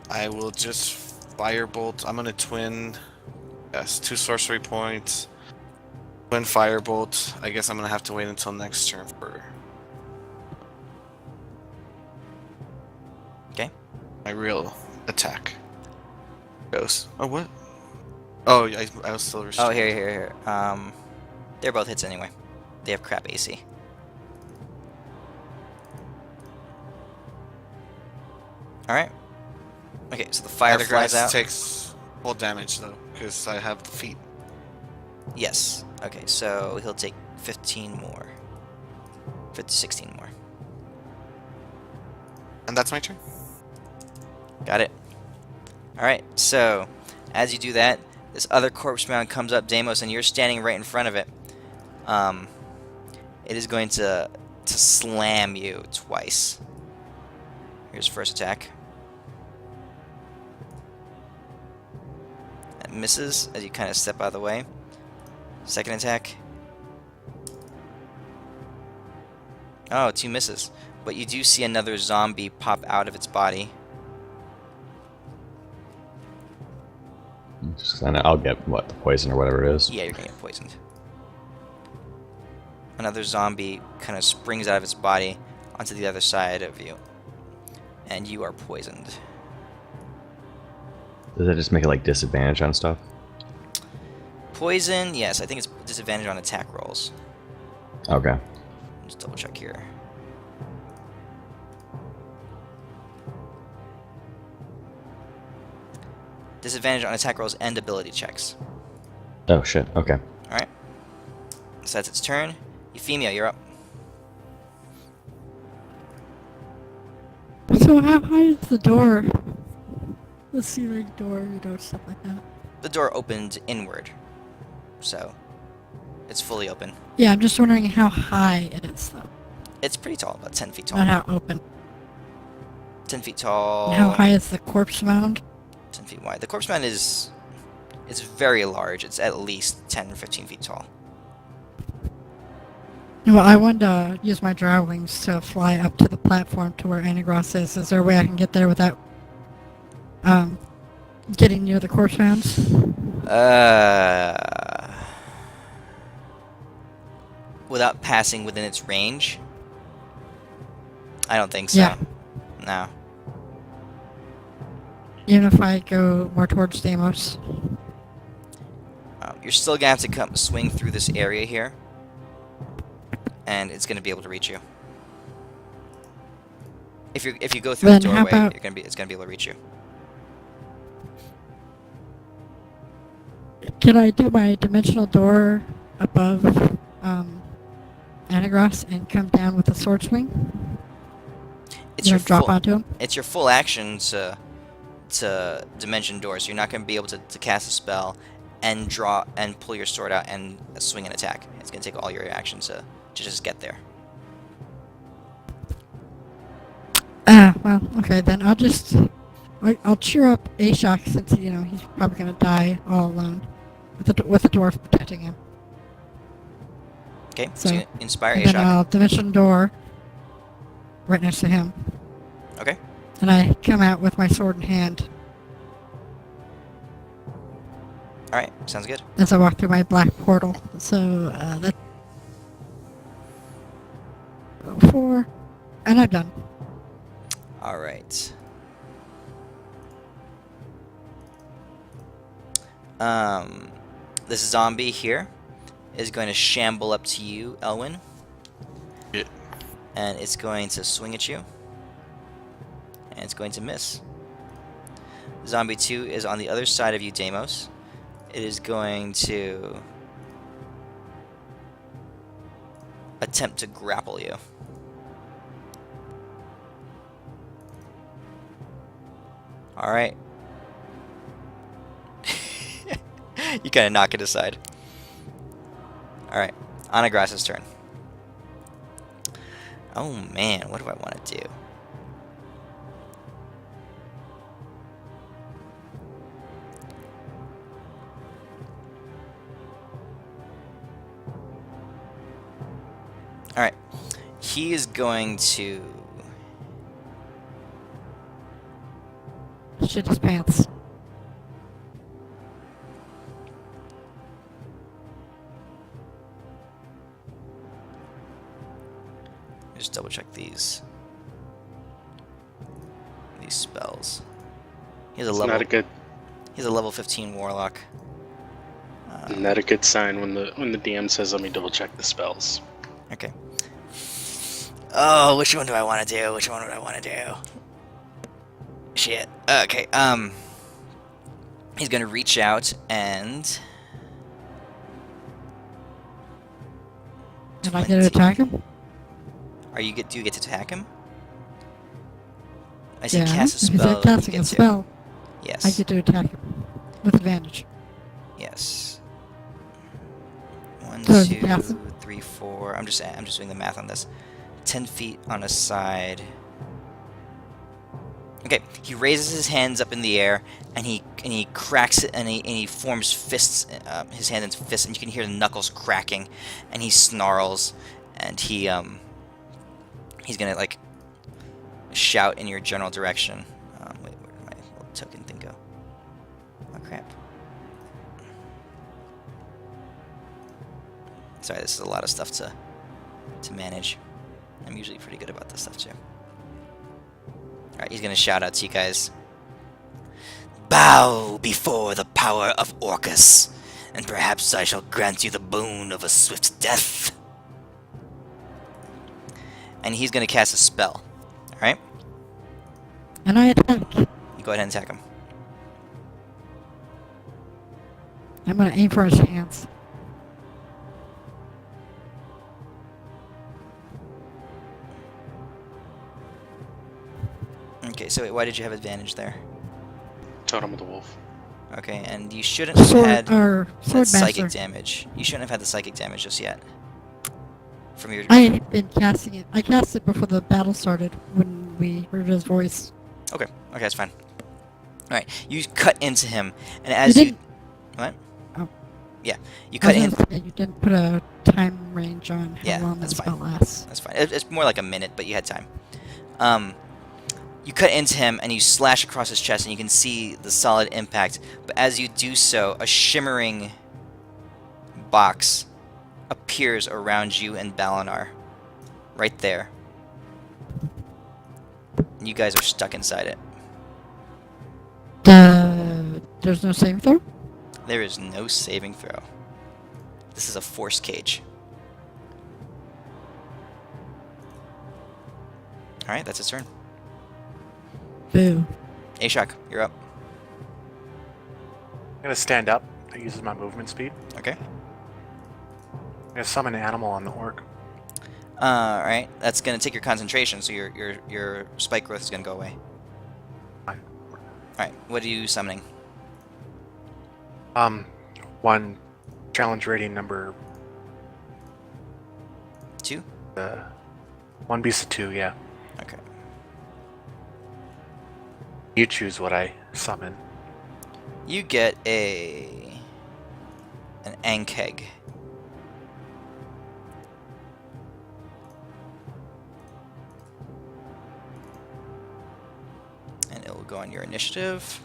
Speaker 7: I will just firebolt. I'm gonna twin. Yes, 2 sorcery points. Twin firebolt. I guess I'm gonna have to wait until next turn for.
Speaker 1: Okay.
Speaker 7: My real attack. Goes. Oh what? Oh, I was still restrained.
Speaker 1: Oh, here. They're both hits anyway. They have crap AC. All right. Okay, so the fire flies out.
Speaker 7: Takes full damage though, because I have the feet.
Speaker 1: Yes. Okay, so he'll take 15 more. 16 more.
Speaker 7: And that's my turn.
Speaker 1: Got it. All right. So, as you do that, this other corpse mound comes up, Deimos, and you're standing right in front of it. It is going to slam you twice. Here's first attack. That misses as you kind of step out of the way. Second attack. Oh, 2 misses. But you do see another zombie pop out of its body.
Speaker 3: And I'll get what, the poison or whatever it is.
Speaker 1: Yeah, you're gonna get poisoned. Another zombie kind of springs out of its body onto the other side of you. And you are poisoned.
Speaker 3: Does that just make it like disadvantage on stuff?
Speaker 1: Poison, yes, I think it's disadvantage on attack rolls.
Speaker 3: Okay.
Speaker 1: Just double check here. Disadvantage on attack rolls and ability checks.
Speaker 3: Oh shit. Okay.
Speaker 1: Alright. So that's its turn. Euphemia, you're up.
Speaker 2: So how high is the door? The ceiling door, stuff like that.
Speaker 1: The door opened inward. So, it's fully open.
Speaker 2: Yeah, I'm just wondering how high it is, though.
Speaker 1: It's pretty tall, about 10 feet tall.
Speaker 2: Not how open.
Speaker 1: 10 feet tall.
Speaker 2: And how high is the corpse mound?
Speaker 1: 10 feet wide. The corpse mound is very large. It's at least 10 or 15 feet tall.
Speaker 2: Well, I wanted to use my drow wings to fly up to the platform to where Anagras is. Is there a way I can get there without getting near the corpse mounds?
Speaker 1: Without passing within its range? I don't think so.
Speaker 2: Yeah.
Speaker 1: No.
Speaker 2: Even if I go more towards Deimos?
Speaker 1: you're still gonna have to come swing through this area here, and it's gonna be able to reach you. If you go through
Speaker 2: Then
Speaker 1: the
Speaker 2: how
Speaker 1: doorway,
Speaker 2: about-
Speaker 1: it's gonna be able to reach you.
Speaker 2: Can I do my dimensional door above Anagras and come down with a sword swing?
Speaker 1: It's
Speaker 2: You
Speaker 1: your
Speaker 2: know, drop
Speaker 1: full,
Speaker 2: onto him?
Speaker 1: it's your full action to dimension door, so you're not gonna be able to cast a spell and draw and pull your sword out and swing an attack. It's gonna take all your actions to just get there.
Speaker 2: Well, okay, then I'll cheer up Ashok since, you know, he's probably gonna die all alone with the dwarf protecting him.
Speaker 1: Okay, so
Speaker 2: So,
Speaker 1: you inspire
Speaker 2: And then
Speaker 1: Ashok.
Speaker 2: I'll dimension door right next to him.
Speaker 1: Okay.
Speaker 2: And I come out with my sword in hand
Speaker 1: All right, sounds good.
Speaker 2: as I walk through my black portal. So, that's 4, and I'm done.
Speaker 1: All right. This zombie here is going to shamble up to you, Elwyn.
Speaker 5: Yeah.
Speaker 1: And it's going to swing at you. And it's going to miss. Zombie 2 is on the other side of you, Deimos. It is going to attempt to grapple you. All right. You kind of knock it aside. All right, Anagras's turn. Oh man, what do I want to do? All right, he is going to.
Speaker 2: Shit his pants.
Speaker 1: Just double check these spells. He has a
Speaker 4: It's
Speaker 1: level.
Speaker 4: not a good,
Speaker 1: He's a level 15 warlock.
Speaker 4: not a good sign when the DM says, "Let me double check the spells."
Speaker 1: Okay. Oh, which one do I want to do? Which one would I want to do? Shit. Okay. He's gonna reach out and.
Speaker 2: Am I going to attack him?
Speaker 1: Do you get to attack him? I see
Speaker 2: Yeah,
Speaker 1: cast a
Speaker 2: if he's
Speaker 1: spell. you
Speaker 2: casting
Speaker 1: get
Speaker 2: a
Speaker 1: to.
Speaker 2: spell,
Speaker 1: Yes.
Speaker 2: I get to attack him with advantage.
Speaker 1: Yes. 1,
Speaker 2: So is he
Speaker 1: 2,
Speaker 2: casting?
Speaker 1: 3, 4. I'm just doing the math on this. 10 feet on a side. Okay, he raises his hands up in the air, and he cracks it, and he forms fists, his hand into fists, and you can hear the knuckles cracking, and he snarls, and he's gonna like shout in your general direction. Wait, where did my little token thing go? Oh crap! Sorry, this is a lot of stuff to manage. I'm usually pretty good about this stuff too. Alright, he's gonna shout out to you guys. Bow before the power of Orcus, and perhaps I shall grant you the boon of a swift death. And he's gonna cast a spell. Alright?
Speaker 2: And I attack.
Speaker 1: You go ahead and attack him.
Speaker 2: I'm going to aim for his hands.
Speaker 1: Okay, so wait, why did you have advantage there?
Speaker 4: Totem of the Wolf.
Speaker 1: Okay, and you shouldn't have had that
Speaker 2: Sword
Speaker 1: psychic
Speaker 2: master.
Speaker 1: damage. You shouldn't have had the psychic damage just yet. From your.
Speaker 2: I've been casting it. I cast it before the battle started when we heard his voice.
Speaker 1: Okay, that's fine. Alright, you cut into him, and
Speaker 2: You
Speaker 1: as you.
Speaker 2: didn't-
Speaker 1: What?
Speaker 2: Oh.
Speaker 1: Yeah, you
Speaker 2: I
Speaker 1: cut
Speaker 2: was
Speaker 1: in.
Speaker 2: gonna say, you didn't put a time range on how
Speaker 1: Yeah,
Speaker 2: long
Speaker 1: that's
Speaker 2: that
Speaker 1: fine.
Speaker 2: spell lasts.
Speaker 1: That's fine. It's more like a minute, but you had time. You cut into him and you slash across his chest, and you can see the solid impact. But as you do so, a shimmering box appears around you and Balinar. Right there. And you guys are stuck inside it.
Speaker 2: There's no saving throw?
Speaker 1: There is no saving throw. This is a force cage. Alright, that's its turn.
Speaker 2: Boo.
Speaker 1: Ashok, you're up.
Speaker 8: I'm gonna stand up. That uses my movement speed.
Speaker 1: Okay.
Speaker 8: I'm gonna summon an animal on the orc.
Speaker 1: Alright, that's gonna take your concentration, so your spike growth is gonna go away.
Speaker 8: Fine.
Speaker 1: Alright, what are you summoning?
Speaker 8: One challenge rating number
Speaker 1: 2?
Speaker 8: one beast of 2. Yeah.
Speaker 1: Okay.
Speaker 8: You choose what I summon.
Speaker 1: You get an Ankeg. And it will go on your initiative.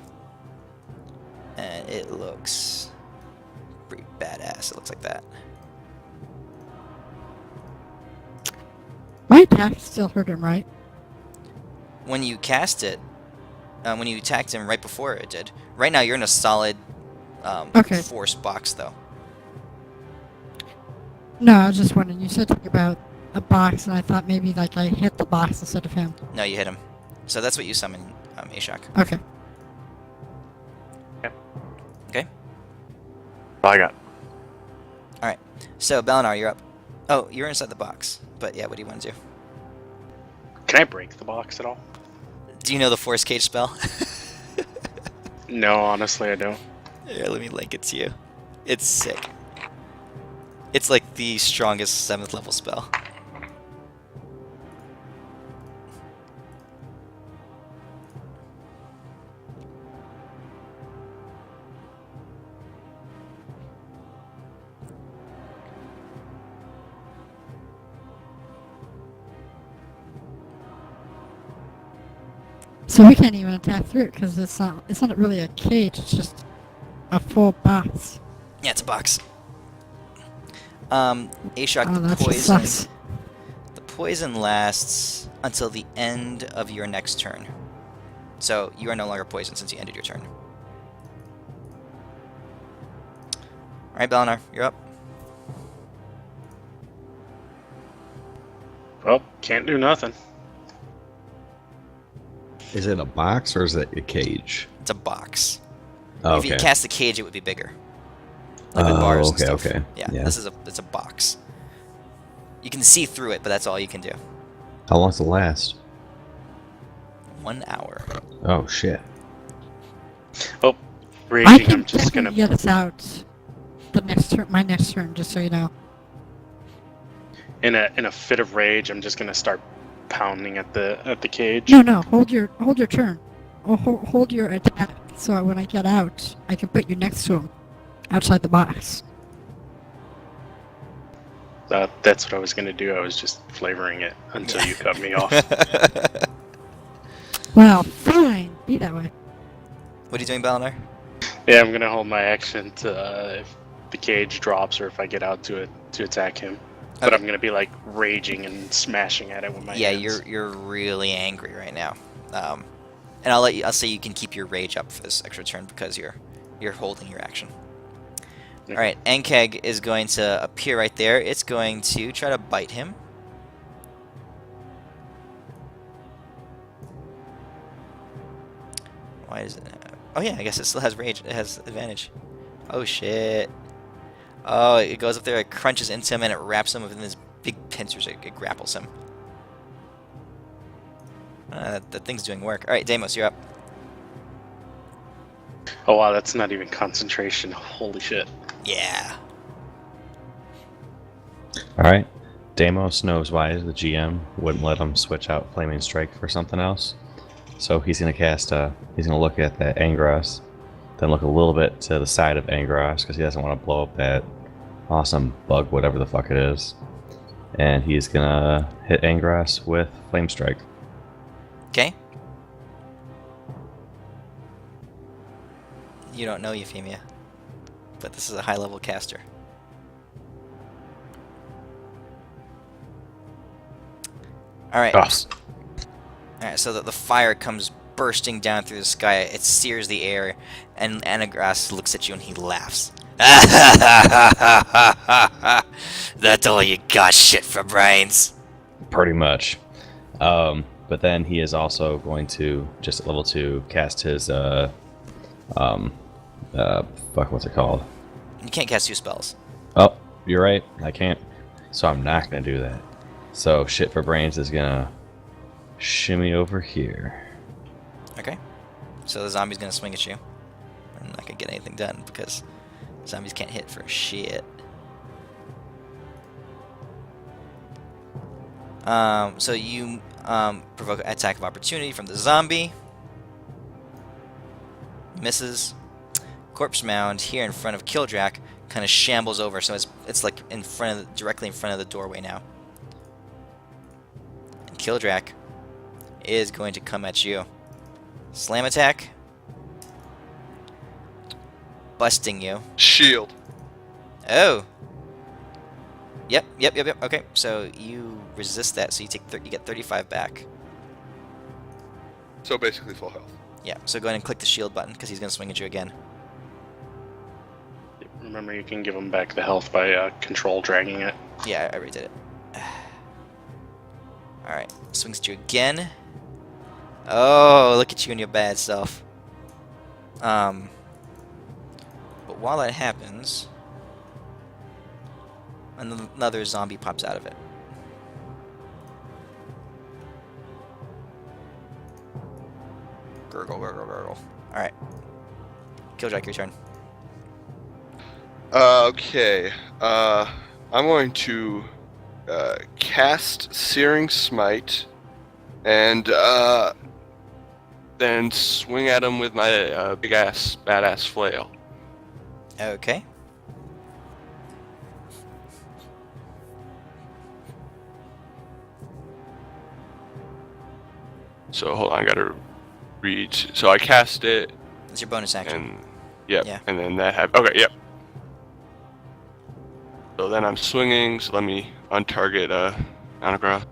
Speaker 1: And it looks pretty badass. It looks like that.
Speaker 2: My attack still hurt him, right?
Speaker 1: When you cast it, when you attacked him right before it did. Right now you're in a solid
Speaker 2: Okay.
Speaker 1: force box, though.
Speaker 2: No, I was just wondering. You said something about a box, and I thought maybe like I hit the box instead of him.
Speaker 1: No, you hit him. So that's what you summon, Ashok.
Speaker 2: Okay.
Speaker 1: Okay?
Speaker 8: All I got.
Speaker 1: Alright. So, Belinar, you're up. Oh, you're inside the box. But yeah, what do you want to do?
Speaker 4: Can I break the box at all?
Speaker 1: Do you know the Force Cage spell?
Speaker 4: No, honestly, I don't.
Speaker 1: Here, let me link it to you. It's sick. It's like the strongest 7th level spell.
Speaker 2: So we can't even attack through it because it's not really a cage. It's just a full box.
Speaker 1: Yeah, it's a box. Ashok,
Speaker 2: Oh,
Speaker 1: the
Speaker 2: that just
Speaker 1: poison.
Speaker 2: sucks.
Speaker 1: The poison lasts until the end of your next turn. So you are no longer poisoned since you ended your turn. Alright, Belinar, you're up.
Speaker 4: Well, can't do nothing.
Speaker 3: Is it a box or is it a cage?
Speaker 1: It's a box.
Speaker 3: Oh,
Speaker 1: If you
Speaker 3: okay.
Speaker 1: cast a cage, it would be bigger. Like with bars and
Speaker 3: okay,
Speaker 1: stuff.
Speaker 3: okay.
Speaker 1: Yeah,
Speaker 3: Yeah.
Speaker 1: it's a box. You can see through it, but that's all you can do.
Speaker 3: How long does it last?
Speaker 1: 1 hour.
Speaker 3: Oh shit.
Speaker 4: Oh,
Speaker 2: I
Speaker 4: raging.
Speaker 2: can
Speaker 4: I'm just gonna.
Speaker 2: definitely get us out the next turn. My next turn, just so you know.
Speaker 4: In a fit of rage, I'm just gonna start pounding at the cage.
Speaker 2: No. Hold your turn. Or hold your attack, so when I get out, I can put you next to him, outside the box.
Speaker 4: That's what I was gonna do. I was just flavoring it until you cut me off.
Speaker 2: Well, fine. Be that way.
Speaker 1: What are you doing, Belinar?
Speaker 4: Yeah, I'm gonna hold my action to if the cage drops or if I get out to attack him. But
Speaker 1: Okay.
Speaker 4: I'm gonna be like raging and smashing at it with my
Speaker 1: Yeah,
Speaker 4: hands.
Speaker 1: you're really angry right now. And I'll say you can keep your rage up for this extra turn because you're holding your action.
Speaker 4: Yeah.
Speaker 1: All right, Ankeg is going to appear right there. It's going to try to bite him. Why is it? Oh yeah, I guess it still has rage. It has advantage. Oh shit. Oh, it goes up there, it crunches into him, and it wraps him within his big pincers. It grapples him. That thing's doing work. All right, Deimos, you're up.
Speaker 4: Oh wow, that's not even concentration. Holy shit.
Speaker 1: Yeah.
Speaker 3: All right. Deimos knows why the GM wouldn't let him switch out Flaming Strike for something else. So he's gonna cast. He's gonna look at that Angros, then look a little bit to the side of Angros because he doesn't want to blow up that awesome bug, whatever the fuck it is. And he's gonna hit Angros with Flame Strike.
Speaker 1: Okay. You don't know Euphemia, but this is a high-level caster. All right.
Speaker 5: Oh.
Speaker 1: All right. So the fire comes bursting down through the sky. It sears the air, and Anagras looks at you and he laughs. That's all you got, shit for brains.
Speaker 3: Pretty much. But then he is also going to, just at level 2, cast his, what's it called?
Speaker 1: You can't cast 2 spells.
Speaker 3: Oh, you're right, I can't. So I'm not going to do that. So shit for brains is going to shimmy over here.
Speaker 1: Okay. So the zombie's gonna swing at you. I'm not gonna get anything done because zombies can't hit for shit. So you provoke an attack of opportunity from the zombie. Misses. Corpse mound here in front of Kildrak kind of shambles over, so it's like in front of directly in front of the doorway now. And Kildrak is going to come at you. Slam attack. Busting you.
Speaker 6: Shield.
Speaker 1: Oh. Yep. Okay, so you resist that, so you take you get 35 back.
Speaker 6: So basically full health.
Speaker 1: Yeah. So go ahead and click the shield button because he's gonna swing at you again.
Speaker 4: Remember, you can give him back the health by control dragging it.
Speaker 1: Yeah, I already did it. All right. Swings at you again. Oh, look at you and your bad self. But while that happens, another zombie pops out of it. Gurgle, gurgle, gurgle. Alright. Killjoy, your turn.
Speaker 6: Okay. I'm going to cast Searing Smite and then swing at him with my big ass badass flail.
Speaker 1: Okay.
Speaker 6: So hold on, I gotta read. So I cast it,
Speaker 1: It's your bonus action.
Speaker 6: and yep,
Speaker 1: Yeah.
Speaker 6: and then that happened. Okay, yep. So then I'm swinging. So let me untarget Anagra.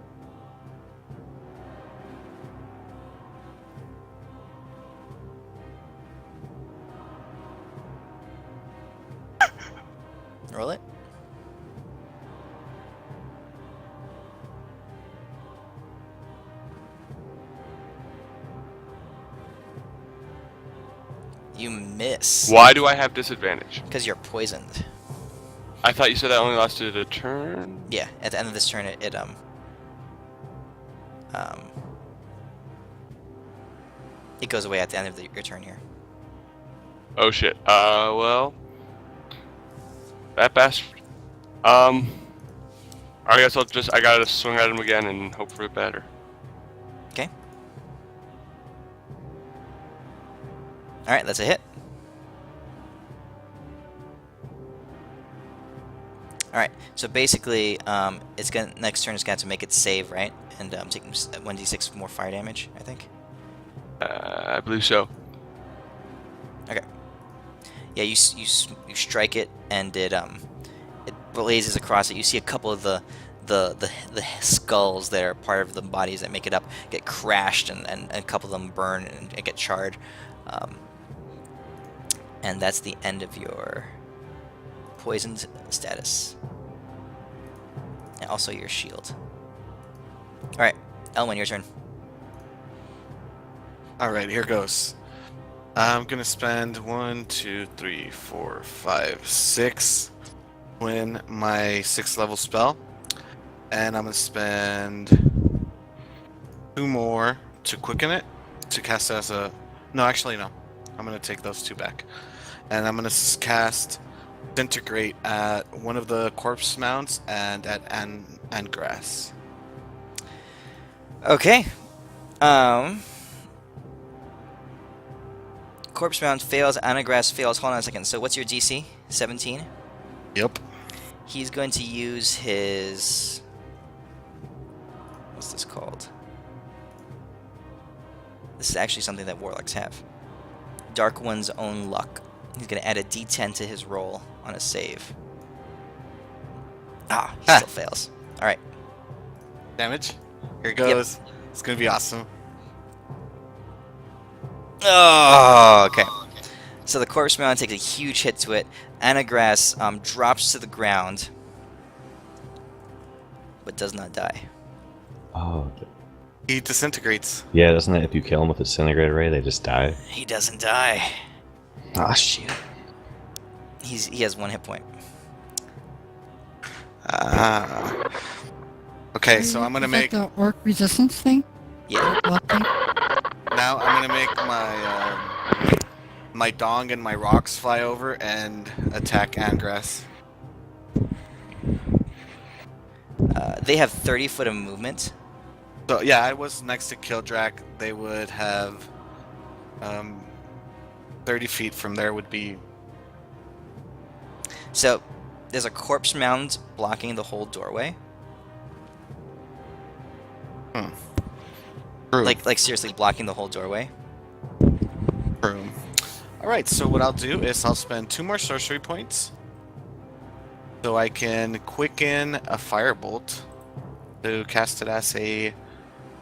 Speaker 1: Roll it. You miss.
Speaker 6: Why do I have disadvantage?
Speaker 1: Because you're poisoned.
Speaker 6: I thought you said that only lasted a turn.
Speaker 1: Yeah, at the end of this turn, it goes away at the end of your turn here.
Speaker 6: Oh shit. Well, that bastard. I guess I gotta swing at him again and hope for it better.
Speaker 1: Okay. All right, that's a hit. All right, so basically, it's gonna next turn. It's gonna have to make its save, right? And take 1d6 more fire damage, I think.
Speaker 6: I believe so.
Speaker 1: Okay. Yeah, you strike it, and it blazes across it. You see a couple of the skulls that are part of the bodies that make it up get crashed, and a couple of them burn and get charred. And that's the end of your poisoned status. And also your shield. Alright, Elwyn, your turn.
Speaker 7: Alright, here goes. I'm gonna spend 1, 2, 3, 4, 5, 6 win my 6th level spell. And I'm gonna spend 2 more to quicken it to cast as a. No, actually, no. I'm gonna take those 2 back. And I'm gonna cast Disintegrate at one of the corpse mounts and at Angrass.
Speaker 1: Okay. Corpse Mound fails, Anagras fails. Hold on a second. So what's your DC? 17?
Speaker 7: Yep.
Speaker 1: He's going to use his... What's this called? This is actually something that Warlocks have. Dark One's Own Luck. He's going to add a d10 to his roll on a save. Ah, he still fails. Alright.
Speaker 7: Damage. Here goes. It's gonna be awesome.
Speaker 1: Oh, okay. So the corpse mound takes a huge hit to it. Anagrass drops to the ground, but does not die.
Speaker 3: Oh,
Speaker 7: He disintegrates.
Speaker 3: yeah, doesn't it? If you kill them with a disintegrator ray, they just die.
Speaker 1: He doesn't die.
Speaker 3: Ah, shit.
Speaker 1: He has 1 hit point.
Speaker 7: Ah. Okay, so I'm gonna
Speaker 2: Is
Speaker 7: make
Speaker 2: that the orc resistance thing?
Speaker 1: Yeah.
Speaker 2: Blood thing?
Speaker 7: now. I'm gonna make my dong and my rocks fly over and attack Angrass.
Speaker 1: They have 30 foot of movement.
Speaker 7: So yeah, I was next to Kildrak. They would have 30 feet from there would be.
Speaker 1: So there's a corpse mound blocking the whole doorway.
Speaker 7: True.
Speaker 1: Like seriously blocking the whole doorway.
Speaker 7: True. All right. So what I'll do is I'll spend 2 more sorcery points, so I can quicken a firebolt to cast it as a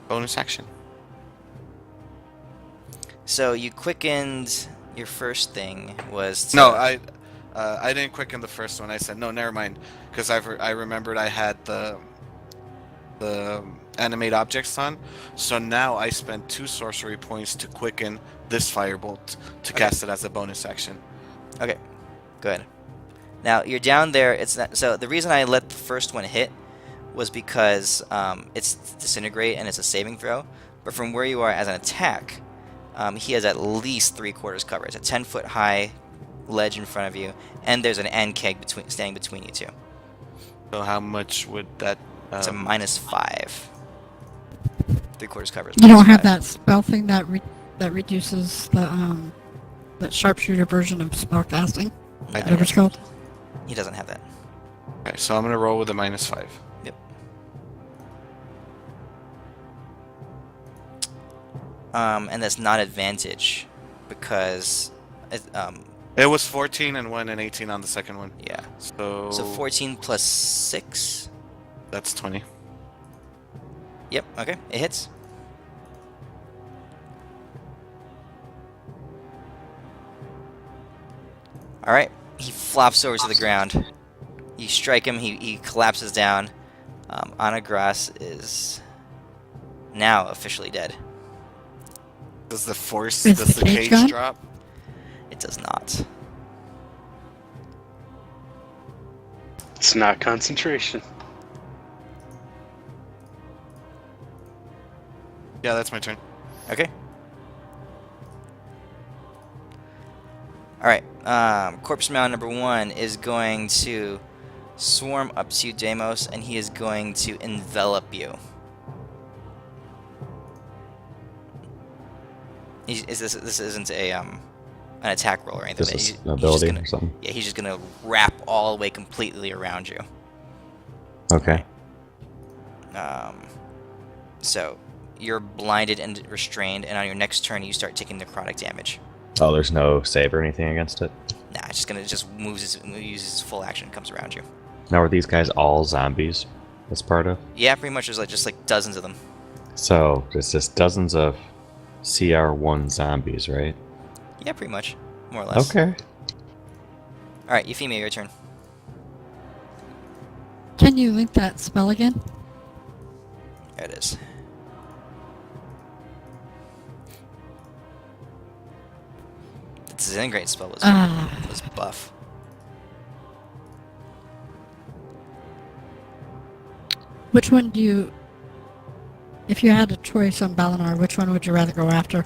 Speaker 7: bonus action.
Speaker 1: So you quickened your first thing was to,
Speaker 7: No, I didn't quicken the first one. I said no, never mind, because I remembered I had the animate objects on. So now I spend 2 sorcery points to quicken this firebolt to cast it as a bonus action.
Speaker 1: Okay, good. Now you're down there. It's not, so the reason I let the first one hit was because it's disintegrate and it's a saving throw. But from where you are as an attack, he has at least 3/4 cover. It's a 10-foot high ledge in front of you, and there's an end keg standing between you two.
Speaker 7: So how much would that?
Speaker 1: It's a -5. 3/4 cover. Is
Speaker 2: You don't have
Speaker 1: -5.
Speaker 2: that spell thing that reduces the sharpshooter version of spellcasting.
Speaker 7: I
Speaker 2: Whatever it's called.
Speaker 1: He doesn't have that.
Speaker 7: Okay, so I'm gonna roll with a -5.
Speaker 1: Yep. And that's not advantage because
Speaker 7: It was 14 and 1 and 18 on the second one.
Speaker 1: yeah.
Speaker 7: So
Speaker 1: So 14 plus 6.
Speaker 7: that's 20.
Speaker 1: Yep. Okay. It hits. All right. He flops over to the ground. You strike him. He collapses down. Anagras is now officially dead.
Speaker 7: Does the force?
Speaker 2: Is
Speaker 7: Does
Speaker 2: the
Speaker 7: the
Speaker 2: cage
Speaker 7: cage
Speaker 2: gone?
Speaker 7: drop?
Speaker 1: It does not.
Speaker 4: It's not concentration.
Speaker 7: Yeah, that's my turn.
Speaker 1: Okay. All right. Corpse Mound number 1 is going to swarm up to you, Deimos, and he is going to envelop you. This isn't a an attack roll or anything.
Speaker 3: This is
Speaker 1: He's
Speaker 3: an
Speaker 1: just
Speaker 3: ability
Speaker 1: gonna,
Speaker 3: or something.
Speaker 1: yeah, he's just gonna wrap all the way completely around you.
Speaker 3: Okay.
Speaker 1: So you're blinded and restrained, and on your next turn, you start taking necrotic damage.
Speaker 3: Oh, there's no save or anything against it?
Speaker 1: Nah, it's just uses its full action, comes around you.
Speaker 3: Now, are these guys all zombies as part of?
Speaker 1: Yeah, pretty much. There's just like dozens of them.
Speaker 3: So, it's just dozens of CR1 zombies, right?
Speaker 1: Yeah, pretty much, more or less.
Speaker 3: Okay.
Speaker 1: All right, Euphemia, your turn.
Speaker 2: Can you link that spell again?
Speaker 1: There it is. The disintegrate spell was buff.
Speaker 2: Which one do you... If you had a choice on Balinar, which one would you rather go after?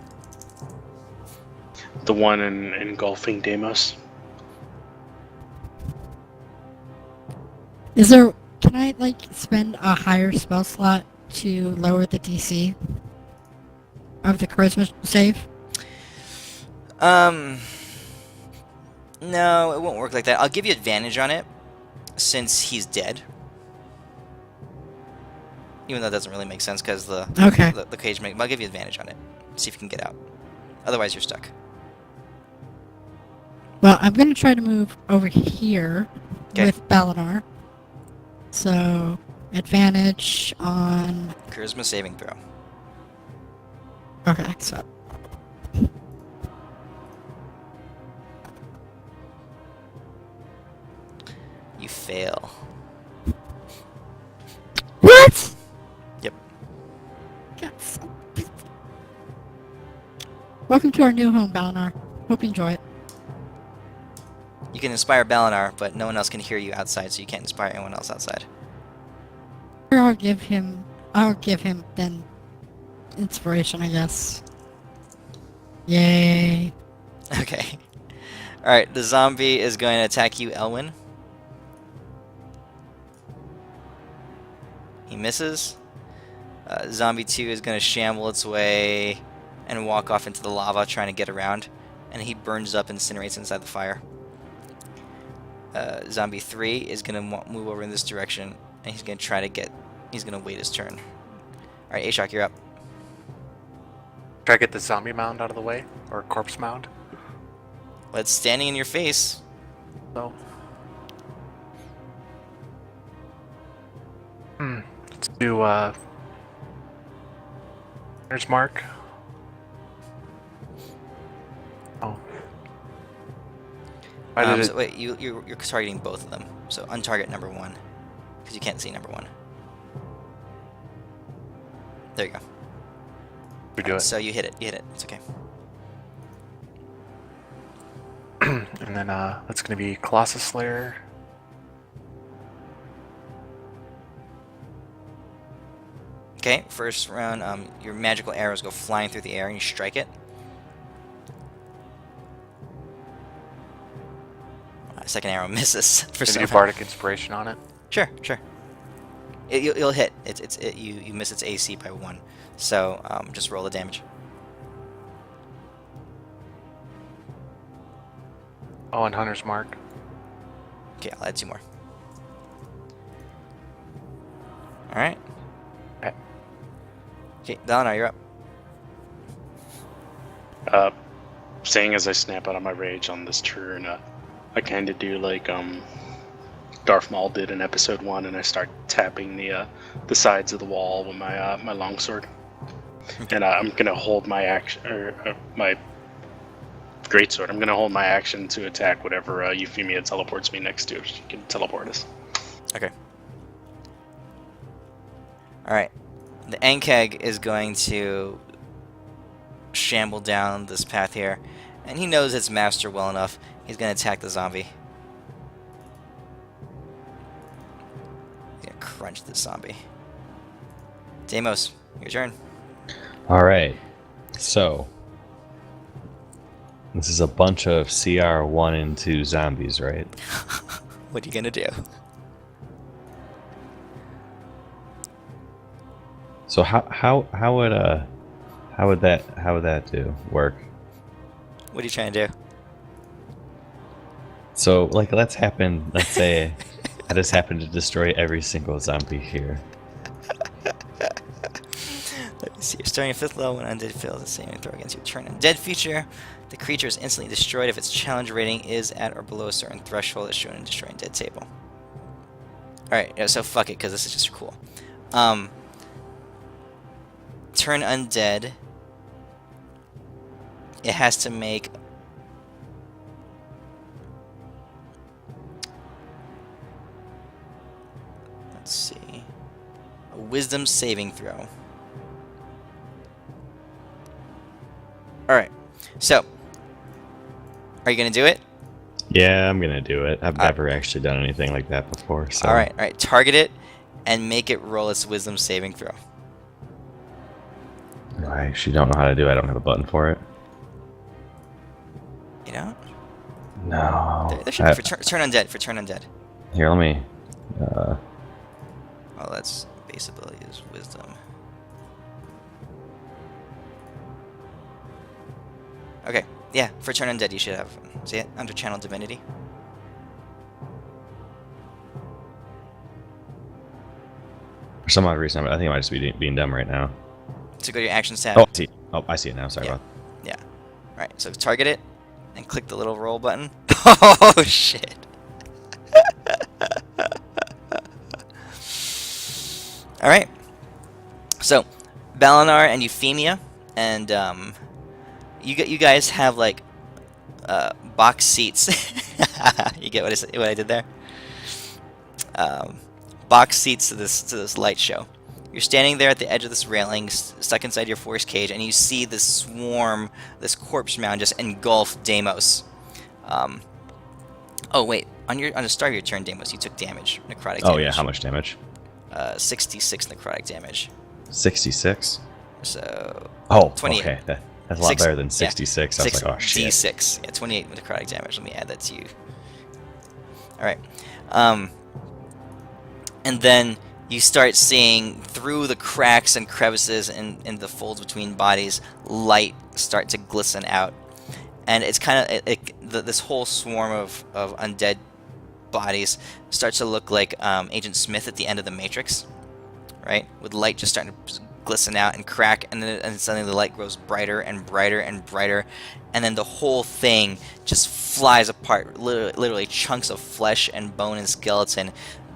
Speaker 4: The one in engulfing Deimos.
Speaker 2: Is there... Can I, like, spend a higher spell slot to lower the DC of the charisma save?
Speaker 1: No, it won't work like that. I'll give you advantage on it, since he's dead. Even though that doesn't really make sense, because the cage make. I'll give you advantage on it. See if you can get out. Otherwise, you're stuck.
Speaker 2: Well, I'm going to try to move over here
Speaker 1: 'Kay.
Speaker 2: with Balinar. So, advantage on...
Speaker 1: Charisma saving throw.
Speaker 2: Okay, so...
Speaker 1: fail.
Speaker 2: What?
Speaker 1: Yep.
Speaker 2: Yes. Welcome to our new home, Balinar. Hope you enjoy it.
Speaker 1: You can inspire Balinar, but no one else can hear you outside, so you can't inspire anyone else outside.
Speaker 2: Or I'll give him then inspiration, I guess. Yay.
Speaker 1: Okay. Alright, the zombie is going to attack you, Elwyn. He misses. Zombie 2 is going to shamble its way and walk off into the lava, trying to get around. And he burns up and incinerates inside the fire. Zombie 3 is going to move over in this direction, and he's going to try to get... He's going to wait his turn. Alright, Ashok, you're up.
Speaker 8: Try to get the zombie mound out of the way, or corpse mound.
Speaker 1: Well, it's standing in your face.
Speaker 8: So. Let's do there's Mark. Oh. Why did it...
Speaker 1: So wait, you're targeting both of them. So untarget number 1, because you can't see number 1. There you go.
Speaker 8: We do it.
Speaker 1: So you hit it. You hit it. It's okay.
Speaker 8: And then that's gonna be Colossus Slayer.
Speaker 1: Okay, first round, your magical arrows go flying through the air and you strike it. Second arrow misses for
Speaker 8: Can
Speaker 1: some
Speaker 8: you do Bardic Inspiration on it?
Speaker 1: Sure, sure. You'll hit. You miss its AC by 1. So just roll the damage.
Speaker 8: Oh, and Hunter's Mark.
Speaker 1: Okay, I'll add 2 more. All right.
Speaker 8: Okay.
Speaker 1: Okay, Dalinar, you're up.
Speaker 4: Saying as I snap out of my rage on this turn, I kind of do like Darth Maul did in Episode 1, and I start tapping the sides of the wall with my my longsword.
Speaker 1: Okay.
Speaker 4: And I'm gonna hold my action, or my greatsword. I'm gonna hold my action to attack whatever Euphemia teleports me next to. If she can teleport us.
Speaker 1: Okay. All right. The Ankeg is going to shamble down this path here, and he knows its master well enough. He's going to attack the zombie. He's going to crunch the zombie. Deimos, your turn.
Speaker 3: Alright. So. This is a bunch of CR 1 and 2 zombies, right?
Speaker 1: What are you going to do?
Speaker 3: So how would that work?
Speaker 1: What are you trying to do?
Speaker 3: So like let's say I just happen to destroy every single zombie here.
Speaker 1: Let me see. You're starting at 5th level when undead fails the saving throw against your turn undead feature. The creature is instantly destroyed if its challenge rating is at or below a certain threshold as shown in Destroying Dead table. Alright, so fuck it, because this is just cool. Turn undead. It has to make... Let's see. A wisdom saving throw. Alright, so... Are you going to do it?
Speaker 3: Yeah, I'm gonna do it. I've never actually done anything like that before. So.
Speaker 1: Alright, target it and make it roll its wisdom saving throw.
Speaker 3: I actually don't know how to do it. I don't have a button for it.
Speaker 1: You know?
Speaker 3: No.
Speaker 1: There should be for turn undead. For turn undead.
Speaker 3: Here, let me.
Speaker 1: Oh, that's base ability is wisdom. Okay, yeah, for turn undead you should have. See it? Under channel divinity.
Speaker 3: For some odd reason, I think I might just be being dumb right now.
Speaker 1: So go to your action tab.
Speaker 3: I see it now. Sorry
Speaker 1: Yeah.
Speaker 3: about
Speaker 1: Yeah. Alright, so target it and click the little roll button. Oh shit. Alright. So Balinar and Euphemia and you guys have like box seats. You get what I did there? box seats to this light show. You're standing there at the edge of this railing, stuck inside your force cage, and you see this swarm, this corpse mound, just engulf Deimos. Oh wait, on the start of your turn, Deimos, you took damage, necrotic damage.
Speaker 3: Oh yeah, how much damage?
Speaker 1: 66 necrotic damage.
Speaker 3: 66.
Speaker 1: So
Speaker 3: Oh,
Speaker 1: 28.
Speaker 3: okay. That's a lot better than 66. I was like, oh shit.
Speaker 1: D6. Yeah, 28 necrotic damage. Let me add that to you. All right. And then you start seeing through the cracks and crevices in the folds between bodies, light start to glisten out. And it's kind of this whole swarm of undead bodies starts to look like Agent Smith at the end of the Matrix, right? With light just starting to glisten out and crack, and suddenly the light grows brighter and brighter and brighter, and then the whole thing just flies apart. Literally chunks of flesh and bone and skeleton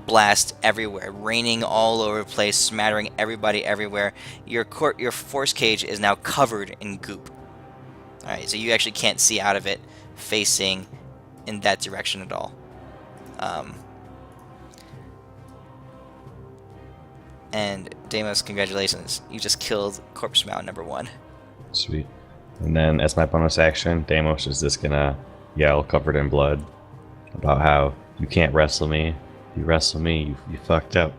Speaker 1: blast everywhere, raining all over the place, smattering everybody everywhere. Your force cage is now covered in goop. Alright, so you actually can't see out of it facing in that direction at all. And Deimos, congratulations. You just killed Corpse Mound number 1.
Speaker 3: Sweet. And then as my bonus action, Deimos is just gonna yell, covered in blood, about how you can't wrestle me. If you wrestle me, you fucked up.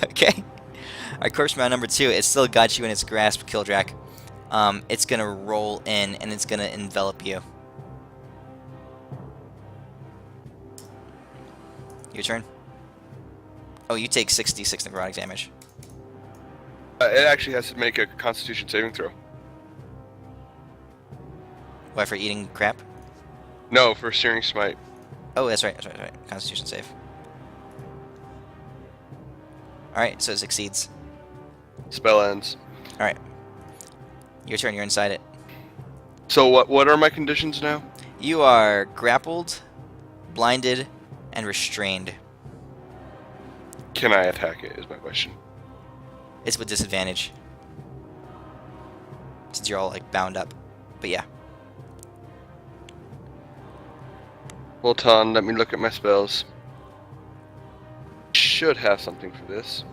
Speaker 1: Okay. Alright, Corpse Mound number 2. It still got you in its grasp, Kildrak. It's gonna roll in and it's gonna envelop you. Your turn. Oh, you take 66 necrotic damage.
Speaker 6: It actually has to make a Constitution saving throw.
Speaker 1: Why, for eating crap?
Speaker 6: No, for Searing Smite.
Speaker 1: Oh, that's right. Constitution save. Alright, so it succeeds.
Speaker 6: Spell ends.
Speaker 1: Alright. Your turn, you're inside it.
Speaker 6: So what are my conditions now?
Speaker 1: You are grappled, blinded, and restrained.
Speaker 6: Can I attack it, is my question.
Speaker 1: It's with disadvantage. Since you're all, like, bound up. But yeah.
Speaker 6: Hold on, let me look at my spells. Should have something for this.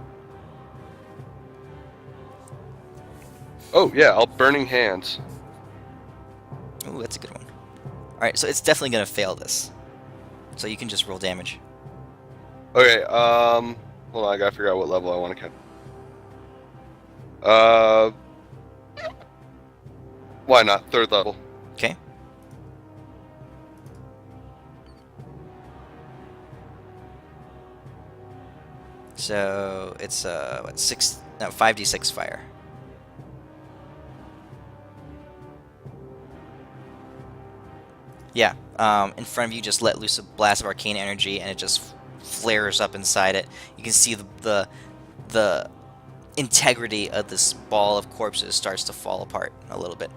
Speaker 6: Oh, yeah, Burning Hands.
Speaker 1: Ooh, that's a good one. Alright, so it's definitely gonna fail this. So you can just roll damage.
Speaker 6: Okay, hold on, I gotta figure out what level I want to catch. Why not? 3rd level.
Speaker 1: Okay. So it's what, 5d6 fire. Yeah. In front of you, just let loose a blast of arcane energy, and it just flares up inside it. You can see the integrity of this ball of corpses starts to fall apart a little bit.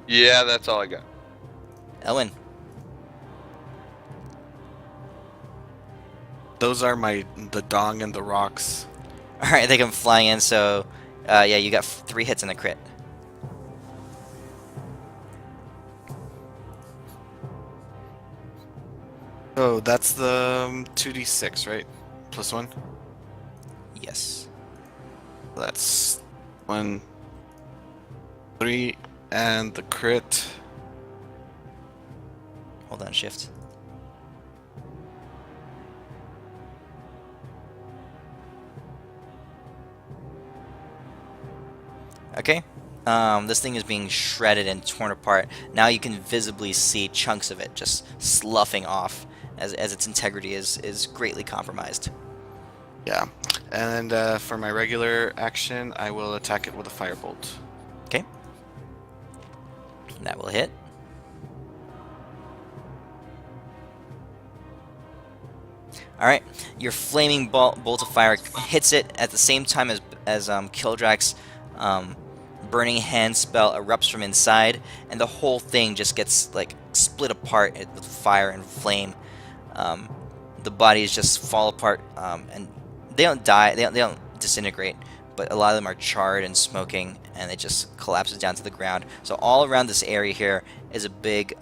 Speaker 6: Yeah, that's all I got.
Speaker 1: Elwin.
Speaker 7: Those are the dong and the rocks.
Speaker 1: Alright, they come flying in, so yeah, you got 3 hits and a crit.
Speaker 7: Oh, that's the 2d6, right? Plus 1?
Speaker 1: Yes.
Speaker 7: That's 1, 3, and the crit.
Speaker 1: Hold on, shift. Okay. This thing is being shredded and torn apart. Now you can visibly see chunks of it just sloughing off as its integrity is greatly compromised.
Speaker 7: Yeah. And for my regular action, I will attack it with a firebolt.
Speaker 1: Okay. That will hit. Alright, your flaming bolt of fire hits it at the same time as Kildrak's burning hand spell erupts from inside, and the whole thing just gets like split apart with fire and flame. The bodies just fall apart, and they don't die, they don't disintegrate, but a lot of them are charred and smoking, and it just collapses down to the ground. So all around this area here is a big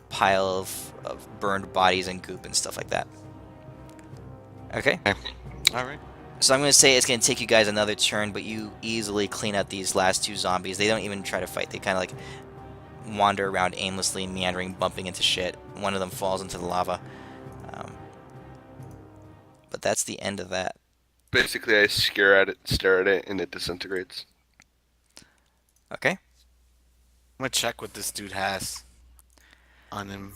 Speaker 1: pile of burned bodies and goop and stuff like that. Okay?
Speaker 7: All right.
Speaker 1: So I'm going to say it's going to take you guys another turn, but you easily clean out these last two zombies. They don't even try to fight. They kind of like wander around aimlessly, meandering, bumping into shit. One of them falls into the lava. But that's the end of that.
Speaker 6: Basically, I stare at it, and it disintegrates.
Speaker 1: Okay?
Speaker 7: I'm gonna check what this dude has on him.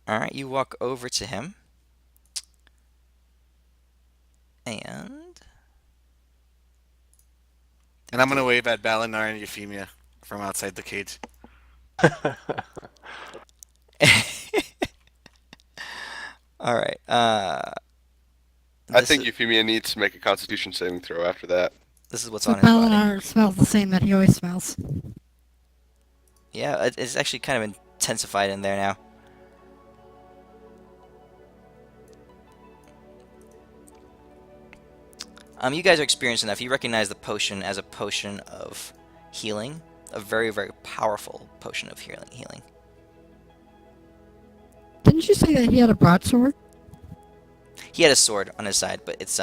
Speaker 1: Alright, you walk over to him. And
Speaker 7: I'm gonna wave at Balinar and Euphemia from outside the cage.
Speaker 1: Alright,
Speaker 6: I think Euphemia needs to make a Constitution saving throw after that.
Speaker 1: this is what's
Speaker 2: So
Speaker 1: on his body.
Speaker 2: Balinar smells the same that he always smells.
Speaker 1: Yeah, it's actually kind of intensified in there now. You guys are experienced enough. You recognize the potion as a potion of healing. A very, very powerful potion of healing.
Speaker 2: Didn't you say that he had a broadsword?
Speaker 1: He had a sword on his side, but it's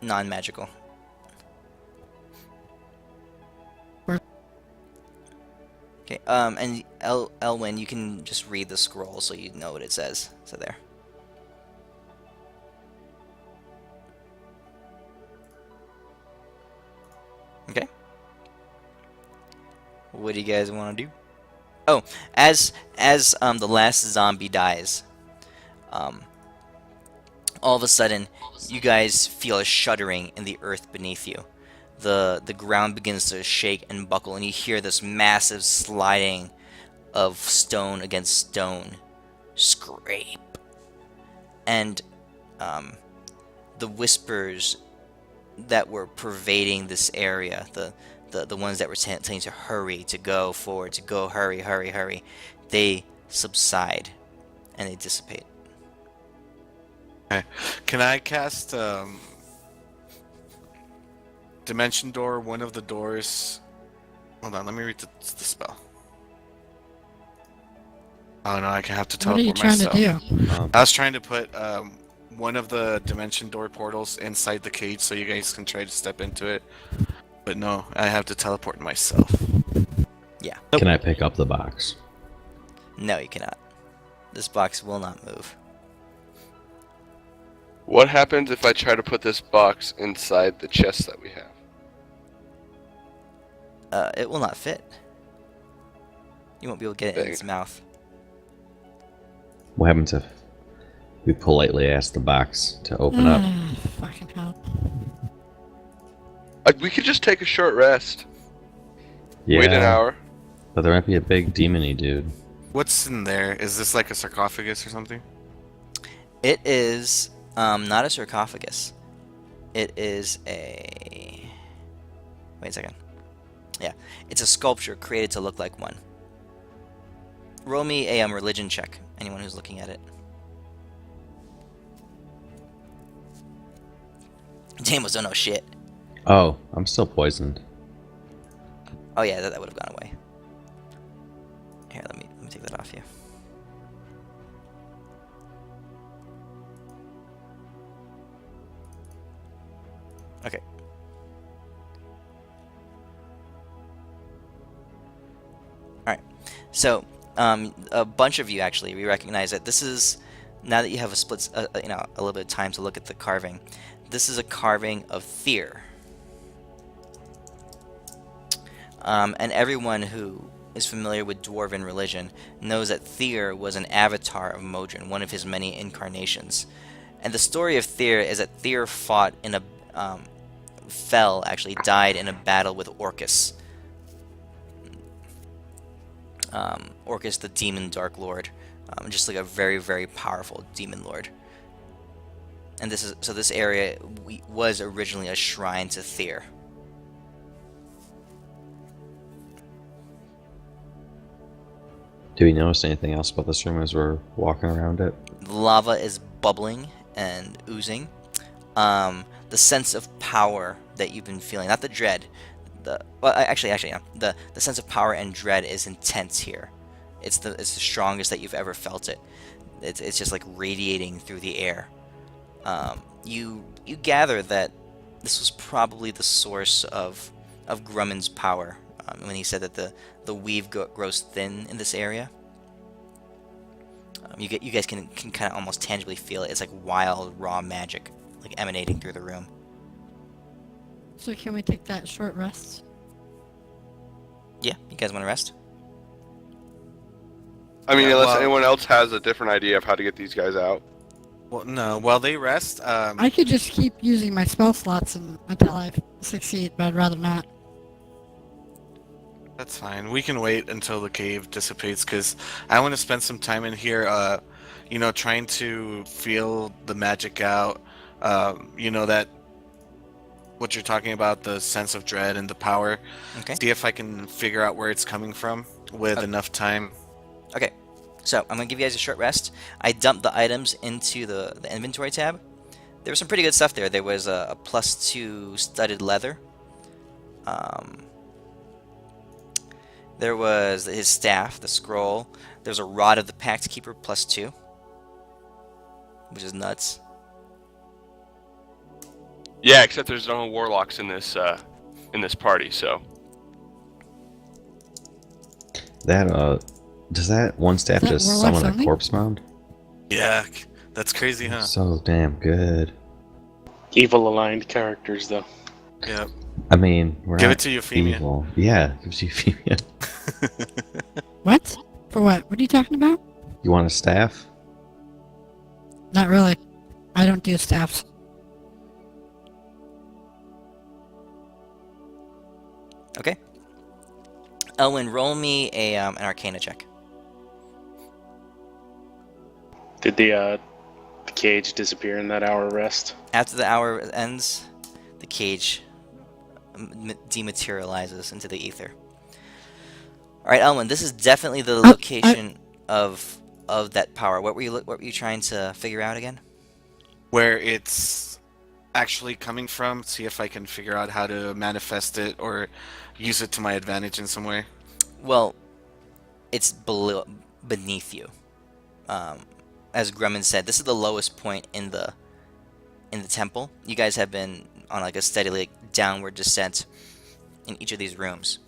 Speaker 1: non-magical.
Speaker 2: Where-
Speaker 1: Okay, and Elwyn, you can just read the scroll so you know what it says. So there. Okay. What do you guys want to do? Oh, as the last zombie dies, all of a sudden, you guys feel a shuddering in the earth beneath you. The ground begins to shake and buckle, and you hear this massive sliding of stone against stone. Scrape. And the whispers that were pervading this area, the ones that were telling you to hurry, to go forward, to go, hurry, hurry, hurry, they subside and they dissipate.
Speaker 7: Okay. Can I cast Dimension Door? One of the doors. Hold on, let me read the spell. Oh no, I have to
Speaker 2: What are you
Speaker 7: teleport
Speaker 2: trying
Speaker 7: myself.
Speaker 2: to do?
Speaker 7: I was trying to put one of the Dimension Door portals inside the cage so you guys can try to step into it. But no, I have to teleport myself.
Speaker 1: Yeah.
Speaker 3: Can I pick up the box?
Speaker 1: No, you cannot. This box will not move.
Speaker 6: What happens if I try to put this box inside the chest that we have?
Speaker 1: It will not fit. You won't be able to get it in its mouth.
Speaker 3: What happens if we politely ask the box to open up?
Speaker 2: Fucking hell.
Speaker 6: We could just take a short rest.
Speaker 3: Yeah,
Speaker 6: Wait an hour.
Speaker 3: but there might be a big demon-y dude.
Speaker 7: What's in there? Is this like a sarcophagus or something?
Speaker 1: It is not a sarcophagus. It is a... Wait a second. Yeah, it's a sculpture created to look like one. Roll me a religion check, anyone who's looking at it. Damos don't know shit.
Speaker 3: Oh, I'm still poisoned.
Speaker 1: Oh yeah, that would have gone away. Here, let me take that off you. Okay. Alright. So, a bunch of you actually, we recognize that this is, now that you have a little bit of time to look at the carving, this is a carving of Tyr. And everyone who is familiar with Dwarven religion knows that Tyr was an avatar of Modron, one of his many incarnations. And the story of Tyr is that Tyr fought in a, died in a battle with Orcus. Orcus, the demon Dark Lord, just like a very, very powerful demon lord. And this area was originally a shrine to Tyr.
Speaker 3: Do we notice anything else about this room as we're walking around it?
Speaker 1: The lava is bubbling and oozing. The sense of power that you've been feeling, not the dread. Yeah. The sense of power and dread is intense here. It's the strongest that you've ever felt it. It's just like radiating through the air. You gather that this was probably the source of Grumman's power when he said that the weave grows thin in this area. You guys can kind of almost tangibly feel it. It's like wild, raw magic, like emanating through the room.
Speaker 2: So can we take that short rest?
Speaker 1: Yeah, you guys want to rest?
Speaker 6: I mean,
Speaker 7: Yeah,
Speaker 6: unless
Speaker 7: well-
Speaker 6: anyone else has a different idea of how to get these guys out.
Speaker 7: Well, no. While they rest,
Speaker 2: I could just keep using my spell slots until I succeed, but I'd rather not.
Speaker 7: that's fine. We can wait until the cave dissipates because I want to spend some time in here. Trying to feel the magic out. That what you're talking about, the sense of dread and the power.
Speaker 1: Okay.
Speaker 7: See if I can figure out where it's coming from with enough time.
Speaker 1: Okay. So I'm gonna give you guys a short rest. I dumped the items into the inventory tab. There was some pretty good stuff there. There was a +2 studded leather. There was his staff, the scroll. There's a rod of the Pact Keeper +2, which is nuts.
Speaker 6: Yeah, except there's no warlocks in this party, so.
Speaker 3: That does that one staff
Speaker 2: Is that
Speaker 3: just
Speaker 2: warlocks
Speaker 3: summon a
Speaker 2: only?
Speaker 3: corpse mound?
Speaker 7: Yeah, that's crazy, huh?
Speaker 3: So damn good.
Speaker 4: Evil aligned characters, though.
Speaker 7: Yeah.
Speaker 3: I mean, we're
Speaker 7: Give
Speaker 3: not
Speaker 7: it to Euphemia.
Speaker 3: evil. Yeah, give it to Euphemia.
Speaker 2: What? For what? What are you talking about?
Speaker 3: You want a staff?
Speaker 2: Not really. I don't do staffs.
Speaker 1: Okay. Elwyn, roll me an Arcana check.
Speaker 4: Did the cage disappear in that hour rest?
Speaker 1: After the hour ends, the cage dematerializes into the ether. All right, Elwyn, this is definitely the location of that power. What were you trying to figure out again?
Speaker 7: Where it's actually coming from, see if I can figure out how to manifest it or use it to my advantage in some way.
Speaker 1: Well, it's beneath you. As Grumman said, this is the lowest point in the temple. You guys have been on like a steady downward descent in each of these rooms,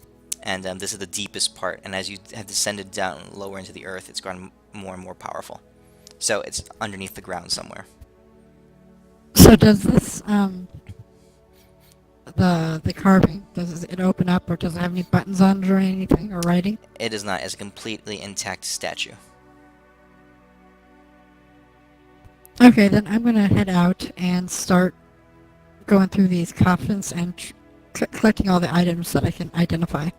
Speaker 1: and this is the deepest part. And as you have descended down lower into the earth, it's gotten more and more powerful. So it's underneath the ground somewhere.
Speaker 2: So does this the carving, does it open up, or does it have any buttons on it or anything, or writing?
Speaker 1: It is not. It's a completely intact statue.
Speaker 2: Okay, then I'm gonna head out and start going through these coffins and collecting all the items that I can identify.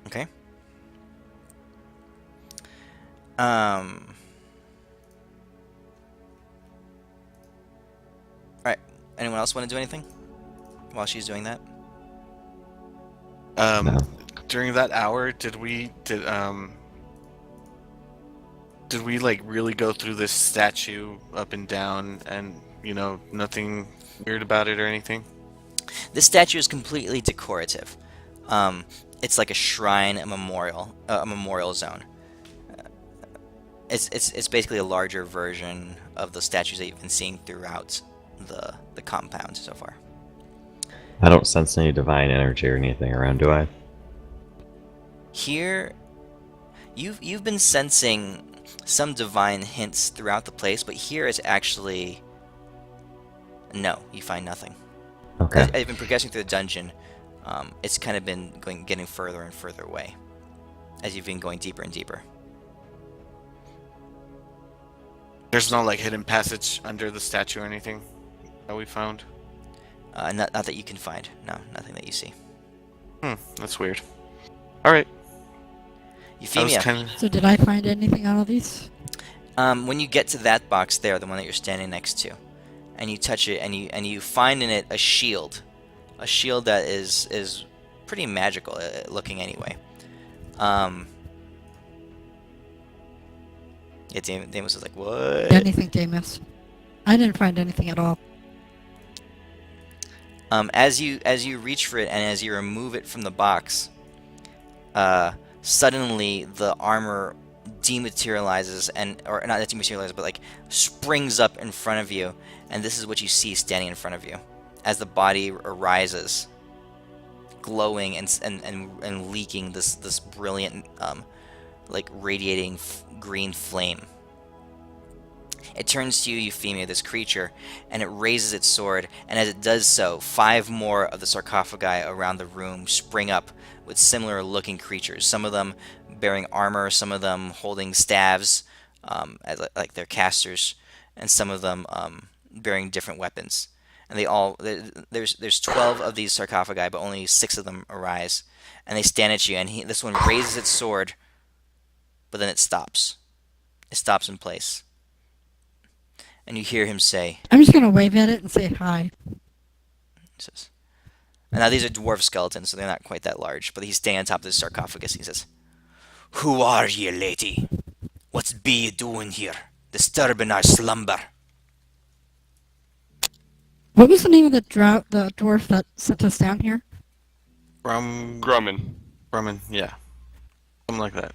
Speaker 1: Okay. Alright. Anyone else want to do anything while she's doing that?
Speaker 3: No.
Speaker 7: During that hour, did we like really go through this statue up and down and nothing weird about it or anything?
Speaker 1: This statue is completely decorative. It's like a shrine, a memorial zone. It's basically a larger version of the statues that you've been seeing throughout the compound so far.
Speaker 3: I don't sense any divine energy or anything around, do I?
Speaker 1: Here, you've been sensing some divine hints throughout the place, but here it's actually no. You find nothing.
Speaker 3: Okay.
Speaker 1: As you've been progressing through the dungeon, it's kind of been getting further and further away as you've been going deeper and deeper.
Speaker 7: There's no like hidden passage under the statue or anything that we found?
Speaker 1: Not that you can find. No, nothing that you see.
Speaker 7: That's weird. Alright.
Speaker 1: Euphemia,
Speaker 2: So did I find anything on all these?
Speaker 1: when you get to that box there, the one that you're standing next to, and you touch it, and you find in it a shield that is pretty magical looking anyway. Yeah, Damus is like, what?
Speaker 2: Anything, Damus? I didn't find anything at all.
Speaker 1: As you reach for it and as you remove it from the box, suddenly the armor dematerializes or not dematerializes, but like springs up in front of you, and this is what you see standing in front of you as the body arises, glowing and leaking this brilliant, like radiating green flame. It turns to you, Euphemia, this creature, and it raises its sword, and as it does so, 5 more of the sarcophagi around the room spring up with similar looking creatures, some of them bearing armor, some of them holding staves, as like they're casters, and some of them bearing different weapons. And there's 12 of these sarcophagi, but only 6 of them arise, and they stand at you, and this one raises its sword, but then it stops. It stops in place. And you hear him say,
Speaker 2: I'm just gonna wave at it and say hi.
Speaker 1: he says, and now these are dwarf skeletons, so they're not quite that large, but he's standing on top of this sarcophagus. He says, "Who are ye, lady? What's be ye doing here, disturbing our slumber?"
Speaker 2: What was the name of the dwarf that sent us down here?
Speaker 6: Grumman.
Speaker 7: Grumman, yeah. Something like that.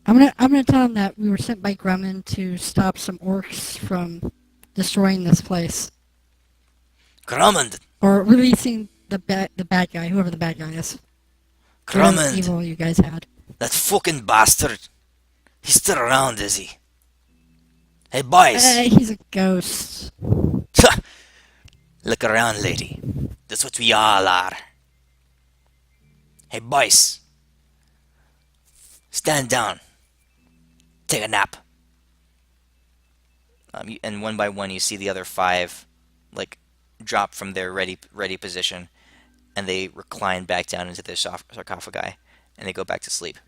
Speaker 2: I'm gonna tell him that we were sent by Grumman to stop some orcs from destroying this place
Speaker 1: Grummond!
Speaker 2: or releasing the bad guy, whoever the bad guy is. Whatever
Speaker 1: Grummond!
Speaker 2: evil you guys had.
Speaker 1: That fucking bastard! He's still around, is he? Hey, boys!
Speaker 2: He's a ghost.
Speaker 1: Look around, lady. That's what we all are. Hey, boys! Stand down. Take a nap. And one by one, you see the other 5, like, drop from their ready position, and they recline back down into their sarcophagi, and they go back to sleep.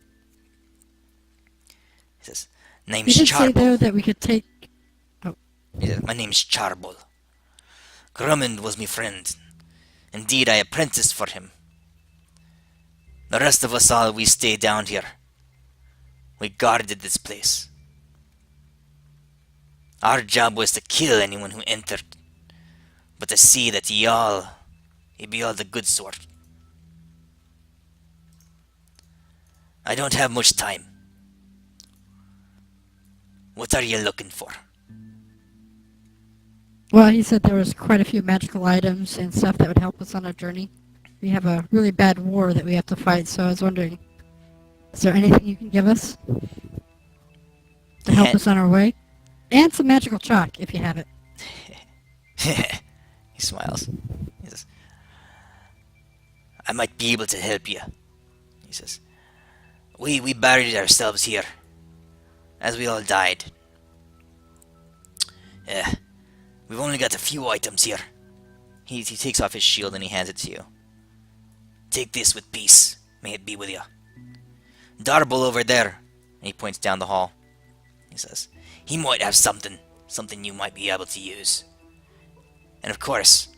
Speaker 1: He says,
Speaker 2: You
Speaker 1: "Name's
Speaker 2: did say though
Speaker 1: Charbel."
Speaker 2: that we could take.
Speaker 1: He says, "My name's Charbel. Grummond was my friend. Indeed, I apprenticed for him. The rest of us all, we stay down here. We guarded this place. Our job was to kill anyone who entered, but to see that ye be all the good sort. I don't have much time. What are you looking for?"
Speaker 2: Well, he said there was quite a few magical items and stuff that would help us on our journey. We have a really bad war that we have to fight, so I was wondering, is there anything you can give us to help us on our way? And some magical chalk, if you have it.
Speaker 1: He smiles. He says, "I might be able to help you." He says, We buried ourselves here, as we all died. We've only got a few items here." He takes off his shield and he hands it to you. "Take this with peace. May it be with you. Darble over there," and he points down the hall. He says, "He might have something you might be able to use. And of course,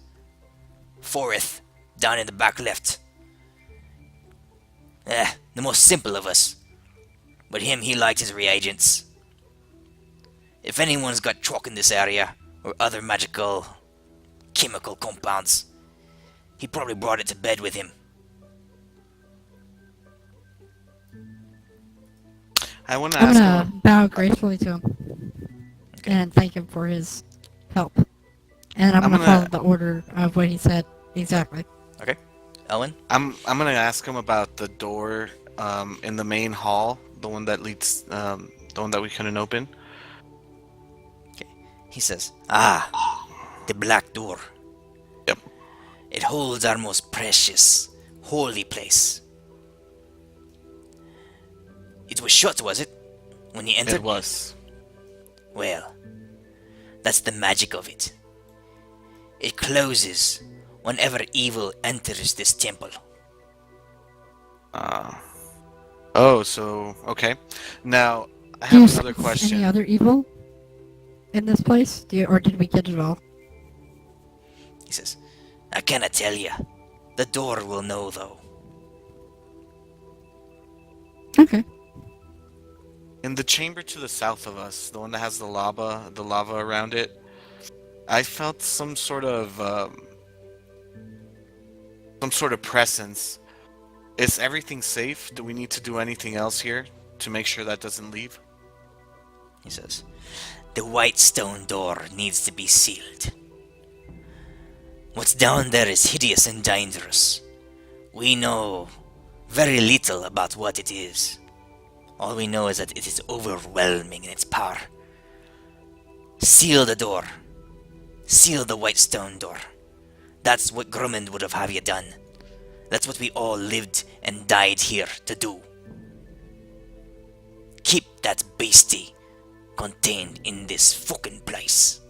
Speaker 1: Forith, down in the back left. The most simple of us. But he liked his reagents. If anyone's got chalk in this area, or other magical, chemical compounds, he probably brought it to bed with him."
Speaker 7: I want to
Speaker 2: I'm
Speaker 7: ask
Speaker 2: gonna
Speaker 7: him.
Speaker 2: bow gracefully to him and thank him for his help. And I'm gonna follow the order of what he said exactly.
Speaker 1: Okay. Elwin?
Speaker 7: I'm gonna ask him about the door in the main hall, the one that leads, the one that we couldn't open.
Speaker 1: He says, the black door.
Speaker 7: Yep.
Speaker 1: It holds our most precious, holy place. It was shut, was it? When you entered?
Speaker 7: It was.
Speaker 1: Well, that's the magic of it. It closes whenever evil enters this temple.
Speaker 7: Oh, so okay. Now I
Speaker 2: Do you
Speaker 7: have another
Speaker 2: sense
Speaker 7: question.
Speaker 2: any other evil in this place? Or did we get it all?
Speaker 1: He says, I cannot tell you. The door will know, though.
Speaker 2: Okay.
Speaker 7: In the chamber to the south of us, the one that has the lava around it, I felt some sort of some sort of presence. Is everything safe? Do we need to do anything else here to make sure that doesn't leave?
Speaker 1: He says, "The white stone door needs to be sealed. What's down there is hideous and dangerous. We know very little about what it is. All we know is that it is overwhelming in its power. Seal the door. Seal the white stone door. That's what Grumman would have you done. That's what we all lived and died here to do. Keep that beastie contained in this fucking place."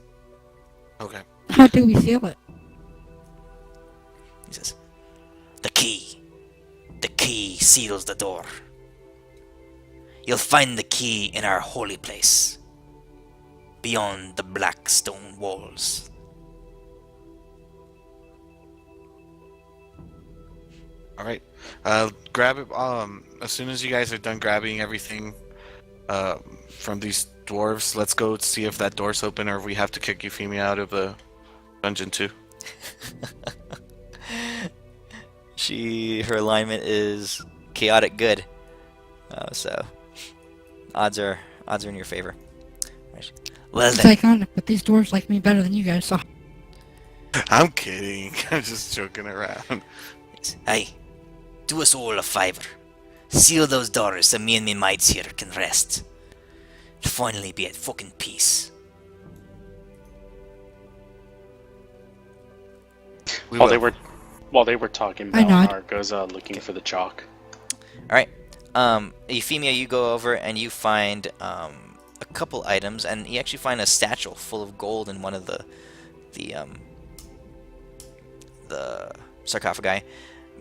Speaker 7: Okay.
Speaker 2: How do we seal it?
Speaker 1: He says, "The key. The key seals the door. You'll find the key in our holy place, beyond the black stone walls."
Speaker 7: All right. Grab it. As soon as you guys are done grabbing everything from these dwarves, let's go see if that door's open or if we have to kick Euphemia out of the dungeon too.
Speaker 1: Her alignment is chaotic good. So odds are in your favor. Right. Well
Speaker 2: It's
Speaker 1: then,
Speaker 2: iconic, but these dwarves like me better than you guys, so...
Speaker 7: I'm kidding. I'm just joking around.
Speaker 1: hey, do us all a favor. Seal those doors so me and me mates here can rest. Finally be at fucking peace.
Speaker 4: While they were talking,
Speaker 2: I nod.
Speaker 4: Balnar goes looking for the chalk.
Speaker 1: Alright. Euphemia, you go over and you find a couple items, and you actually find a satchel full of gold in one of the sarcophagi.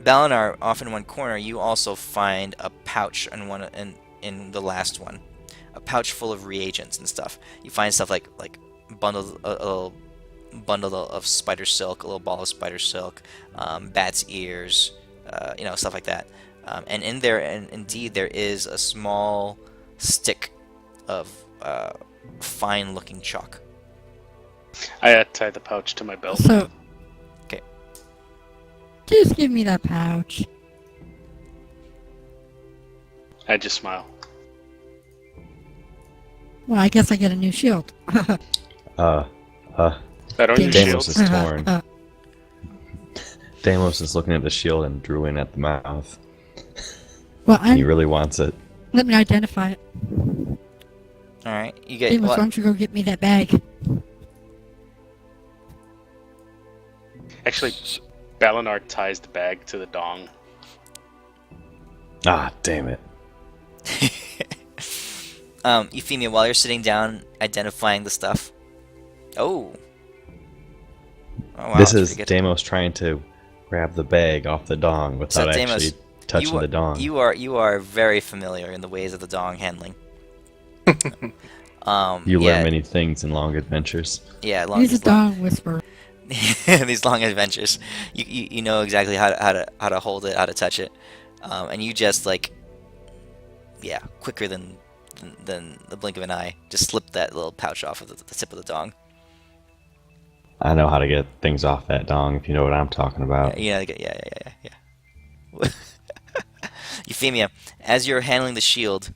Speaker 1: Balinar, off in one corner, you also find a pouch in the last one. A pouch full of reagents and stuff. You find stuff like a little bundle of spider silk, a little ball of spider silk, bat's ears, stuff like that. And in there, and indeed, there is a small stick of fine-looking chalk.
Speaker 4: I tie the pouch to my belt.
Speaker 2: So...
Speaker 1: Okay.
Speaker 2: Just give me that pouch.
Speaker 4: I just smile.
Speaker 2: Well, I guess I get a new shield.
Speaker 4: That on your
Speaker 3: Deimos
Speaker 4: shield?
Speaker 3: is torn. Deimos is looking at the shield and drew in at the mouth.
Speaker 2: Well,
Speaker 3: He really wants it.
Speaker 2: let me identify it.
Speaker 1: Alright, you get...
Speaker 2: Amos, why
Speaker 1: what?
Speaker 2: don't you go get me that bag?
Speaker 4: Actually, Balinar ties the bag to the dong.
Speaker 3: Ah, damn it.
Speaker 1: Euphemia, while you're sitting down identifying the stuff... Oh, wow,
Speaker 3: This
Speaker 1: that's
Speaker 3: is
Speaker 1: pretty good.
Speaker 3: Deimos trying to grab the bag off the dong without
Speaker 1: Deimos,
Speaker 3: actually touching the dong.
Speaker 1: You are very familiar in the ways of the dong handling.
Speaker 3: You learn many things in long adventures.
Speaker 1: Yeah,
Speaker 2: He's a dog whisperer.
Speaker 1: these long adventures. You know exactly how to hold it, how to touch it, and you just quicker than the blink of an eye, just slip that little pouch off of the tip of the dong.
Speaker 3: I know how to get things off that dong, if you know what I'm talking about.
Speaker 1: Yeah. Euphemia, as you're handling the shield,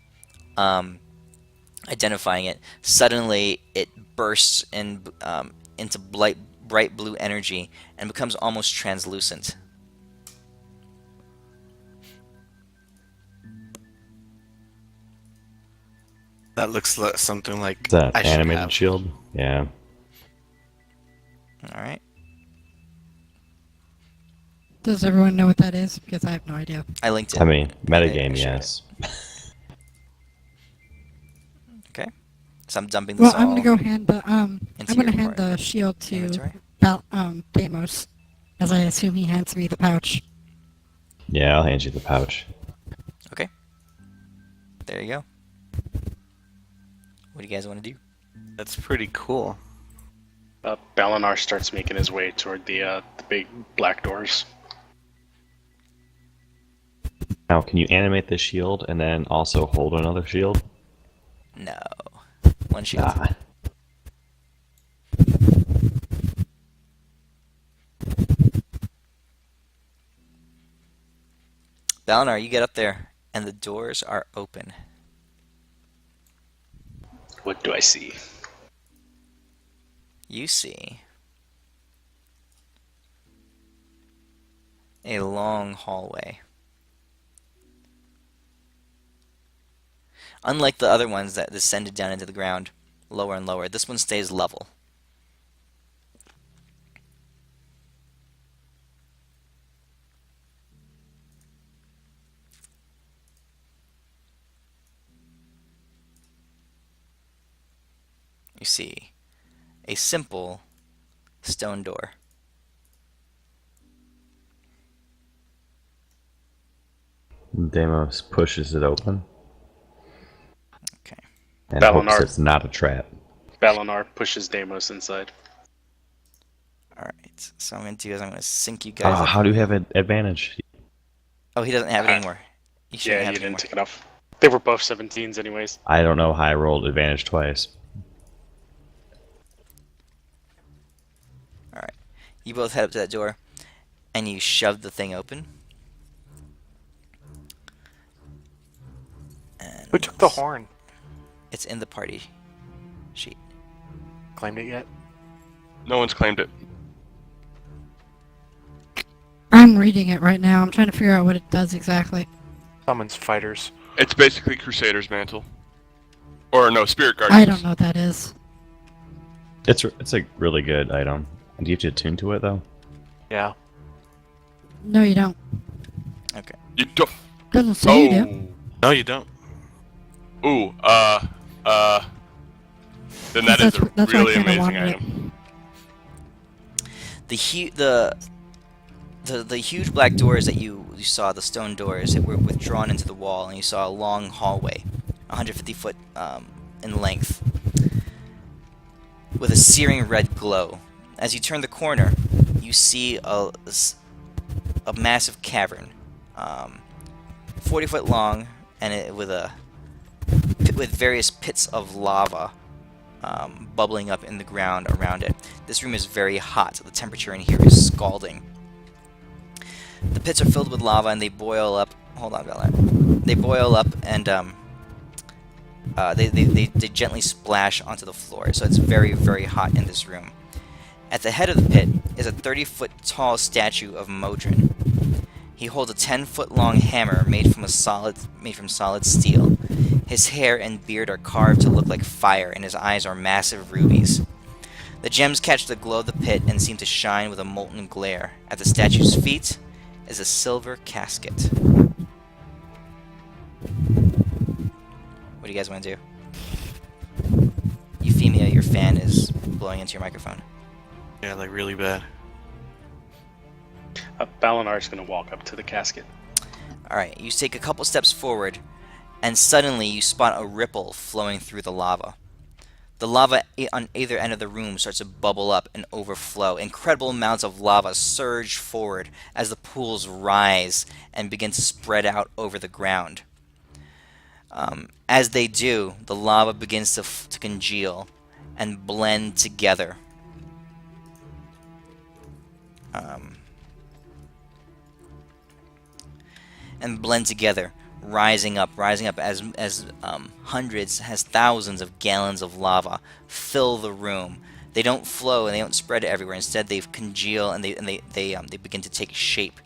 Speaker 1: identifying it, suddenly it bursts into bright blue energy and becomes almost translucent.
Speaker 7: That looks something like
Speaker 3: Is that
Speaker 7: I should
Speaker 3: animated
Speaker 7: have.
Speaker 3: shield? Yeah.
Speaker 1: All right,
Speaker 2: Does everyone know what that is? Because I have no idea.
Speaker 1: I linked it.
Speaker 3: I mean, metagame,
Speaker 1: Sure.
Speaker 3: yes.
Speaker 1: Okay, so I'm dumping this
Speaker 2: Well,
Speaker 1: all.
Speaker 2: I'm gonna go hand the
Speaker 1: into
Speaker 2: I'm gonna
Speaker 1: your
Speaker 2: hand the shield to
Speaker 1: inventory?
Speaker 2: Deimos, as I assume he hands me the pouch.
Speaker 3: Yeah, I'll hand you the pouch.
Speaker 1: Okay, there you go. What do you guys want to do?
Speaker 7: That's pretty cool.
Speaker 4: Balinar starts making his way toward the big black doors.
Speaker 3: Now, can you animate the shield and then also hold another shield?
Speaker 1: No, one shield.
Speaker 3: Ah.
Speaker 1: Balinar, you get up there, and the doors are open.
Speaker 4: What do I see?
Speaker 1: You see a long hallway. Unlike the other ones that descended down into the ground, lower and lower, this one stays level. You see a simple stone door.
Speaker 3: Deimos pushes it open
Speaker 1: Okay.
Speaker 3: and hopes
Speaker 4: Balinar.
Speaker 3: it's not a trap.
Speaker 4: Balinar pushes Deimos inside.
Speaker 1: Alright, so I'm going to do is I'm going to sync you guys up.
Speaker 3: How do you have an advantage?
Speaker 1: Oh, he doesn't have it anymore. You shouldn't
Speaker 4: Yeah,
Speaker 1: have
Speaker 4: you
Speaker 1: it
Speaker 4: didn't
Speaker 1: anymore.
Speaker 4: take it off. They were both 17s anyways.
Speaker 3: I don't know how I rolled advantage twice.
Speaker 1: Alright. You both head up to that door, and you shove the thing open. And
Speaker 8: Who took the horn?
Speaker 1: it's in the party sheet.
Speaker 8: Claimed it yet?
Speaker 6: No one's claimed it.
Speaker 2: I'm reading it right now. I'm trying to figure out what it does exactly.
Speaker 8: Summons fighters.
Speaker 6: It's basically Crusader's Mantle. Or no, Spirit Guardians.
Speaker 2: I don't know what that is.
Speaker 3: It's a really good item. Do you have to attune to it though?
Speaker 8: Yeah.
Speaker 2: No, you don't.
Speaker 1: Okay.
Speaker 6: You don't.
Speaker 2: Doesn't say you do.
Speaker 7: No, you don't.
Speaker 6: Ooh, then that is a
Speaker 2: That's why I
Speaker 6: really
Speaker 2: kinda
Speaker 6: amazing
Speaker 2: wanted it.
Speaker 6: item.
Speaker 1: The huge black doors that you saw, the stone doors that were withdrawn into the wall, and you saw a long hallway, 150 foot in length, with a searing red glow. As you turn the corner, you see a massive cavern, 40 foot long, and with various pits of lava bubbling up in the ground around it. This room is very hot. The temperature in here is scalding. The pits are filled with lava, and they boil up. Hold on, Bella. They boil up, and they gently splash onto the floor. So it's very, very hot in this room. At the head of the pit is a 30-foot tall statue of Modron. He holds a 10-foot long hammer made from solid steel. His hair and beard are carved to look like fire, and his eyes are massive rubies. The gems catch the glow of the pit and seem to shine with a molten glare. At the statue's feet is a silver casket. What do you guys want to do? Euphemia, your fan is blowing into your microphone.
Speaker 7: Yeah, like really bad.
Speaker 4: Balinar's gonna walk up to the casket.
Speaker 1: Alright, you take a couple steps forward, and suddenly you spot a ripple flowing through the lava. The lava on either end of the room starts to bubble up and overflow. Incredible amounts of lava surge forward as the pools rise and begin to spread out over the ground. As they do, the lava begins to congeal and blend together. Rising up as hundreds, as thousands of gallons of lava fill the room. They don't flow and they don't spread everywhere. Instead, they congeal and they begin to take shape.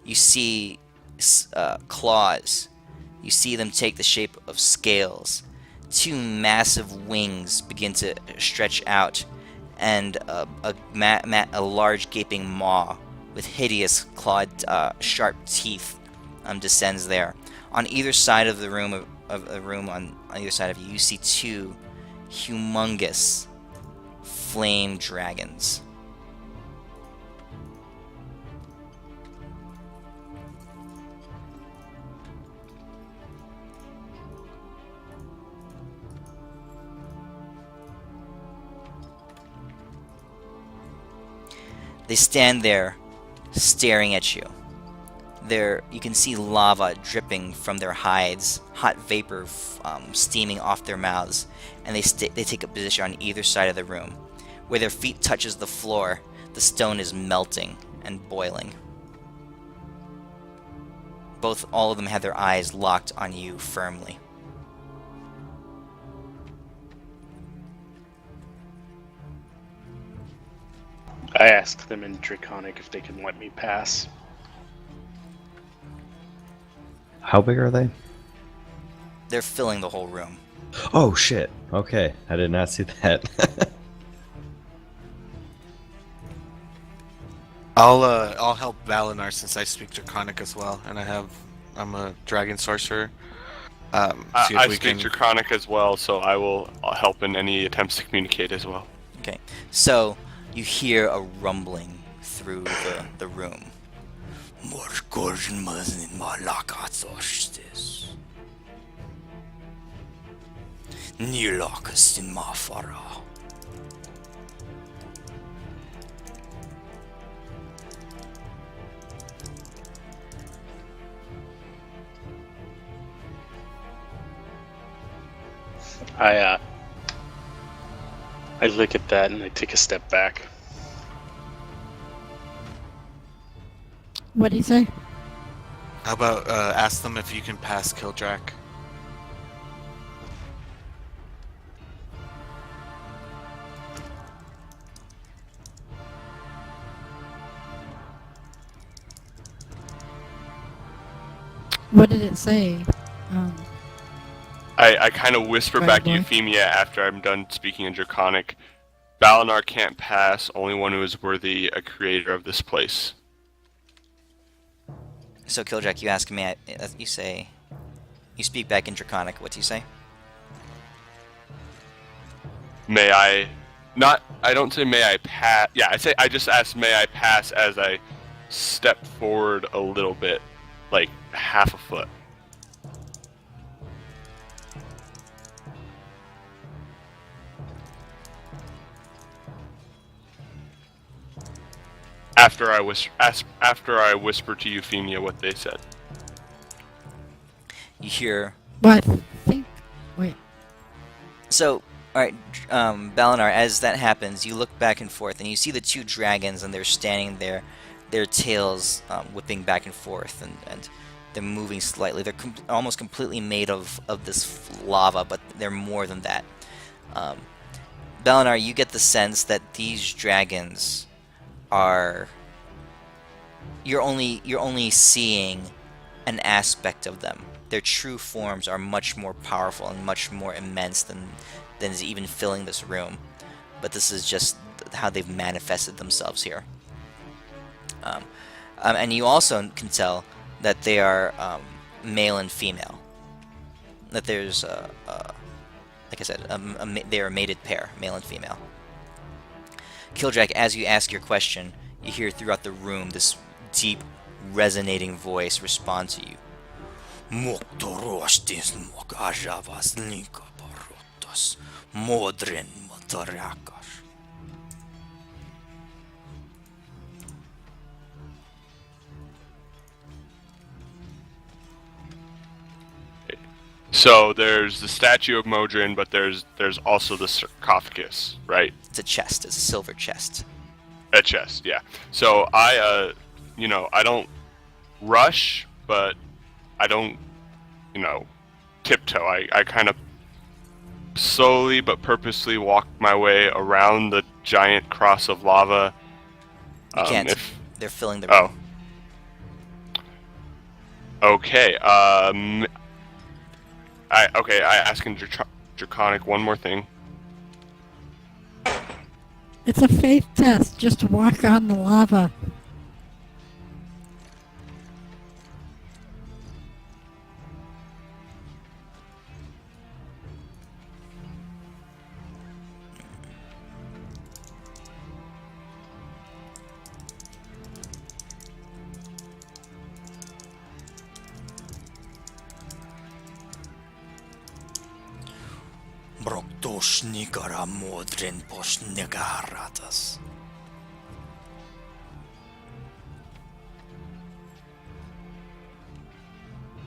Speaker 1: You see claws. You see them take the shape of scales. Two massive wings begin to stretch out, and a large gaping maw with hideous clawed, sharp teeth descends there. On either side of the room, on either side of you, you see two humongous flame dragons. They stand there, staring at you. You can see lava dripping from their hides, hot vapor steaming off their mouths, and they take a position on either side of the room. Where their feet touches the floor, the stone is melting and boiling. all of them have their eyes locked on you firmly.
Speaker 4: I ask them in Draconic if they can let me pass.
Speaker 3: How big are they?
Speaker 1: They're filling the whole room.
Speaker 3: Oh shit. Okay, I did not see that.
Speaker 7: I'll help Valinar since I speak Draconic as well, and I'm a dragon sorcerer. See if
Speaker 6: I
Speaker 7: we
Speaker 6: speak
Speaker 7: can.
Speaker 6: Draconic as well, so I'll help in any attempts to communicate as well.
Speaker 1: Okay, so you hear a rumbling through the room.
Speaker 4: I look at that and I take a step back.
Speaker 2: What do you say?
Speaker 7: How about ask them if you can pass Kildrak?
Speaker 2: What did it say?
Speaker 6: I kind of whisper
Speaker 2: Right,
Speaker 6: back to
Speaker 2: boy.
Speaker 6: Euphemia after I'm done speaking in Draconic. Valinar can't pass, only one who is worthy a creator of this place.
Speaker 1: So Killjack, you ask me. You speak back in Draconic. What do you say?
Speaker 6: May I... Not... I don't say may I pass... Yeah, I just ask may I pass as I step forward a little bit. Like, half a foot. After I whisper to Euphemia what they said.
Speaker 1: You hear.
Speaker 2: Well, I think. Wait.
Speaker 1: So, alright, Balinar, as that happens, you look back and forth, and you see the two dragons, and they're standing there, their tails whipping back and forth, and they're moving slightly. They're almost completely made of this lava, but they're more than that. Balinar, you get the sense that these dragons are... You're only seeing an aspect of them. Their true forms are much more powerful and much more immense than is even filling this room. But this is just how they've manifested themselves here. And you also can tell that they are male and female. That there's, like I said, they're a mated pair, male and female. Killjack, as you ask your question, you hear throughout the room this deep, resonating voice respond to you.
Speaker 6: So there's the statue of Modrin, but there's also the sarcophagus, right?
Speaker 1: It's a chest. It's a silver chest.
Speaker 6: A chest, yeah. So I don't rush, but I don't, tiptoe. I kind of slowly but purposely walk my way around the giant cross of lava.
Speaker 1: You can't. They're filling the room.
Speaker 6: Oh. Okay. I ask in Draconic one more thing.
Speaker 2: It's a faith test. Just walk on the lava.
Speaker 1: Broktoshnikara modrin poshnegaratas.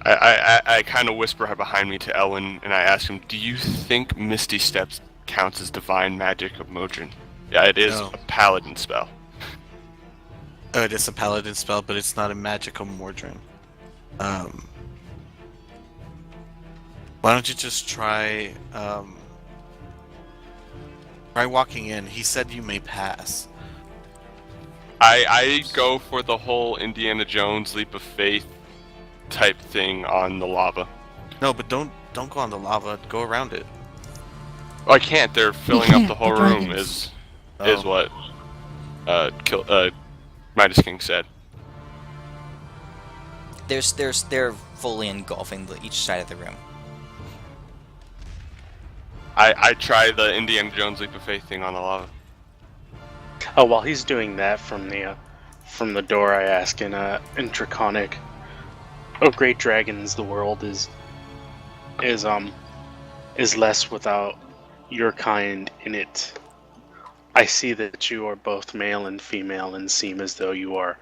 Speaker 6: I kind of whisper behind me to Elwyn, and I ask him, do you think Misty Steps counts as divine magic of Modrin? Yeah, it is
Speaker 7: No.
Speaker 6: a paladin spell.
Speaker 7: It is a paladin spell, but it's not a magic of Mordrin. Um, why don't you just try try walking in? He said you may pass.
Speaker 6: I go for the whole Indiana Jones leap of faith type thing on the lava.
Speaker 7: No, but don't go on the lava. Go around it.
Speaker 6: Oh, I can't. They're filling up the
Speaker 2: can't,
Speaker 6: whole
Speaker 2: the
Speaker 6: room.
Speaker 2: dragons.
Speaker 6: Is
Speaker 7: Oh.
Speaker 6: what Midas King said.
Speaker 1: They're fully engulfing each side of the room.
Speaker 6: I try the Indiana Jones leap of faith thing on the lava.
Speaker 4: Oh, while he's doing that from the door, I ask in Draconic, "Oh, great dragons, the world is less without your kind in it. I see that you are both male and female and seem as though you are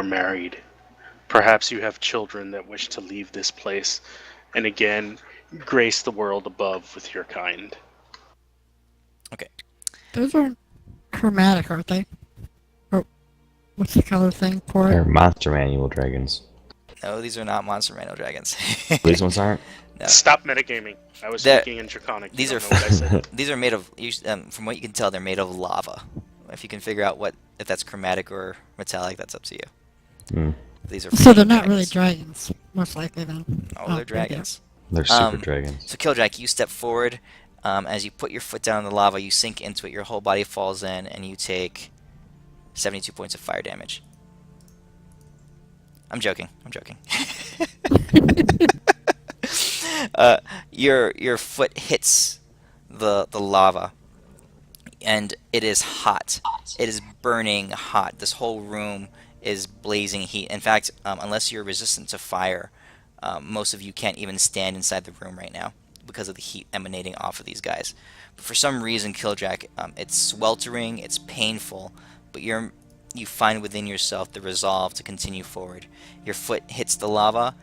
Speaker 4: married. Perhaps you have children that wish to leave this place, and again, grace the world above with your kind."
Speaker 1: Okay.
Speaker 2: Those aren't chromatic, aren't they? Or what's the color thing for
Speaker 3: They're
Speaker 2: it?
Speaker 3: monster manual dragons.
Speaker 1: No, these are not monster manual dragons.
Speaker 3: These ones aren't?
Speaker 1: No.
Speaker 4: Stop metagaming. I was
Speaker 1: They're-
Speaker 4: speaking in Draconic. You
Speaker 1: These are
Speaker 4: don't know what I said.
Speaker 1: these are made of from what you can tell, they're made of lava. If you can figure out if that's chromatic or metallic, that's up to you.
Speaker 3: Hmm.
Speaker 1: These are
Speaker 2: So they're
Speaker 1: flame
Speaker 2: not really
Speaker 1: dragons.
Speaker 2: dragons, most likely then.
Speaker 1: Oh, they're
Speaker 2: yeah.
Speaker 1: dragons.
Speaker 3: They're super
Speaker 1: Um,
Speaker 3: dragons.
Speaker 1: So Killjack, you step forward. As you put your foot down in the lava, you sink into it. Your whole body falls in, and you take 72 points of fire damage. I'm joking. Your foot hits the lava, and it is hot. It is burning hot. This whole room is blazing heat. In fact, unless you're resistant to fire, most of you can't even stand inside the room right now because of the heat emanating off of these guys. But for some reason, Killjack, it's sweltering, it's painful, but you find within yourself the resolve to continue forward. Your foot hits the lava,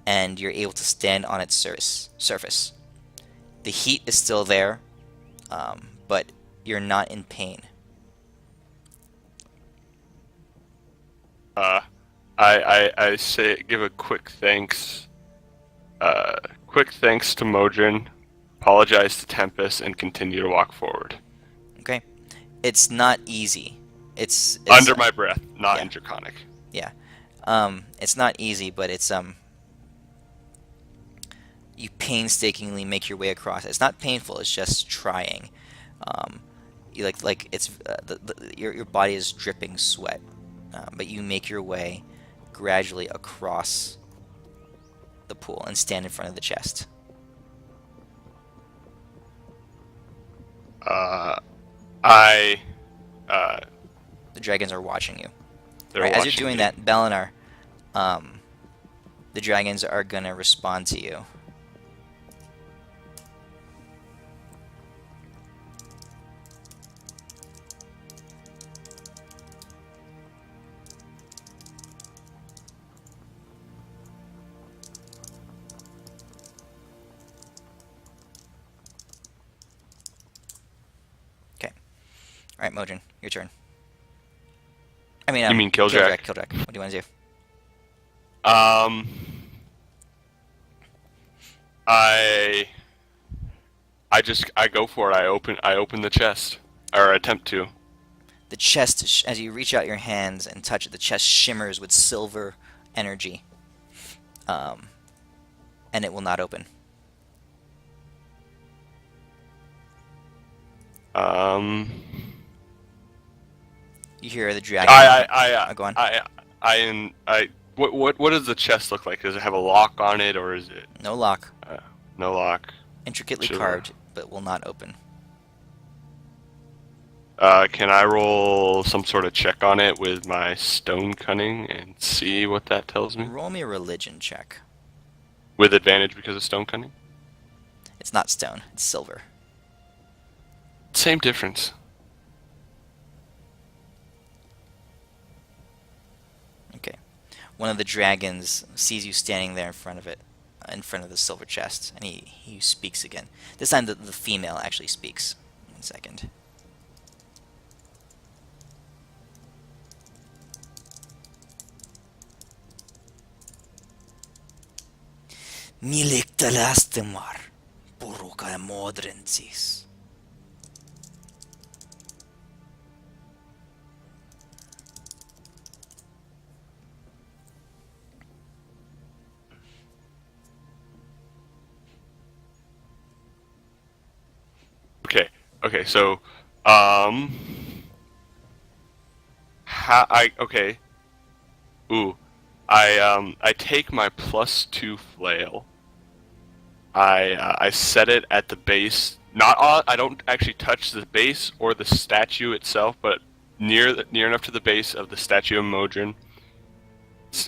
Speaker 1: and you're able to stand on its surface. The heat is still there, but you're not in pain.
Speaker 6: I say give a quick thanks to Modrin, apologize to Tempest, and continue to walk forward.
Speaker 1: Okay, it's not easy. It's
Speaker 6: Under my breath, not
Speaker 1: yeah.
Speaker 6: in Draconic.
Speaker 1: Yeah, it's not easy, but it's you painstakingly make your way across. It's not painful. It's just trying. You it's your body is dripping sweat, but you make your way gradually across the pool and stand in front of the chest. The dragons are watching you. Right, as you're doing that, Belinar, the dragons are gonna respond to you. All right, Modrin, your turn. I mean,
Speaker 6: You mean Killjack?
Speaker 1: Killjack. What do you want to do?
Speaker 6: I go for it. I open the chest, or attempt to.
Speaker 1: The chest, as you reach out your hands and touch it, the chest shimmers with silver energy, and it will not open. You hear the dragon. Go on.
Speaker 6: What does the chest look like? Does it have a lock on it, or is it
Speaker 1: No lock.
Speaker 6: no lock?
Speaker 1: Intricately
Speaker 6: Sure.
Speaker 1: carved, but will not open.
Speaker 6: Can I roll some sort of check on it with my stone cunning and see what that tells me?
Speaker 1: Roll me a religion check.
Speaker 6: With advantage because of stone cunning?
Speaker 1: It's not stone. It's silver.
Speaker 6: Same difference.
Speaker 1: Okay. One of the dragons sees you standing there in front of it, in front of the silver chest, and he speaks again. This time the female actually speaks. 1 second. Milik talastimar, puruka modrensis.
Speaker 6: Okay. Okay. So, um, okay. Ooh, I take my +2 flail. I set it at the base. Not on. I don't actually touch the base or the statue itself, but near enough to the base of the statue of Modron.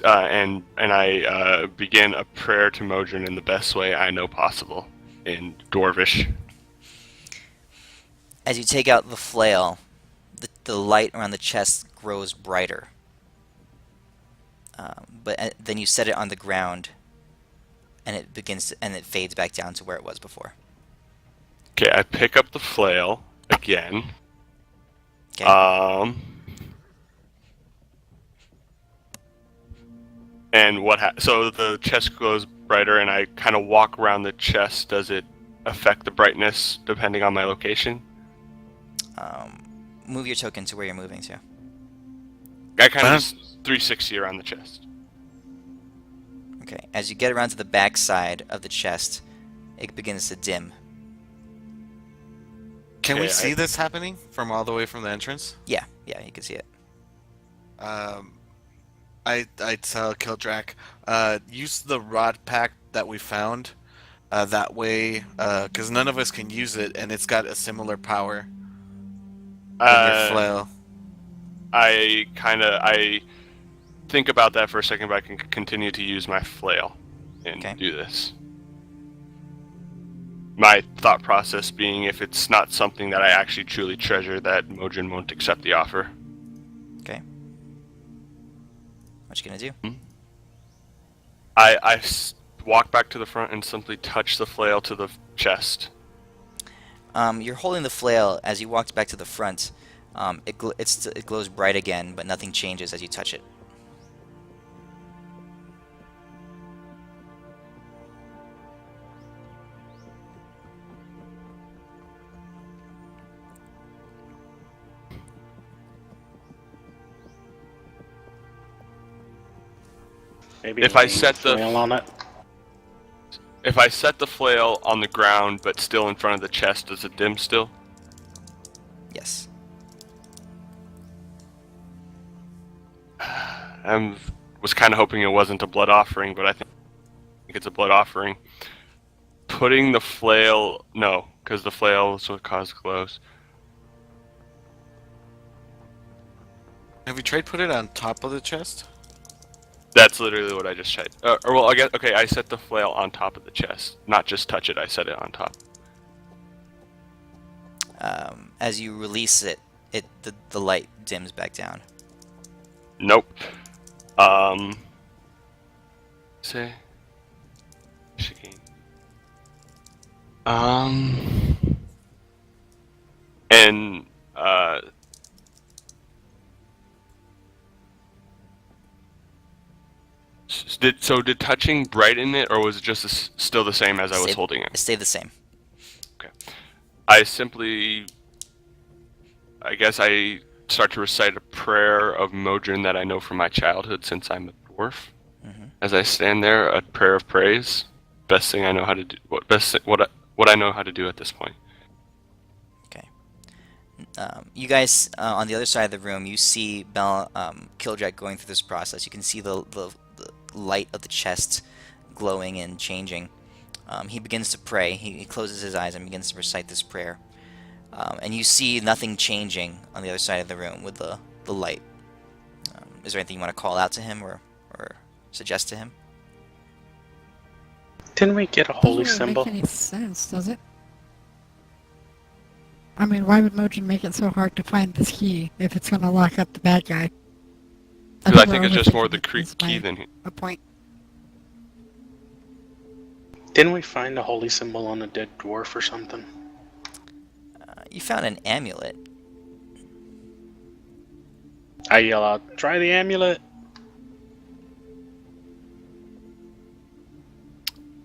Speaker 6: And I begin a prayer to Modron in the best way I know possible in Dwarvish.
Speaker 1: As you take out the flail, the light around the chest grows brighter. But then you set it on the ground, and it fades back down to where it was before.
Speaker 6: Okay, I pick up the flail again.
Speaker 1: Okay.
Speaker 6: And so the chest glows brighter, and I kind of walk around the chest. Does it affect the brightness depending on my location?
Speaker 1: Move your token to where you're moving to.
Speaker 6: I kind of just 360 around the chest.
Speaker 1: Okay. As you get around to the back side of the chest, it begins to dim.
Speaker 7: Can we
Speaker 6: Okay,
Speaker 7: see this happening from all the way from the entrance?
Speaker 1: Yeah, you can see it.
Speaker 7: I tell Kildrak, use the rod pack that we found. That way, because none of us can use it, and it's got a similar power than your flail.
Speaker 6: I think about that for a second, but I can continue to use my flail and do this. My thought process being, if it's not something that I actually truly treasure, that Modron won't accept the offer.
Speaker 1: Okay. What you gonna do?
Speaker 6: I walk back to the front and simply touch the flail to the chest.
Speaker 1: You're holding the flail as you walked back to the front. It glows bright again, but nothing changes as you touch it.
Speaker 4: Maybe
Speaker 6: If I
Speaker 4: lean
Speaker 6: set the
Speaker 4: flail on it.
Speaker 6: If I set the flail on the ground but still in front of the chest, does it dim still?
Speaker 1: Yes.
Speaker 6: I was kind of hoping it wasn't a blood offering, but I think it's a blood offering. Putting the flail... No, because the flail is what caused glows.
Speaker 7: Have you tried put it on top of the chest?
Speaker 6: That's literally what I just tried. Well, I guess... Okay, I set the flail on top of the chest. Not just touch it, I set it on top.
Speaker 1: As you release it, the light dims back down.
Speaker 6: Nope. Say... Chicane. And, Did touching brighten it, or was it just still the same as I was holding it?
Speaker 1: It stayed the same.
Speaker 6: Okay. I guess I start to recite a prayer of Modron that I know from my childhood since I'm a dwarf.
Speaker 1: Mm-hmm.
Speaker 6: As I stand there, a prayer of praise. Best thing I know how to do. What I know how to do at this point.
Speaker 1: Okay. You guys on the other side of the room, you see Kildrak going through this process. You can see the light of the chest glowing and changing. He begins to pray. He closes his eyes and begins to recite this prayer. And you see nothing changing on the other side of the room with the light. Is there anything you want to call out to him or suggest to him?
Speaker 4: Didn't we get a holy
Speaker 2: Doesn't really
Speaker 4: symbol?
Speaker 2: make any sense, does it? I mean, why would Mojin make it so hard to find this key if it's going to lock up the bad guy?
Speaker 6: Because I think it's just more the
Speaker 2: overthinking
Speaker 6: key
Speaker 2: is
Speaker 6: than...
Speaker 2: a point.
Speaker 4: Didn't we find a holy symbol on a dead dwarf or something?
Speaker 1: You found an amulet.
Speaker 4: I yell out, try the amulet!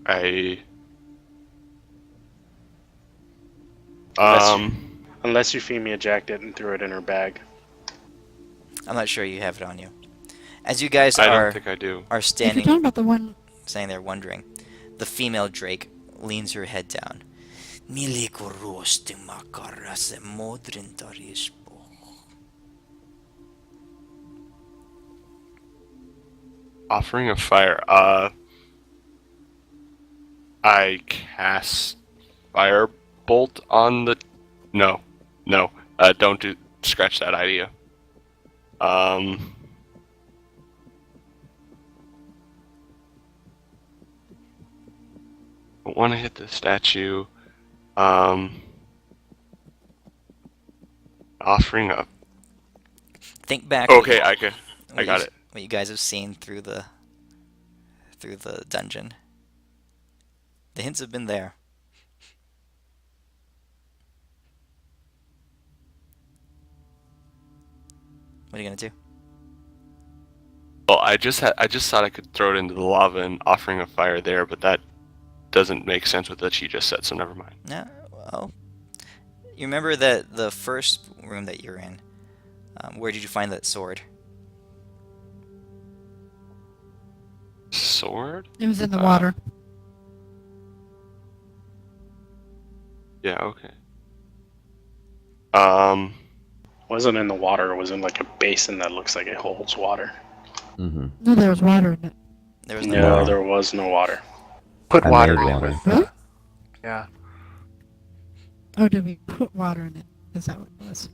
Speaker 6: I
Speaker 4: Unless Euphemia jacked it and threw it in her bag.
Speaker 1: I'm not sure you have it on you. As you guys
Speaker 6: I
Speaker 1: are
Speaker 6: don't think I do.
Speaker 1: are
Speaker 2: If you're talking
Speaker 1: standing
Speaker 2: about the one,
Speaker 1: there wondering, the female drake leans her head down.
Speaker 6: Offering of fire. I cast firebolt on the. No. Don't do. Scratch that idea. I want to hit the statue. Offering up.
Speaker 1: Think back.
Speaker 6: Okay, I got it.
Speaker 1: What you guys have seen through the dungeon. The hints have been there. What are you gonna do?
Speaker 6: Well, I just thought I could throw it into the lava and offering of fire there, but that doesn't make sense with what she just said, so never mind.
Speaker 1: No. Well, you remember that the first room that you're in. Where did you find that sword?
Speaker 6: Sword?
Speaker 2: it was in the water.
Speaker 6: Yeah, okay.
Speaker 4: Wasn't in the water. It was in like a basin that looks like it holds water.
Speaker 3: Mm-hmm.
Speaker 2: No, there was water in it.
Speaker 1: There was
Speaker 4: No,
Speaker 3: No.
Speaker 4: there was no water.
Speaker 8: Put
Speaker 3: I
Speaker 8: water
Speaker 3: made
Speaker 8: in
Speaker 3: water.
Speaker 8: with.
Speaker 2: What?
Speaker 8: Yeah.
Speaker 2: Oh, did we put water in it? Is that what it was?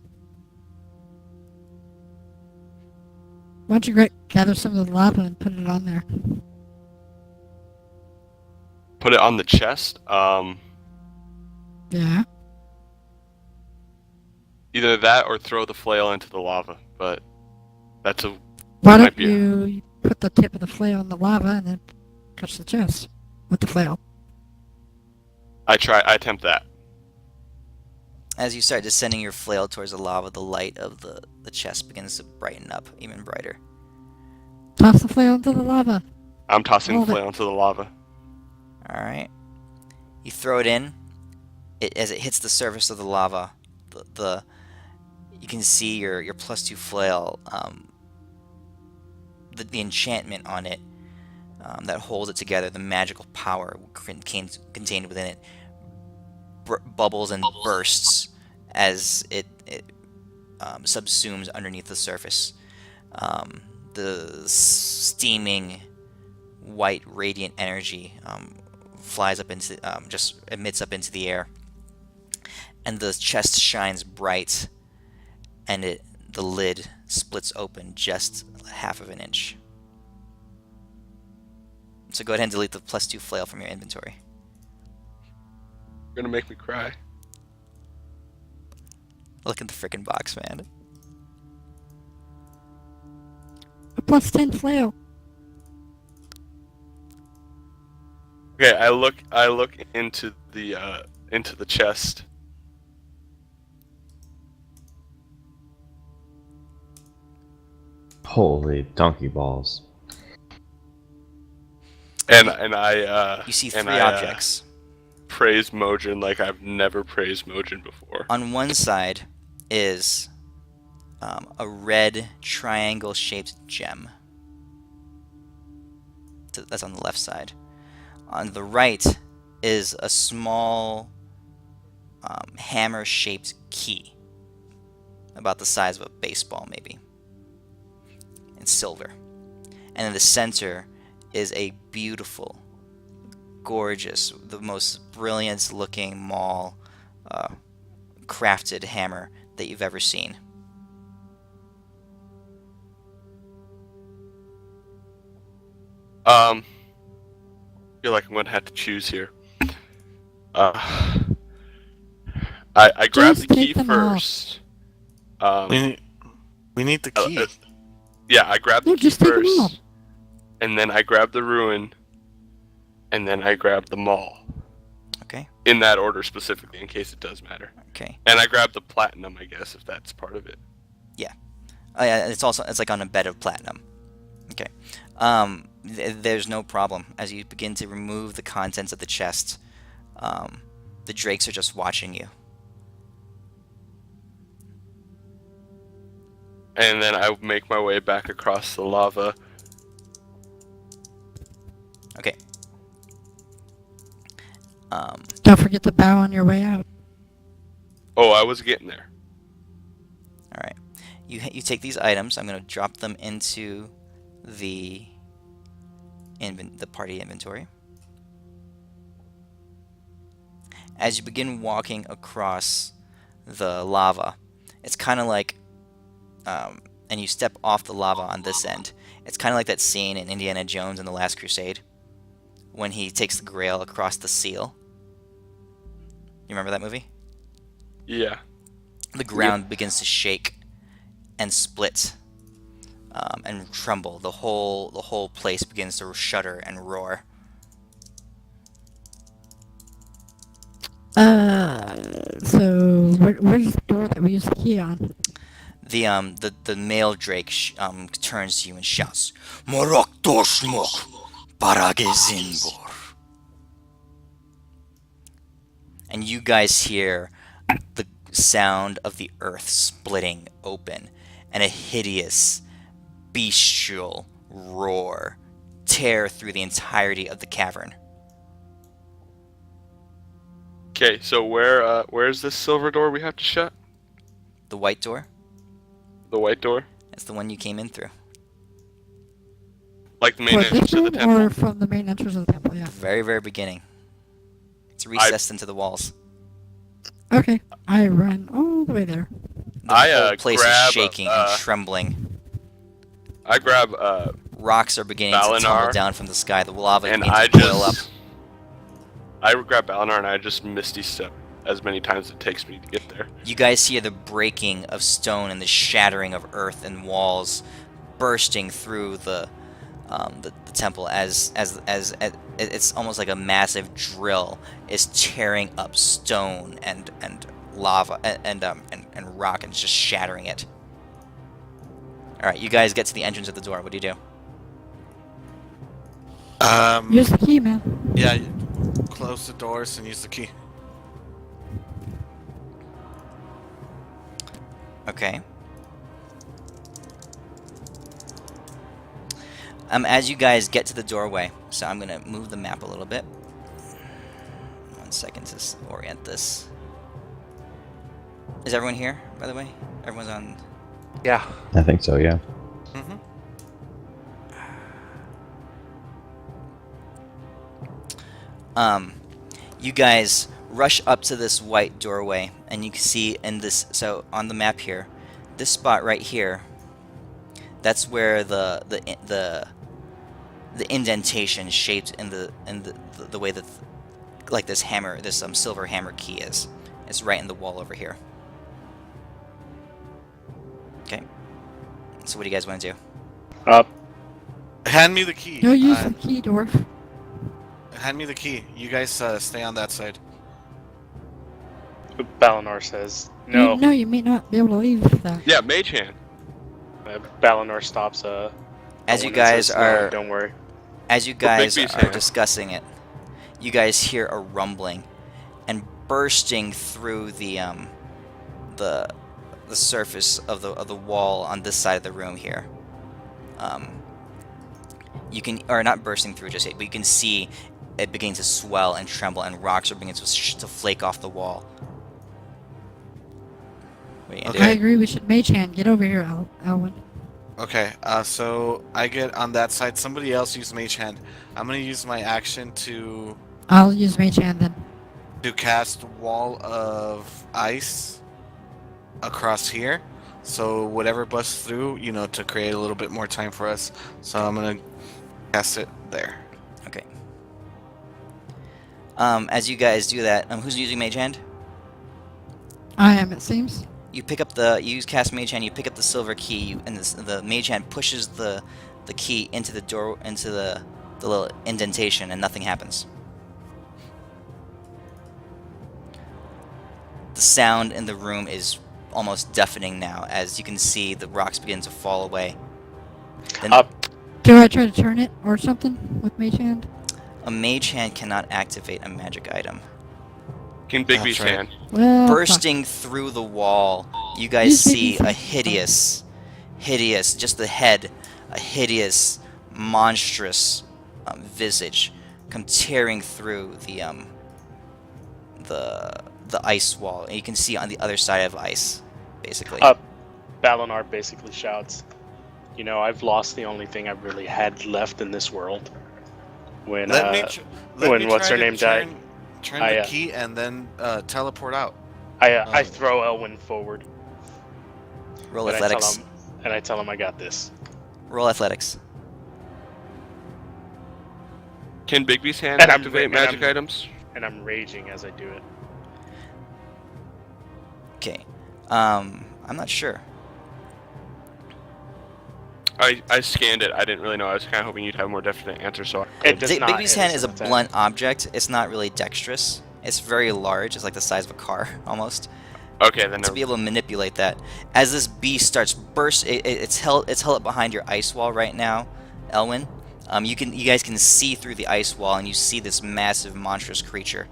Speaker 2: Why don't you gather some of the lava and put it on there?
Speaker 6: Put it on the chest.
Speaker 2: Yeah.
Speaker 6: Either that or throw the flail into the lava, but that's a
Speaker 2: Why
Speaker 6: Might
Speaker 2: don't
Speaker 6: be a-
Speaker 2: you put the tip of the flail in the lava and then touch the chest with the flail?
Speaker 6: I attempt that.
Speaker 1: As you start descending your flail towards the lava, the light of the chest begins to brighten up even brighter.
Speaker 2: Toss the flail into the lava.
Speaker 6: I'm tossing
Speaker 2: Hold
Speaker 6: the
Speaker 2: it.
Speaker 6: flail into the lava.
Speaker 1: Alright. You throw it in. As it hits the surface of the lava, you can see your +2 flail, the enchantment on it that holds it together, the magical power contained within it, bubbles and bursts as it subsumes underneath the surface. The steaming white radiant energy flies up into just emits up into the air, and the chest shines bright, and the lid splits open just half of an inch. So go ahead and delete the +2 flail from your inventory.
Speaker 6: You're gonna make me cry.
Speaker 1: Look at the frickin' box, man.
Speaker 2: A +10 flail.
Speaker 6: Okay, I look into the chest.
Speaker 3: Holy donkey balls.
Speaker 6: And I
Speaker 1: You see
Speaker 6: and
Speaker 1: 3
Speaker 6: I,
Speaker 1: objects.
Speaker 6: praise Mojin like I've never praised Mojin before.
Speaker 1: On one side is a red triangle-shaped gem. That's on the left side. On the right is a small hammer-shaped key, about the size of a baseball, maybe. It's silver. And in the center is a beautiful, gorgeous, the most brilliant-looking Maul crafted hammer that you've ever seen.
Speaker 6: I feel like I'm gonna have to choose here. I grabbed
Speaker 2: Just
Speaker 6: the key
Speaker 2: take them all.
Speaker 6: first.
Speaker 7: We need the key.
Speaker 6: Yeah, I grabbed
Speaker 2: No,
Speaker 6: the key
Speaker 2: just take them all.
Speaker 6: first, and then I grabbed the ruin, and then I grabbed the Maul.
Speaker 1: Okay.
Speaker 6: In that order specifically, in case it does matter.
Speaker 1: Okay.
Speaker 6: And I grabbed the platinum, I guess, if that's part of it.
Speaker 1: Oh yeah, it's like on a bed of platinum. Okay. There's no problem. As you begin to remove the contents of the chest, the drakes are just watching you.
Speaker 6: And then I make my way back across the lava.
Speaker 1: Okay.
Speaker 2: Don't forget to bow on your way out.
Speaker 6: Oh, I was getting there.
Speaker 1: All right. You take these items. I'm going to drop them into the party inventory. As you begin walking across the lava, it's kind of like, and you step off the lava on this end. It's kind of like that scene in Indiana Jones and the Last Crusade when he takes the Grail across the seal. You remember that movie?
Speaker 6: Yeah.
Speaker 1: The ground begins to shake and split and tremble. The whole place begins to shudder and roar.
Speaker 2: So where's the door that we used the key on?
Speaker 1: The male drake turns to you and shouts, "Morok Doshmok, Barage Zinbor." And you guys hear the sound of the earth splitting open and a hideous, bestial roar tear through the entirety of the cavern.
Speaker 6: Okay, so where's this silver door we have to shut?
Speaker 1: The white door,
Speaker 6: The white door?
Speaker 1: that's the one you came in through.
Speaker 6: Like the main
Speaker 2: For
Speaker 6: entrance
Speaker 2: this
Speaker 6: to the
Speaker 2: room or
Speaker 6: temple?
Speaker 2: from the main entrance of the temple? Yeah.
Speaker 1: The very, very beginning. It's recessed into the walls.
Speaker 2: Okay. I run all the way there.
Speaker 1: The whole place is shaking and trembling.
Speaker 6: I grab
Speaker 1: Rocks are beginning to tumble
Speaker 6: Valinar,
Speaker 1: down from the sky. The lava
Speaker 6: and
Speaker 1: begins
Speaker 6: I
Speaker 1: to boil up.
Speaker 6: just I grab Valinar and I just misty step as many times as it takes me to get there.
Speaker 1: You guys hear the breaking of stone and the shattering of earth and walls bursting through the temple as it's almost like a massive drill is tearing up stone and lava and rock and just shattering it. All right, you guys get to the entrance of the door. What do you do?
Speaker 2: Use the key, man.
Speaker 7: Yeah, close the doors and use the key.
Speaker 1: Okay. As you guys get to the doorway, so I'm gonna move the map a little bit. 1 second to orient this. Is everyone here, by the way? Everyone's on.
Speaker 8: Yeah.
Speaker 3: I think so, yeah.
Speaker 7: Mm-hmm.
Speaker 1: You guys rush up to this white doorway, and you can see in this. So on the map here, this spot right here. That's where the indentation shaped in the way that like this hammer, this silver hammer key is. It's right in the wall over here. Okay. So what do you guys want to do?
Speaker 7: Hand me the key.
Speaker 2: No, use the key, dwarf.
Speaker 7: Hand me the key. You guys stay on that side.
Speaker 4: Balinor says no.
Speaker 2: No, you may not be able to leave that.
Speaker 6: Yeah, mage hand.
Speaker 4: Balinor stops.
Speaker 1: As you
Speaker 4: Owen and
Speaker 1: guys
Speaker 4: says, "No,
Speaker 1: are
Speaker 4: don't worry."
Speaker 1: As you guys
Speaker 6: Bigby's
Speaker 1: are
Speaker 6: here.
Speaker 1: discussing it, you guys hear a rumbling, and bursting through the surface of the wall on this side of the room here. You can, or not bursting through just yet, but you can see it beginning to swell and tremble, and rocks are beginning to flake off the wall. What are you gonna
Speaker 2: I
Speaker 1: do?
Speaker 2: agree. We should mage hand. Get over here, Elwin.
Speaker 7: Okay, so I get on that side. Somebody else use Mage Hand. I'm gonna use my action to
Speaker 2: I'll use mage hand then.
Speaker 7: cast Wall of Ice across here. So whatever busts through, to create a little bit more time for us. So I'm gonna cast it there.
Speaker 1: Okay. As you guys do that, who's using Mage Hand?
Speaker 2: I am, it seems.
Speaker 1: You pick up you cast Mage Hand. You pick up the silver key, and the Mage Hand pushes the key into the door, into the little indentation, and nothing happens. The sound in the room is almost deafening now, as you can see the rocks begin to fall away. Then,
Speaker 2: Do I try to turn it or something with Mage Hand?
Speaker 1: A mage hand cannot activate a magic item.
Speaker 6: King
Speaker 7: That's
Speaker 6: Bigby's
Speaker 7: right.
Speaker 6: hand.
Speaker 2: Well, fuck.
Speaker 1: Bursting through the wall, you guys
Speaker 2: Use
Speaker 1: see
Speaker 2: Mage
Speaker 1: a
Speaker 2: Hand.
Speaker 1: hideous, just the head, a hideous, monstrous visage come tearing through the ice wall. And you can see on the other side of ice, basically.
Speaker 4: Balinar basically shouts, "You know, I've lost the only thing I really had left in this world." When
Speaker 7: Let me
Speaker 4: when what's
Speaker 7: try
Speaker 4: her
Speaker 7: to
Speaker 4: name died,
Speaker 7: turn
Speaker 4: I
Speaker 7: the key and then teleport out.
Speaker 4: I throw Elwyn forward,
Speaker 1: Roll
Speaker 4: and
Speaker 1: athletics.
Speaker 4: I tell him I got this.
Speaker 1: Roll athletics.
Speaker 6: Can Bigby's hand
Speaker 4: And I'm
Speaker 6: activate
Speaker 4: ra- and
Speaker 6: magic
Speaker 4: I'm-
Speaker 6: items?
Speaker 4: And I'm raging as I do it.
Speaker 1: Okay. I'm not sure.
Speaker 6: I scanned it. I didn't really know. I was kind of hoping you'd have a more definite answer. So
Speaker 4: It does not
Speaker 1: Bigby's
Speaker 4: hit
Speaker 1: hand
Speaker 4: as
Speaker 1: is a
Speaker 4: an attack.
Speaker 1: blunt object. It's not really dexterous. It's very large. It's like the size of a car, almost.
Speaker 6: okay, then
Speaker 1: To
Speaker 6: never.
Speaker 1: be able to manipulate that, as this beast starts it's held up behind your ice wall right now, Elwyn. You guys can see through the ice wall, and you see this massive, monstrous creature.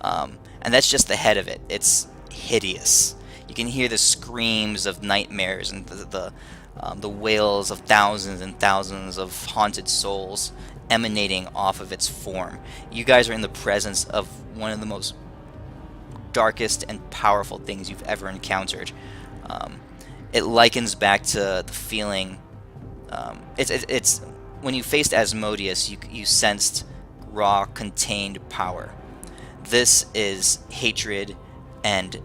Speaker 1: And that's just the head of it. It's hideous. You can hear the screams of nightmares and the wails of thousands and thousands of haunted souls emanating off of its form. You guys are in the presence of one of the most darkest and powerful things you've ever encountered. It likens back to the feeling. It's when you faced Asmodeus, you sensed raw, contained power. This is hatred and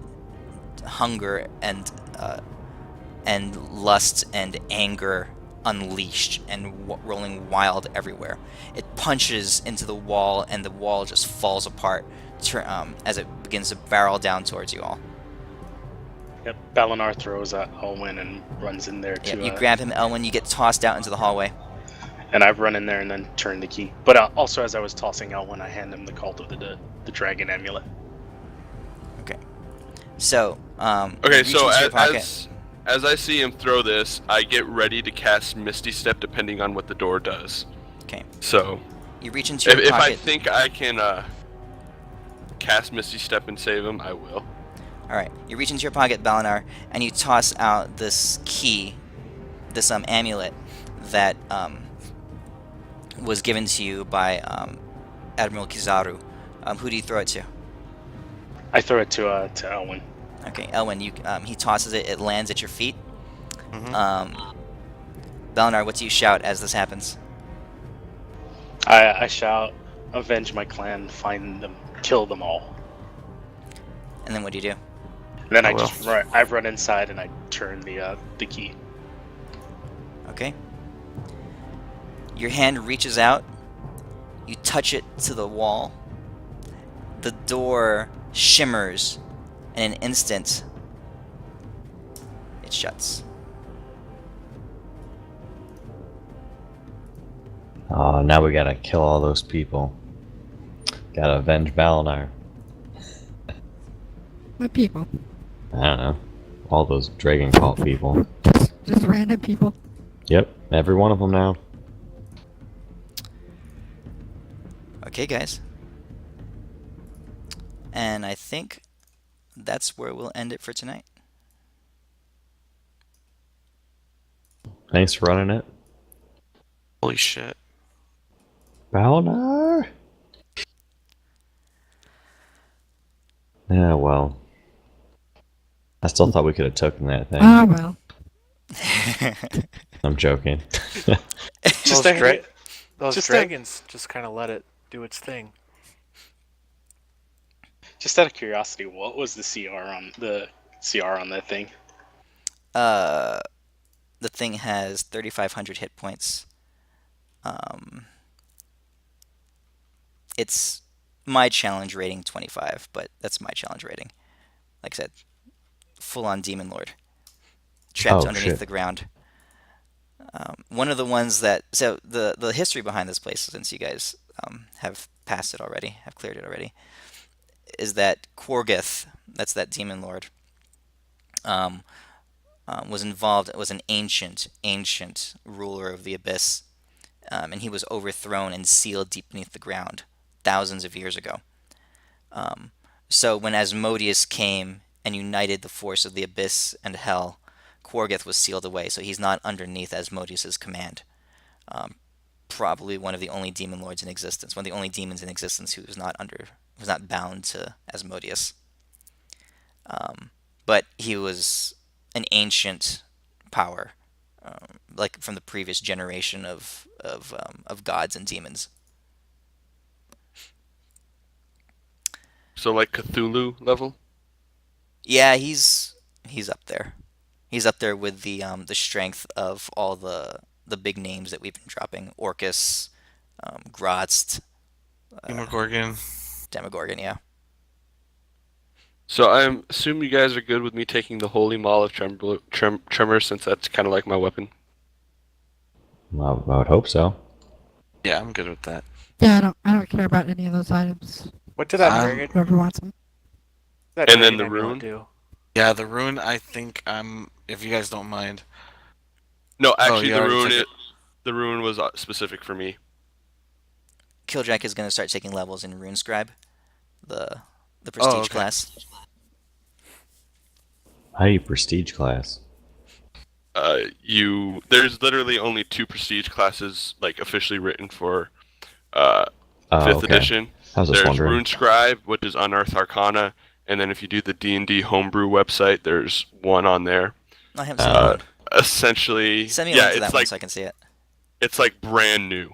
Speaker 1: hunger and lust and anger unleashed and rolling wild everywhere. It punches into the wall, and the wall just falls apart as it begins to barrel down towards you all.
Speaker 4: Yep. Balinar throws at Elwyn and runs in there
Speaker 1: Yeah,
Speaker 4: to.
Speaker 1: you grab him, Elwyn. You get tossed out into the hallway.
Speaker 4: And I run in there and then turn the key. But also, as I was tossing Elwyn, I hand him the Cult of the Dragon amulet.
Speaker 1: Okay. So,
Speaker 6: Okay,
Speaker 1: you reach
Speaker 6: so
Speaker 1: into your pocket.
Speaker 6: as I see him throw this, I get ready to cast Misty Step depending on what the door does.
Speaker 1: Okay.
Speaker 6: So
Speaker 1: You reach into your
Speaker 6: if I
Speaker 1: pocket.
Speaker 6: think I can cast Misty Step and save him, I will.
Speaker 1: All right. You reach into your pocket, Balinar, and you toss out this key, this amulet that was given to you by Admiral Kizaru. Who do you throw it to?
Speaker 4: I throw it to Elwyn.
Speaker 1: Okay, Elwyn. He tosses it. It lands at your feet.
Speaker 7: Mhm.
Speaker 1: Balinar, what do you shout as this happens?
Speaker 4: I shout, "Avenge my clan! Find them! Kill them all!"
Speaker 1: And then what do you do?
Speaker 4: And then
Speaker 7: I
Speaker 4: I
Speaker 7: will.
Speaker 4: just run. I run inside and I turn the key.
Speaker 1: Okay. Your hand reaches out. You touch it to the wall. The door shimmers. In an instant, it shuts.
Speaker 3: Oh, now we gotta kill all those people. Gotta avenge Balinar.
Speaker 2: What people?
Speaker 3: I don't know. All those Dragon Cult people.
Speaker 2: Just random people.
Speaker 3: Yep, every one of them now.
Speaker 1: Okay, guys. And I think that's where we'll end it for tonight.
Speaker 3: Thanks for running it.
Speaker 7: Holy shit.
Speaker 3: Balinar? Yeah, well. I still thought we could have taken that thing.
Speaker 2: Ah, well.
Speaker 3: I'm joking.
Speaker 4: Just
Speaker 8: Those,
Speaker 4: a-
Speaker 8: those
Speaker 4: just a-
Speaker 8: dragons just kind of let it do its thing.
Speaker 4: Just out of curiosity, what was the CR on that thing?
Speaker 1: The thing has 3,500 hit points. It's my challenge rating 25, but that's my challenge rating. Like I said, full-on Demon Lord, trapped
Speaker 3: Oh,
Speaker 1: underneath
Speaker 3: shit.
Speaker 1: the ground. One of the ones that the history behind this place, since you guys have passed it already, have cleared it already, is that Korgith, that's that Demon Lord, was involved. It was an ancient ruler of the Abyss and he was overthrown and sealed deep beneath the ground thousands of years ago. So when Asmodeus came and united the force of the abyss and hell, Korgoth was sealed away, so he's not underneath Asmodeus's command. Probably one of the only demon lords in existence, one of the only demons in existence who was not bound to Asmodeus. But he was an ancient power, like from the previous generation of gods and demons.
Speaker 6: So like Cthulhu level.
Speaker 1: Yeah, he's up there. He's up there with the strength of all the big names that we've been dropping: Orcus, Grotz,
Speaker 7: Demogorgon.
Speaker 1: Demogorgon. Yeah.
Speaker 6: So I assume you guys are good with me taking the Holy Maul of Tremors, since that's kind of like my weapon.
Speaker 3: Well, I would hope so.
Speaker 7: Yeah, I'm good with that.
Speaker 2: Yeah, I don't care about any of those items.
Speaker 8: What did that
Speaker 7: Um,
Speaker 8: dragon?
Speaker 2: Whoever wants them.
Speaker 8: That
Speaker 6: And then
Speaker 8: dragon
Speaker 6: the
Speaker 8: amulet
Speaker 6: rune?
Speaker 8: do?
Speaker 7: Yeah, the rune. I think if you guys don't mind.
Speaker 6: No, actually,
Speaker 7: you already took it.
Speaker 6: the rune was specific for me.
Speaker 1: Killjack is going to start taking levels in RuneScribe, the prestige
Speaker 7: okay.
Speaker 1: class.
Speaker 3: How do you prestige class?
Speaker 6: There's literally only 2 prestige classes like officially written for
Speaker 3: Oh,
Speaker 6: 5th
Speaker 3: okay.
Speaker 6: edition.
Speaker 3: I was just
Speaker 6: There's
Speaker 3: wondering.
Speaker 6: Rune Scribe, which is Unearthed Arcana, and then if you do the D&D Homebrew website, there's one on there.
Speaker 1: I haven't seen that one.
Speaker 6: Essentially,
Speaker 1: Send me a
Speaker 6: yeah,
Speaker 1: link to
Speaker 6: it's
Speaker 1: that one
Speaker 6: like
Speaker 1: so I can see it.
Speaker 6: it's like brand new.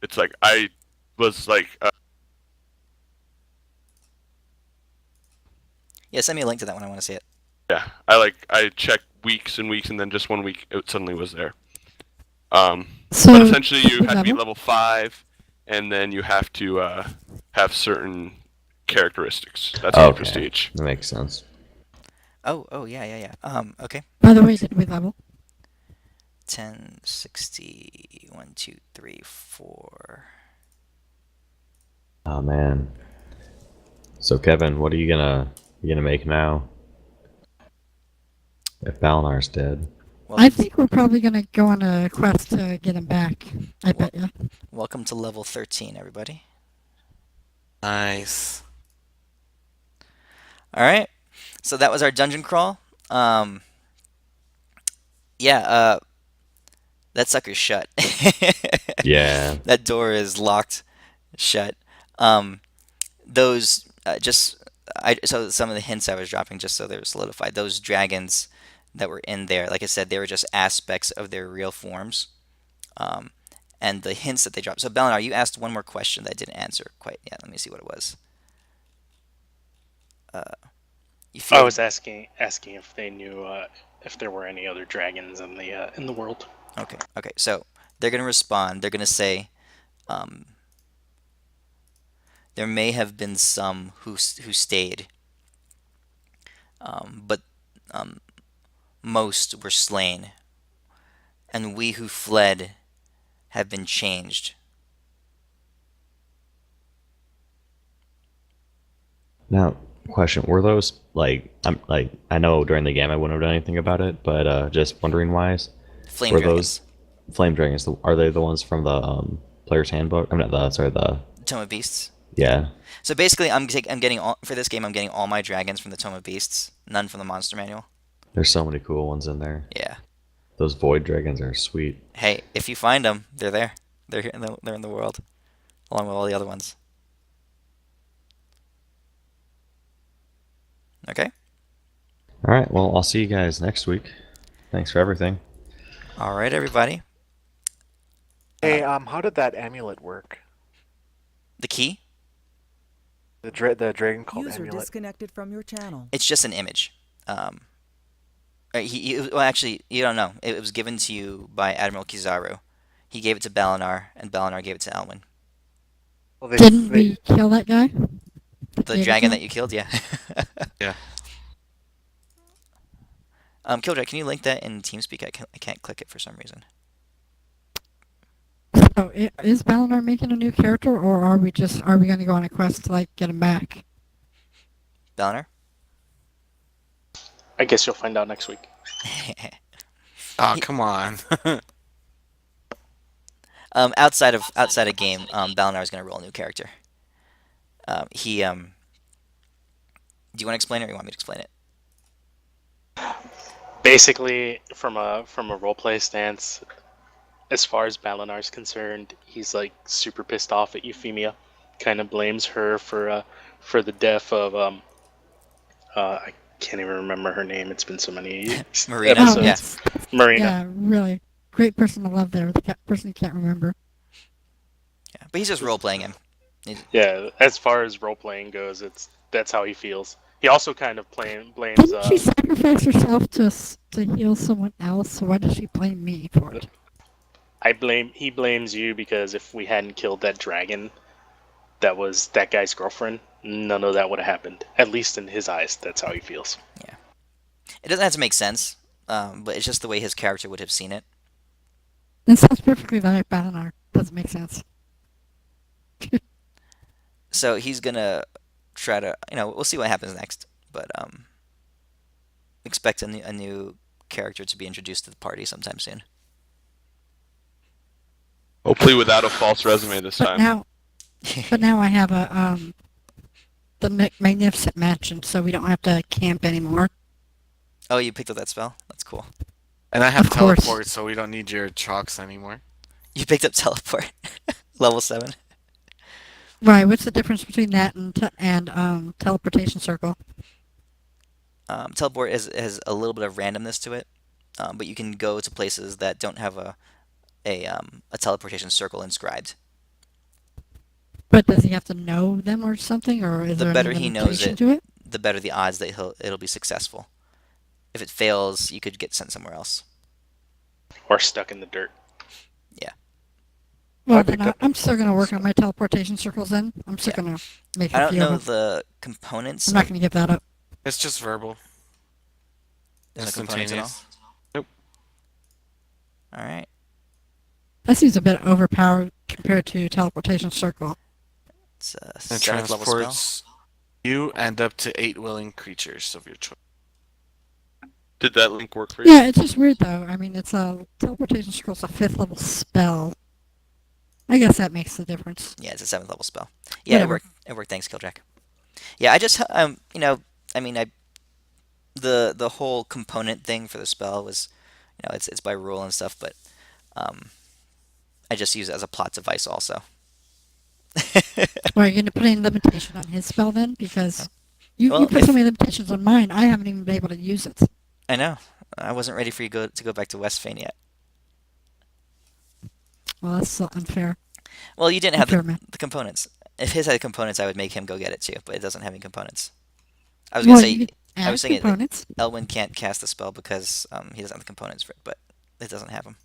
Speaker 6: It's like I was like
Speaker 1: Yeah, send me a link to that one. I want to see it.
Speaker 6: yeah, I checked weeks and weeks, and then just one week it suddenly was there.
Speaker 2: So,
Speaker 6: But essentially, you
Speaker 2: what
Speaker 6: have to be
Speaker 2: level?
Speaker 6: level 5, and then you have to have certain characteristics. That's your
Speaker 3: Okay,
Speaker 6: prestige.
Speaker 3: that makes sense.
Speaker 1: Oh, yeah. Okay.
Speaker 2: By the way, did we level?
Speaker 1: 10, 60, 1, 2, 3, 4.
Speaker 3: Oh man. So Kevin, what are you gonna make now? If Balinar's dead.
Speaker 2: I think we're probably gonna go on a quest to get him back. I bet ya.
Speaker 1: Welcome to level 13, everybody.
Speaker 7: Nice.
Speaker 1: All right. So that was our dungeon crawl. Yeah, that sucker's shut.
Speaker 3: Yeah.
Speaker 1: That door is locked shut. Those so some of the hints I was dropping just so they were solidified. Those dragons that were in there, like I said, they were just aspects of their real forms. And the hints that they dropped. So Belinar, you asked one more question that I didn't answer quite yet. Let me see what it was.
Speaker 4: I was asking if they knew if there were any other dragons in the world.
Speaker 1: Okay. So they're gonna respond. They're gonna say, there may have been some who stayed, but most were slain, and we who fled have been changed.
Speaker 3: Now, question: were those I know during the game I wouldn't have done anything about it, but just wondering wise,
Speaker 1: Flame
Speaker 3: were
Speaker 1: dragons.
Speaker 3: those flame dragons? Are they the ones from the player's handbook? I'm not the
Speaker 1: Tome of Beasts.
Speaker 3: yeah.
Speaker 1: So basically, I'm getting all, for this game. I'm getting all my dragons from the Tome of Beasts, none from the Monster Manual.
Speaker 3: There's so many cool ones in there.
Speaker 1: Yeah.
Speaker 3: Those void dragons are sweet.
Speaker 1: Hey, if you find them, they're there. They're they're in the world, along with all the other ones. Okay.
Speaker 3: All right. Well, I'll see you guys next week. Thanks for everything.
Speaker 1: All right, everybody.
Speaker 8: Hey, how did that amulet work?
Speaker 1: The key?
Speaker 8: The dragon called
Speaker 9: User
Speaker 8: amulet.
Speaker 9: disconnected from your channel.
Speaker 1: It's just an image. Well, actually, you don't know. It was given to you by Admiral Kizaru. He gave it to Balinar, and Balinar gave it to Elwyn.
Speaker 8: Well,
Speaker 2: Didn't we kill that guy?
Speaker 1: The dragon that you killed, yeah.
Speaker 7: Yeah.
Speaker 1: Killjoy, can you link that in TeamSpeak? I can't click it for some reason.
Speaker 2: So is Balinar making a new character, or are we gonna go on a quest to get him back?
Speaker 1: Balinar?
Speaker 4: I guess you'll find out next week.
Speaker 7: Oh, come on.
Speaker 1: Outside of game, Balinar is going to roll a new character. He Do you want to explain it, or you want me to explain it?
Speaker 4: Basically, from a roleplay stance, as far as Balinar's concerned, he's like super pissed off at Euphemia. Kind of blames her for the death of I can't even remember her name. It's been so many
Speaker 1: Marina.
Speaker 2: Oh,
Speaker 1: Yeah.
Speaker 4: episodes. Marina.
Speaker 2: yeah, really great person to love there. The person you can't remember.
Speaker 1: Yeah, but he's just role playing him.
Speaker 4: Yeah, as far as role playing goes, that's how he feels. He also kind of blames.
Speaker 2: Didn't she sacrifice herself to heal someone else? So why does she blame me for it?
Speaker 4: He blames you because if we hadn't killed that dragon, that was that guy's girlfriend, none of that would have happened. At least in his eyes, that's how he feels.
Speaker 1: Yeah. It doesn't have to make sense, but it's just the way his character would have seen it.
Speaker 2: That sounds perfectly like Balinar. Doesn't make sense.
Speaker 1: So he's gonna try to, we'll see what happens next, but expect a new character to be introduced to the party sometime soon.
Speaker 6: Hopefully without a false resume this
Speaker 2: But
Speaker 6: time.
Speaker 2: now I have the magnificent mansion, so we don't have to camp anymore.
Speaker 1: Oh, you picked up that spell? That's cool.
Speaker 7: And I have
Speaker 2: Of course.
Speaker 7: teleport, so we don't need your chalks anymore.
Speaker 1: You picked up teleport, level 7.
Speaker 2: Right. What's the difference between that and teleportation circle?
Speaker 1: Teleport has a little bit of randomness to it, but you can go to places that don't have a teleportation circle inscribed.
Speaker 2: But does he have to know them or something, or is
Speaker 1: The
Speaker 2: there
Speaker 1: better
Speaker 2: any
Speaker 1: he knows
Speaker 2: limitation
Speaker 1: it,
Speaker 2: to it?
Speaker 1: the better the odds that it'll be successful. If it fails, you could get sent somewhere else.
Speaker 4: Or stuck in the dirt.
Speaker 1: Yeah.
Speaker 2: Well, then I'm still gonna work on my teleportation circles. Then I'm still gonna make
Speaker 1: I
Speaker 2: a
Speaker 1: don't
Speaker 2: few
Speaker 1: know
Speaker 2: of them.
Speaker 1: the components.
Speaker 2: I'm not gonna give that up.
Speaker 7: It's just verbal.
Speaker 1: There's no components at all.
Speaker 7: Instantaneous. Nope.
Speaker 1: All right.
Speaker 2: That seems a bit overpowered compared to teleportation circle.
Speaker 1: It's a
Speaker 7: It
Speaker 1: 7th level spell.
Speaker 7: transports you and up to 8 willing creatures of your choice.
Speaker 6: Did that link work for you?
Speaker 2: Yeah, it's just weird though. I mean, it's a teleportation circle's a 5th level spell. I guess that makes the difference.
Speaker 1: Yeah, it's a 7th level spell. Yeah,
Speaker 2: Whatever.
Speaker 1: it worked. It worked. Thanks, Killjack. Yeah, I just the whole component thing for the spell was, it's by rule and stuff, but I just use it as a plot device also.
Speaker 2: Well, you're gonna put any limitation on his spell then, because you
Speaker 1: Well,
Speaker 2: put so many limitations on mine. I haven't even been able to use it.
Speaker 1: I know. I wasn't ready for you to go back to Westfane yet.
Speaker 2: Well, that's so unfair.
Speaker 1: Well, you didn't have
Speaker 2: Unfair, man.
Speaker 1: the components. If his had components, I would make him go get it too, but it doesn't have any components. I was gonna
Speaker 2: Well,
Speaker 1: say,
Speaker 2: you could
Speaker 1: I
Speaker 2: add
Speaker 1: was saying
Speaker 2: components.
Speaker 1: Elwyn can't cast the spell because he doesn't have the components for it, but it doesn't have them.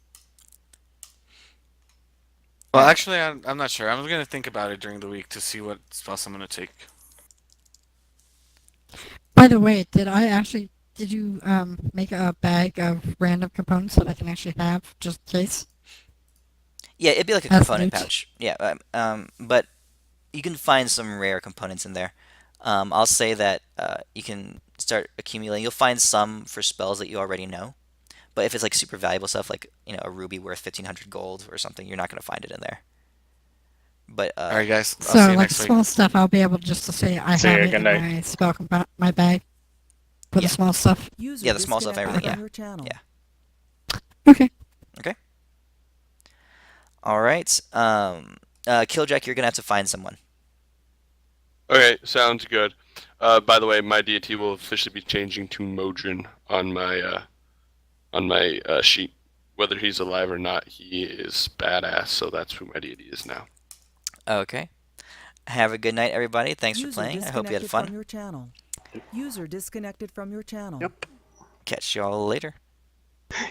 Speaker 7: Well, actually, I'm not sure. I'm going to think about it during the week to see what spells I'm going to take.
Speaker 2: By the way, did you make a bag of random components that I can actually have just in case?
Speaker 1: Yeah, it'd be like a
Speaker 2: As
Speaker 1: component
Speaker 2: loot.
Speaker 1: pouch. Yeah, but you can find some rare components in there. I'll say that you can start accumulating. You'll find some for spells that you already know, but if it's like super valuable stuff, like a ruby worth 1,500 gold or something, you're not going to find it in there. But
Speaker 7: All right, guys. I'll
Speaker 2: So,
Speaker 7: see you
Speaker 2: like
Speaker 7: next week.
Speaker 2: small stuff, I'll be able just to say I
Speaker 4: See
Speaker 2: have
Speaker 4: ya,
Speaker 2: it
Speaker 4: good
Speaker 2: in
Speaker 4: night.
Speaker 2: my my bag for
Speaker 1: Yeah.
Speaker 2: the small stuff.
Speaker 1: Yeah, the small stuff, everything, yeah. Yeah.
Speaker 2: Okay.
Speaker 1: All right, Killjack, you're going to have to find someone.
Speaker 6: Okay, sounds good. By the way, my deity will officially be changing to Modrin on my sheet. Whether he's alive or not, he is badass, so that's who my deity is now.
Speaker 1: Okay. Have a good night, everybody. Thanks for playing. I hope you had
Speaker 9: From
Speaker 1: fun.
Speaker 9: your channel. User disconnected from your channel.
Speaker 8: Yep.
Speaker 1: Catch y'all later.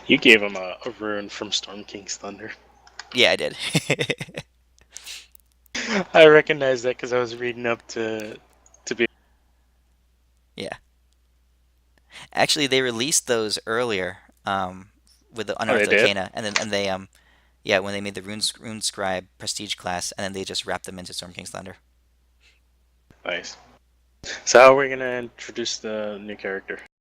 Speaker 4: You gave him a rune from Storm King's Thunder.
Speaker 1: Yeah, I did.
Speaker 4: I recognize that because I was reading up to be.
Speaker 1: Yeah. Actually, they released those earlier with the Unearthed
Speaker 4: they did?
Speaker 1: Arcana, and they yeah, when they made the Rune Scribe Prestige class, and then they just wrapped them into Storm King's Thunder.
Speaker 4: Nice. So how are we gonna introduce the new character?